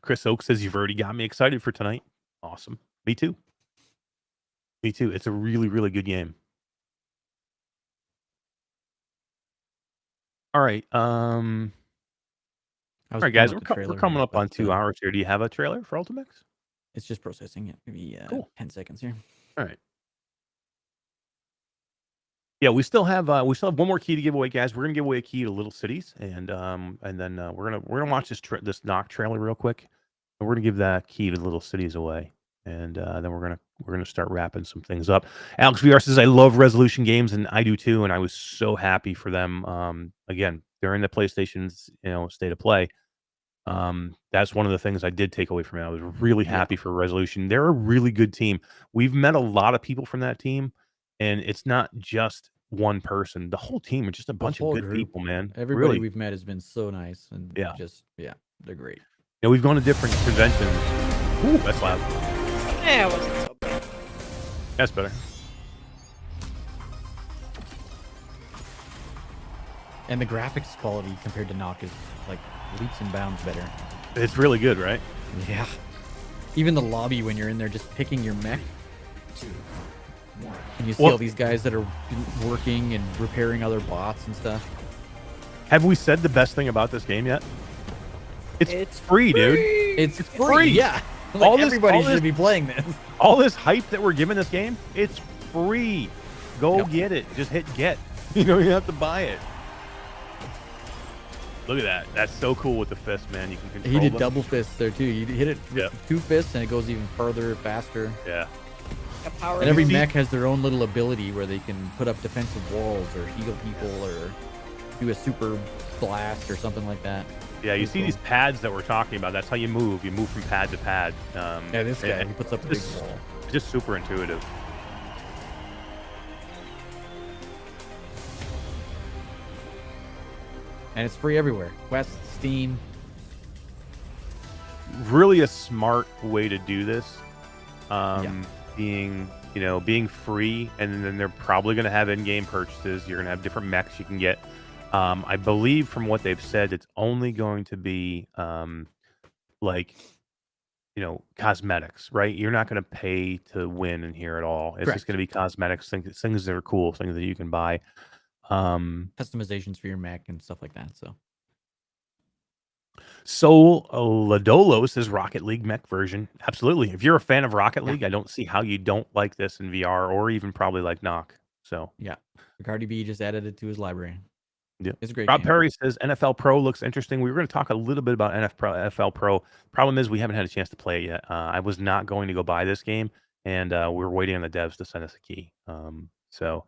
Chris Oak says you've already got me excited for tonight. Awesome. Me too. Me too. It's a really, really good game. All right. All right, guys. We're coming up on 2 hours here. Do you have a trailer for Ultimechs? It's just processing it. Maybe Cool. 10 seconds here. All right. Yeah, we still have one more key to give away, guys. We're gonna give away a key to Little Cities, and then we're gonna watch this Nock trailer real quick, and we're gonna give that key to Little Cities away, and then we're gonna start wrapping some things up. Alex VR says I love resolution games, and I do too, and I was so happy for them. Again, during the PlayStation's state of play. That's one of the things I did take away from it. I was really happy for Resolution. They're a really good team. We've met a lot of people from that team, and it's not just one person. The whole team are just a bunch of good people, man. Everybody Really. we've met has been so nice, and they're great. Yeah, we've gone to different conventions. Ooh, that's loud. Yeah, it wasn't so bad. That's better. And the graphics quality compared to Nock is like leaps and bounds better. It's really good, right? Yeah. Even the lobby when you're in there just picking your mech. And you see all these guys that are working and repairing other bots and stuff. Have we said the best thing about this game yet? It's free, dude. It's free. Yeah. Like everybody should be playing this. All this hype that we're giving this game, it's free. Go get it. Just hit get. You don't even have to buy it. Look at that. That's so cool with the fist, man. You can control He did them. double fists there too. You hit it with 2 fists and it goes even further, faster. Yeah. And every mech has their own little ability where they can put up defensive walls or heal people or do a super blast or something like that. Yeah, you see these pads that we're talking about. That's how you move. You move from pad to pad. Yeah, this guy, he puts up a big wall. Just super intuitive. And it's free everywhere. Quest, Steam. Really a smart way to do this. Being free, and then they're probably going to have in-game purchases. You're going to have different mechs you can get. I believe from what they've said, it's only going to be cosmetics, right? You're not going to pay to win in here at all. It's just going to be cosmetics, things that are cool, things that you can buy. Customizations for your mech and stuff like that. Soul Ladolo says Rocket League mech version. Absolutely. If you're a fan of Rocket League, I don't see how you don't like this in VR or even probably like Nock. So yeah, Cardi B just added it to his library. Yeah, it's a great. Rob game. Perry says NFL Pro looks interesting. We were going to talk a little bit about NFL Pro. Problem is we haven't had a chance to play it yet. I was not going to go buy this game, and we're waiting on the devs to send us a key. So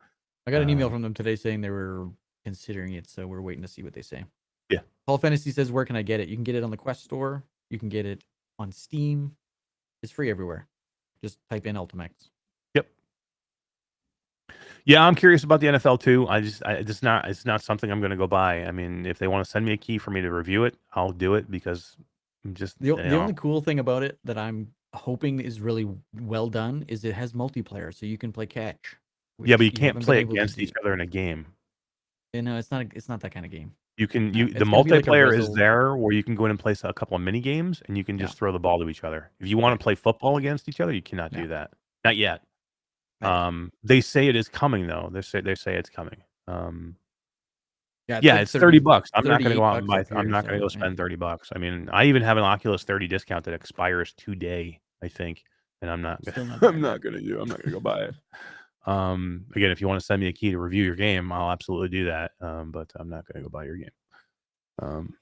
I got an email from them today saying they were considering it, so we're waiting to see what they say. Yeah. Paul Fantasy says, where can I get it? You can get it on the Quest store. You can get it on Steam. It's free everywhere. Just type in Ultimechs. Yep. Yeah, I'm curious about the NFL too. It's not something I'm going to go buy. I mean, if they want to send me a key for me to review it, I'll do it because I'm just the only cool thing about it that I'm hoping is really well done is it has multiplayer, so you can play catch. Yeah, but you can't play against each other in a game. You know, it's not that kind of game. The It's gonna be like a multiplayer is Rizzle. there where you can go in and play a couple of mini games, and you can Yeah. just throw the ball to each other. If you want Right. to play football against each other, you cannot Yeah. do that. Not yet. Right. They say it is coming though. They say it's coming. Yeah, Yeah, like it's $30. I'm not gonna go out and $38 buy. up I'm here. not gonna So go yeah. spend $30. I mean, I even have an Oculus 30 discount that expires today, I think, and I'm not. Still not I'm buying not gonna do. I'm not gonna go buy it. Again, if you want to send me a key to review your game, I'll absolutely do that. But I'm not gonna go buy your game.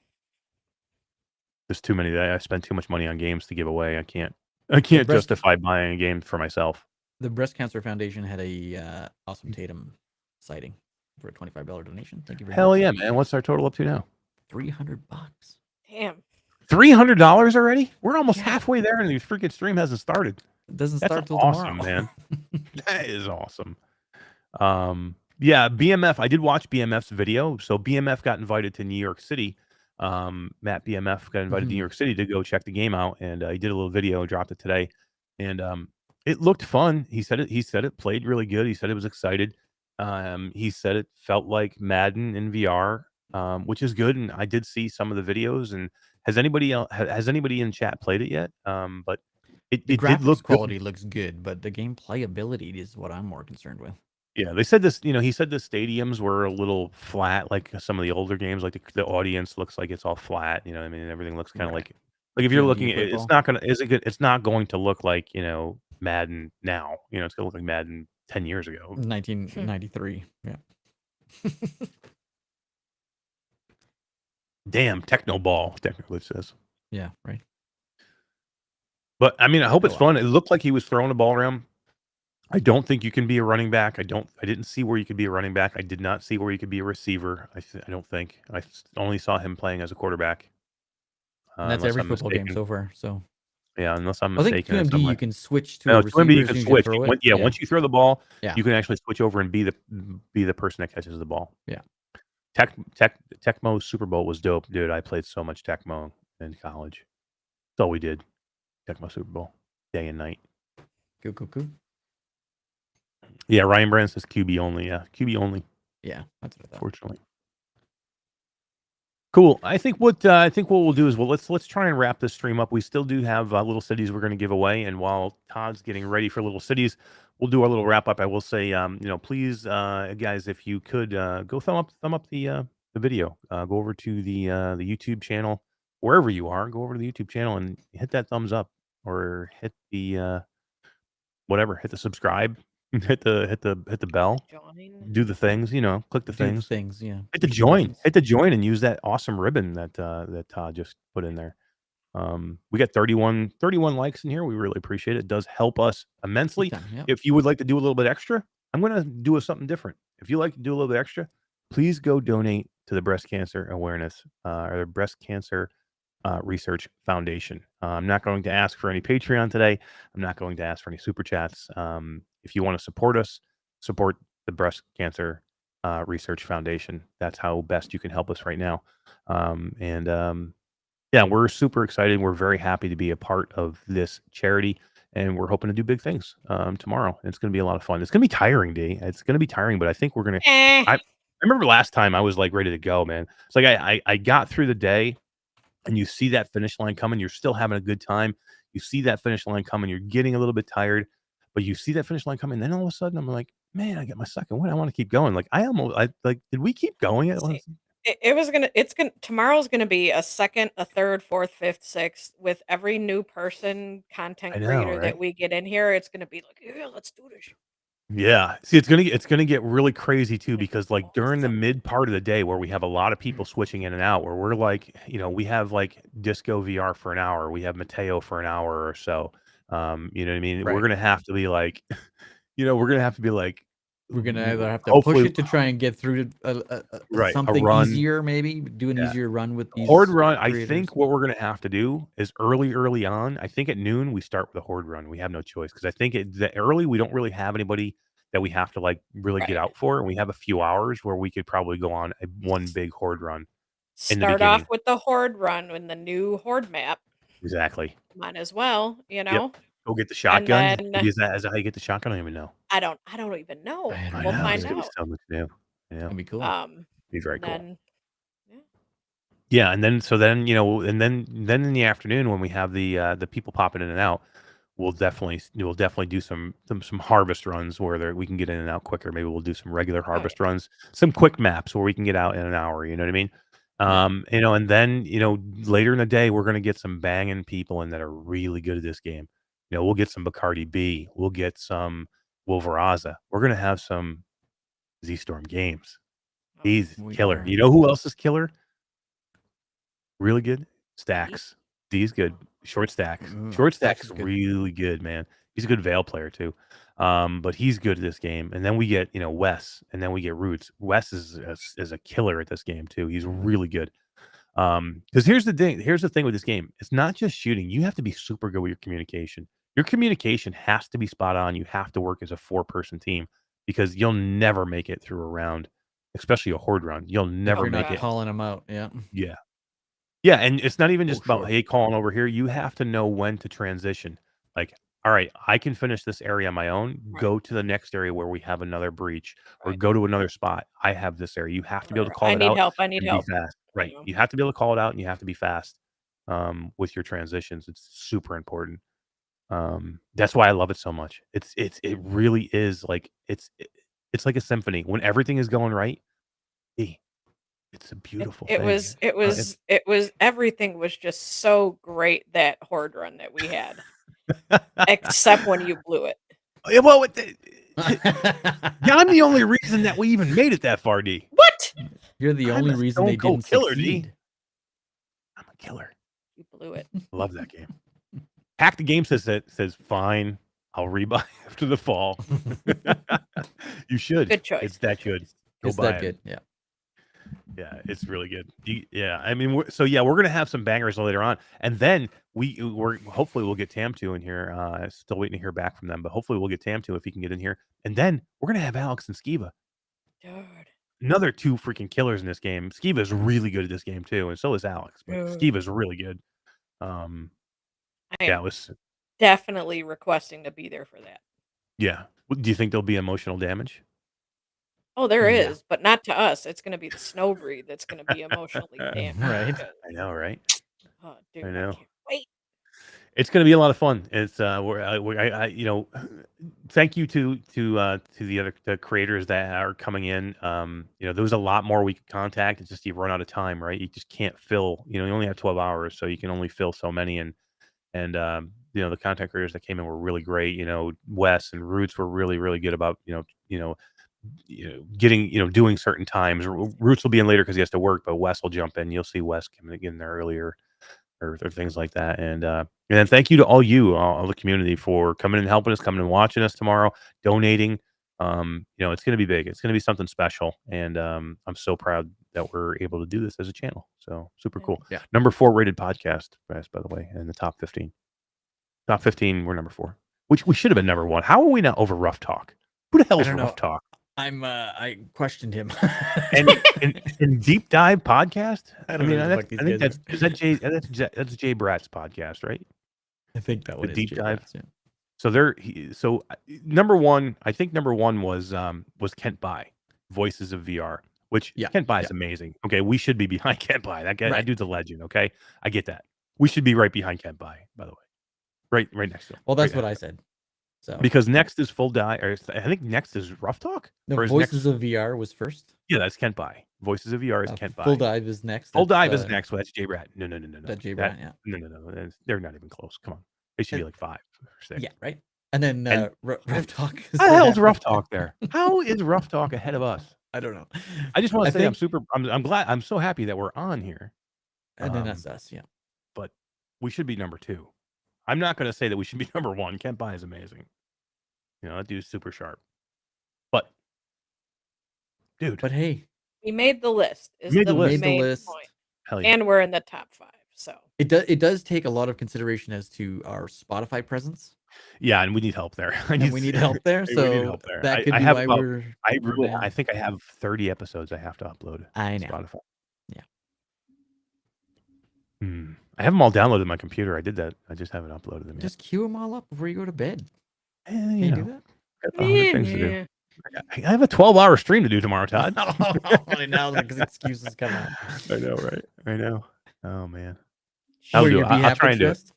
There's too many. I spend too much money on games to give away. I can't breast- justify buying a game for myself. The Breast Cancer Foundation had a Awesome Tatum sighting for a $25 donation. Thank you very Hell much. yeah, man! What's our total up to now? $300. Damn. $300 already? We're almost Yeah. halfway there, and the freaking stream hasn't started. It doesn't That's start till awesome, tomorrow. man. That is awesome. Yeah, BMF. I did watch BMF's video. So BMF got invited to New York City. Matt BMF got invited to New York City to go check the game out, and he did a little video, dropped it today, and it looked fun. He said it played really good. He said it was excited. He said it felt like Madden in VR, which is good. And I did see some of the videos. And has anybody in chat played it yet? But The it did graphics look good. quality looks good, but the game playability is what I'm more concerned with. Yeah, they said this. He said the stadiums were a little flat, like some of the older games. Like the audience looks like it's all flat. You know, what I mean, everything looks kind of Right. like if you're GME looking at it, it's football. not gonna. Is it good? It's not going to look like Madden now. It's gonna look like Madden 10 years ago. 1993. Yeah. Damn, techno ball. Technically, it says. Yeah. Right. But I mean, I hope Oh, it's wow. fun. It looked like he was throwing the ball around. I don't think you can be a running back. I didn't see where you could be a running back. I did not see where you could be a receiver. I don't think. I only saw him playing as a quarterback. And that's Unless every I'm football game mistaken. so far. So Yeah, unless I'm I think mistaken. It's 2MD you like, can switch to no, a 2MD receiver you as can soon as switch. throw it. Once you throw the ball, Yeah. you can actually switch over and be the person that catches the ball. Yeah. Tecmo Super Bowl was dope, dude. I played so much Tecmo in college. That's all we did. Tecmo Super Bowl, day and night. Cool. Yeah, Ryan Brand says QB only. Yeah, QB only. Yeah, that's what I thought. Fortunately. Cool. I think what we'll do is let's try and wrap this stream up. We still do have Little Cities we're going to give away, and while Todd's getting ready for Little Cities, we'll do our little wrap up. I will say, please, guys, if you could go thumb up the video. Go over to the YouTube channel wherever you are. Go over to the YouTube channel and hit that thumbs up, or hit the whatever. Hit the subscribe. Hit the bell. Join. Do the things. Click the Do things. things, yeah. Hit the Push join. buttons. Hit the join and use that awesome ribbon that Todd just put in there. We got 31 likes in here. We really appreciate it. It does help us immensely. Big time, yeah. If you would like to do a little bit extra, I'm going to do something different. If you like to do a little bit extra, please go donate to the Breast Cancer Awareness or the Breast Cancer Research Foundation. I'm not going to ask for any Patreon today. I'm not going to ask for any super chats. If you want to support us, support the Breast Cancer Research Foundation. That's how best you can help us right now. Yeah, we're super excited. We're very happy to be a part of this charity, and we're hoping to do big things tomorrow. It's going to be a lot of fun. It's going to be tiring, D. It's going to be tiring, but I think we're going to. I remember last time I was like ready to go, man. It's like I got through the day, and you see that finish line coming. You're still having a good time. You see that finish line coming. You're getting a little bit tired, but you see that finish line coming. Then all of a sudden, I'm like, man, I got my second win. I want to keep going. Like did we keep going? Tomorrow's gonna be a second, a third, fourth, fifth, sixth. With every new content I know, creator right? that we get in here, it's gonna be like, yeah, let's do this. Yeah. See, it's gonna get really crazy too, because like during the mid part of the day where we have a lot of people switching in and out, where we're like, we have like Disco VR for an hour, we have Mateo for an hour or so. You know what I mean? We're Right. gonna have to be like, We're gonna either have to hopefully push it to try and get through to Right, a something run. easier, maybe do an Yeah. easier run with these Horde run. I creators. think what we're gonna have to do is early on. I think at noon we start with a horde run. We have no choice, because I think the early we don't really have anybody that we have to like really get Right. out for, and we have a few hours where we could probably go on one big horde run in the Start off beginning. with the horde run in the new horde map. Exactly. Might as well, Yep. Go get the And shotgun. then Maybe is that how you get the shotgun? I don't even know. I don't even know. I don't I We'll know. find It's gonna be out. so much new. Yeah. That'd be cool. Be very And cool. then Yeah, and then and then in the afternoon when we have the people popping in and out, we'll definitely do some harvest runs where we can get in and out quicker. Maybe we'll do some regular Oh, yeah. harvest runs, some quick maps where we can get out in an hour. You know what I mean? Yeah. And then later in the day we're gonna get some banging people in that are really good at this game. We'll get some Bacardi B, we'll get some Wolveraza. We're gonna have some Z Storm Games. Oh, He's We killer. are. You know who else is killer? Really good? D? Stacks. D is good. Short Stacks. Ooh, Short Stacks Stacks is is good. really good, man. He's a good Veil player too. But he's good at this game. And then we get, Wes, and then we get Roots. Wes is a killer at this game too. He's really good. Because here's the thing with this game. It's not just shooting. You have to be super good with your communication. Your communication has to be spot on. You have to work as a 4-person team because you'll never make it through a round, especially a horde round. You'll If never you're make not it. calling them out, yeah. Yeah. Yeah, and it's not even Oh, just about, sure. hey, calling over here. You have to know when to transition. Like, all right, I can finish this area on my own. Right. Go to the next area where we have another breach, or Right. go to another spot. I have this area. You have to be able to Or call I it need out help. I need and be help. fast. You Right. know. You have to be able to call it out, and you have to be fast with your transitions. It's super important. That's why I love it so much. It really is like it's like a symphony. When everything is going right, hey, it's a It, beautiful it thing. was it was it was everything was just so great that horde run that we had, except when you blew it. Yeah, well, yeah, I'm the only reason that we even made it that far, D. What? You're the I'm only a reason they stone cold didn't killer, D. succeed. I'm a killer. You blew it. Love that game. Hack the Game says fine. I'll rebuy after the fall. You should. Good choice. It's that good. Go It's buy that it. good. Yeah. Yeah, it's really good. Yeah, I mean, we're gonna have some bangers later on, and then we're hopefully we'll get Tam2 in here. Still waiting to hear back from them, but hopefully we'll get Tam2 if he can get in here, and then we're gonna have Alex and Skiva, Dude. another 2 freaking killers in this game. Skiva is really good at this game too, and so is Alex, but Dude. Skiva's really good. Um, I yeah, am it was. definitely requesting to be there for that. Yeah, do you think there'll be emotional damage? Oh, there Yeah. is, but not to us. It's gonna be the snow breed that's gonna be emotionally damaged. Right. I know, right? Oh, I dude, I know. can't wait. It's going to be a lot of fun. It's thank you to the creators that are coming in. There was a lot more we could contact. It's just you run out of time, right? You just can't fill. You only have 12 hours, so you can only fill so many. And the content creators that came in were really great. Wes and Roots were really really good about getting doing certain times. Roots will be in later because he has to work, but Wes will jump in. You'll see Wes coming in there earlier or things like that. And then thank you to all the community for coming and helping us, coming and watching us tomorrow, donating. It's going to be big. It's going to be something special, and I'm so proud that we're able to do this as a channel. So super cool. Yeah. Number 4 rated podcast, guys, by the way, in the top 15. Top 15, we're number 4, which we should have been number 1. How are we not over Rough Talk? Who the hell is don't know. Rough Talk? I questioned him. And Deep Dive podcast. I don't know. I think that's Jay Bratt's podcast, right? I think that one The is Deep Jay Dive? Bratt's, yeah. So number 1, I think number 1 was Kent Bai, Voices of VR, which Yeah, Kent Bai is yeah. amazing. Okay, we should be behind Kent Bai. That guy, that Right. dude's a legend. Okay, I get that. We should be right behind Kent Bai, by the way, right next to him. Well, that's right what I after. said. So Because next is Full Die, or I think next is Rough Talk. no, Or is Voices next, of VR was first. yeah, that's Kent Bai. Voices of VR is Kent Bai. Full Dive is next. Full That's, Dive is next. Well, that's Jay Bratt. No. That Jay Bratt, yeah. No. They're not even close. Come on, they should be like 5 or 6. Yeah, right. And then And- Rough Talk. Is How the right hell's after Rough that. Talk there? How is Rough Talk ahead of us? I don't know. I just want I to say think- I'm glad. I'm so happy that we're on here. And then that's us, yeah. But we should be number 2. I'm not going to say that we should be number 1. Kent Bai is amazing. That dude's super sharp. But, dude, But hey, We made the list. Is Made the the list. main list. point. hell yeah. And we're in the top 5. So it does take a lot of consideration as to our Spotify presence, Yeah, and we need help there. and we need help there. We need So help there. that could I be have why about- we're. I we're really, down. I think I have 30 episodes I have to upload. I to know. Spotify. Yeah. I have them all downloaded on my computer. I did that. I just haven't uploaded them yet. Just queue them all up before you go to bed. Eh, Can you you know, do that? got 100 things to do. I have a 12-hour stream to do tomorrow, Todd. Now the excuses come out. I know, right? I know. Oh man, Wear I'll do your it. I'll try and do it. vest?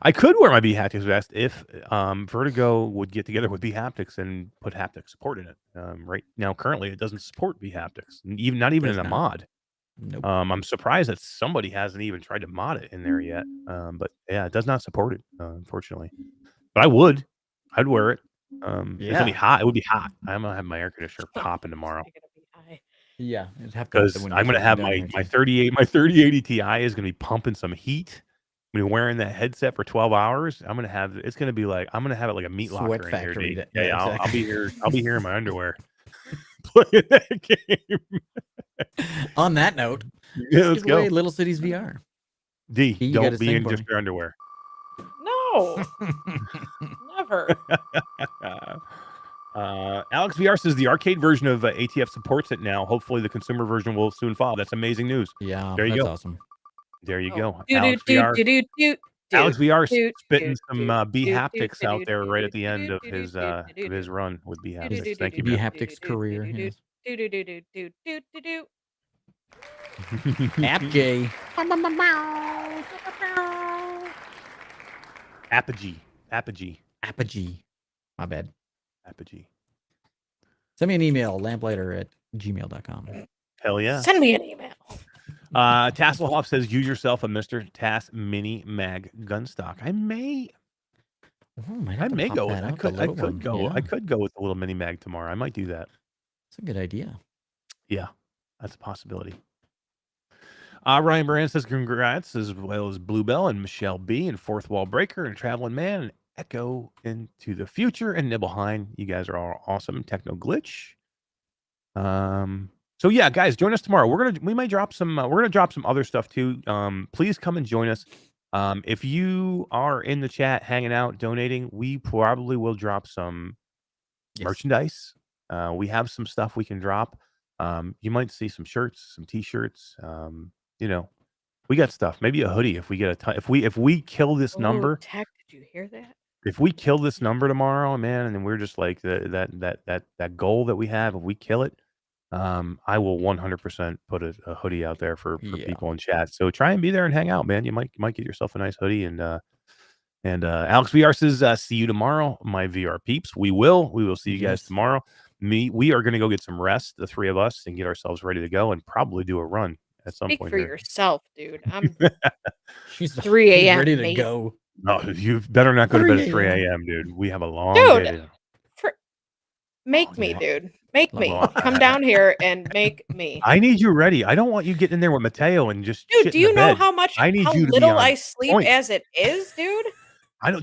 I could wear my B Haptics vest if Vertigo would get together with B Haptics and put haptic support in it. Right now, currently, it doesn't support B Haptics, even not even Does in a not. mod. Nope. I'm surprised that somebody hasn't even tried to mod it in there yet. But yeah, it does not support it, unfortunately. But I'd wear it. It's gonna be Yeah. hot. It would be hot. I'm gonna have my air conditioner popping tomorrow It's gonna be high. Yeah, it'd have to because the I'm gonna windows have open down my here, too. 3080 Ti is gonna be pumping some heat. When you're wearing that headset for 12 hours, it's gonna be like I'm gonna have it like a meat Sweat locker in here, factory. dude. Yeah, Yeah, I'll exactly. be here. I'll be here in my underwear playing that game. On that note, Yeah, let's give away go. Little Cities VR. D, you gotta don't be sing in for just me. your underwear. No, never. Alex VR says the arcade version of ATF supports it now. Hopefully, the consumer version will soon follow. That's amazing news. Yeah, There you that's go. awesome. There you Oh, go. do do Alex do VR. do do do Alex VR do spitting do some do B do Haptics do out do there do right do at the do end do of do his do do do run with B do do Haptics. do Thank you, B man. Haptics career. Yes. do do do do do do do do. App Gay. Apogee. Apogee. My bad. Apogee. Send me an email, lamplighter@gmail.com. Hell yeah. Send me an email. Tasselhoff says, use yourself a Mr. Tass Mini Mag gun stock. I may go. I could go. Yeah, I could go with the little mini mag tomorrow. I might do that. that's a good idea. Yeah, that's a possibility. Ryan Moran says congrats, as well as Bluebell and Michelle B and Fourth Wall Breaker and Traveling Man and Echo into the Future and Nibelheim. You guys are all awesome. Techno Glitch. So yeah, guys, join us tomorrow. We might drop some. We're gonna drop some other stuff too. Please come and join us. If you are in the chat, hanging out, donating, we probably will drop some merchandise. We have some stuff we can drop. You might see some shirts, some t-shirts. We got stuff. Maybe a hoodie if we get a ton. If we kill this number, Tech, did you hear that? if we kill this number tomorrow, man, and then we're just like that goal that we have, if we kill it, I will 100% put a hoodie out there for people in chat. So try and be there and hang out, man. You might get yourself a nice hoodie. And Alex VR says, see you tomorrow, my VR peeps. We will see you guys tomorrow. We are going to go get some rest, the three of us, and get ourselves ready to go and probably do a run at some Speak point for here. yourself, dude. I'm She's 3 a.m. ready to mate. go. No, you better not go to bed at 3 a.m., dude. We have a long day. Make me, dude. Make me. Well, Come down here and make me. I need you ready. I don't want you getting in there with Mateo and just Dude, shit do in the you know bed. how much I need how you to be little on I sleep point. as it is, dude?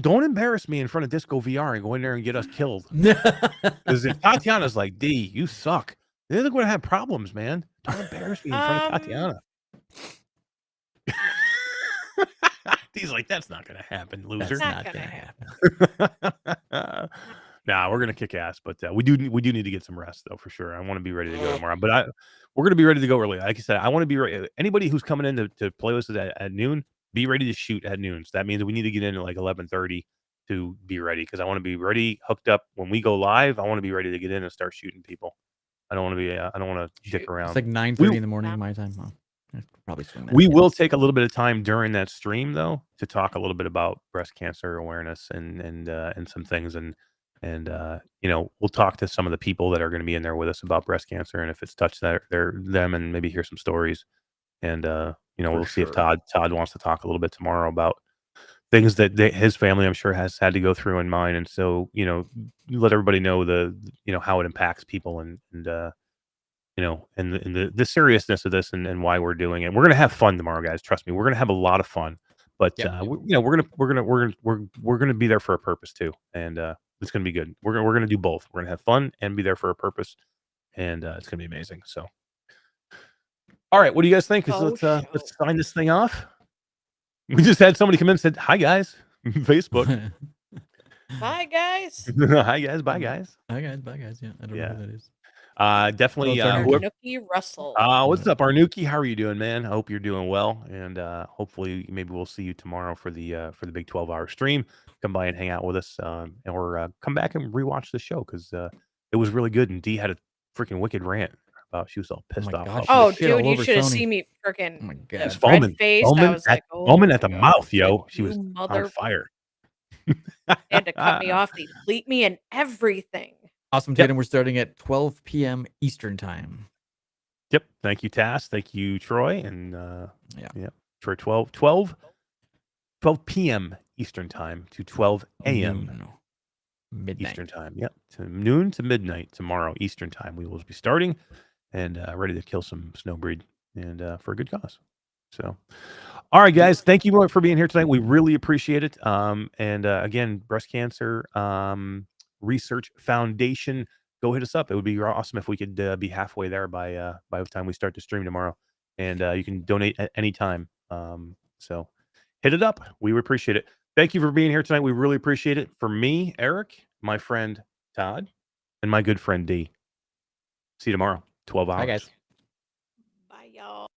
Don't embarrass me in front of Disco VR and go in there and get us killed. Because if Tatiana's like, D, you suck, they're going to have problems, man. Don't embarrass me in front of Tatiana. He's like, that's not going to happen, loser. That's not gonna happen. Nah, we're gonna kick ass, but we do need to get some rest though, for sure. I want to be ready to go tomorrow, but we're gonna be ready to go early. Like I said, I want to be ready. Anybody who's coming in to play with us at noon, be ready to shoot at noon. So that means we need to get in at like 11:30 to be ready, because I want to be ready, hooked up when we go live. I want to be ready to get in and start shooting people. I don't want to be. I don't want to dick around. It's like 9:30 in the morning my time. Well, I could probably swing that. We will take a little bit of time during that stream though to talk a little bit about breast cancer awareness and some things, and we'll talk to some of the people that are going to be in there with us about breast cancer, and if it's touched them, and maybe hear some stories, and we'll see if Todd wants to talk a little bit tomorrow about things that his family, I'm sure, has had to go through, and mine, and so let everybody know how it impacts people, and the seriousness of this, and why we're doing it. We're gonna have fun tomorrow, guys. Trust me, we're gonna have a lot of fun. But we're gonna be there for a purpose too, and it's gonna be good. We're gonna do both. We're gonna have fun and be there for a purpose, and it's gonna be amazing. So, all right, what do you guys think? Let's sign this thing off. We just had somebody come in and said, "Hi guys," Facebook. Hi guys. Hi guys. Bye guys. Hi guys. Bye guys. Yeah, I don't know who that is. Definitely. Arnuki Russell. What's up, Arnuki? How are you doing, man? I hope you're doing well, and hopefully, maybe we'll see you tomorrow for the big 12-hour stream. Come by and hang out with us, or come back and rewatch the show, because It was really good, and Dee had a freaking wicked rant about she was all pissed my off. gosh, about Oh, shit all dude, you over should have Sony. seen me Oh freaking my She was god. foaming, red-faced. I was like, foaming "Oh at the my mouth, God, yo. She you was on mother." fire. They had to cut me off. They delete me and everything. Awesome, Yep. Tatum. We're starting at 12 p.m. Eastern time. Yep. Thank you, Tass. Thank you, Troy. And Yeah. for 12 p.m. Eastern time to 12 a.m. Noon. Midnight. Eastern time. Yep. To noon to midnight tomorrow Eastern time. We will be starting and ready to kill some snowbreed and for a good cause. So, all right, guys, thank you for being here tonight. We really appreciate it. And again, Breast Cancer Research Foundation, go hit us up. It would be awesome if we could be halfway there by the time we start to stream tomorrow. And you can donate at any time. So hit it up. We would appreciate it. Thank you for being here tonight. We really appreciate it. For me, Eric, my friend Todd, and my good friend Dee. See you tomorrow, 12 hours. Bye, guys. Bye, y'all.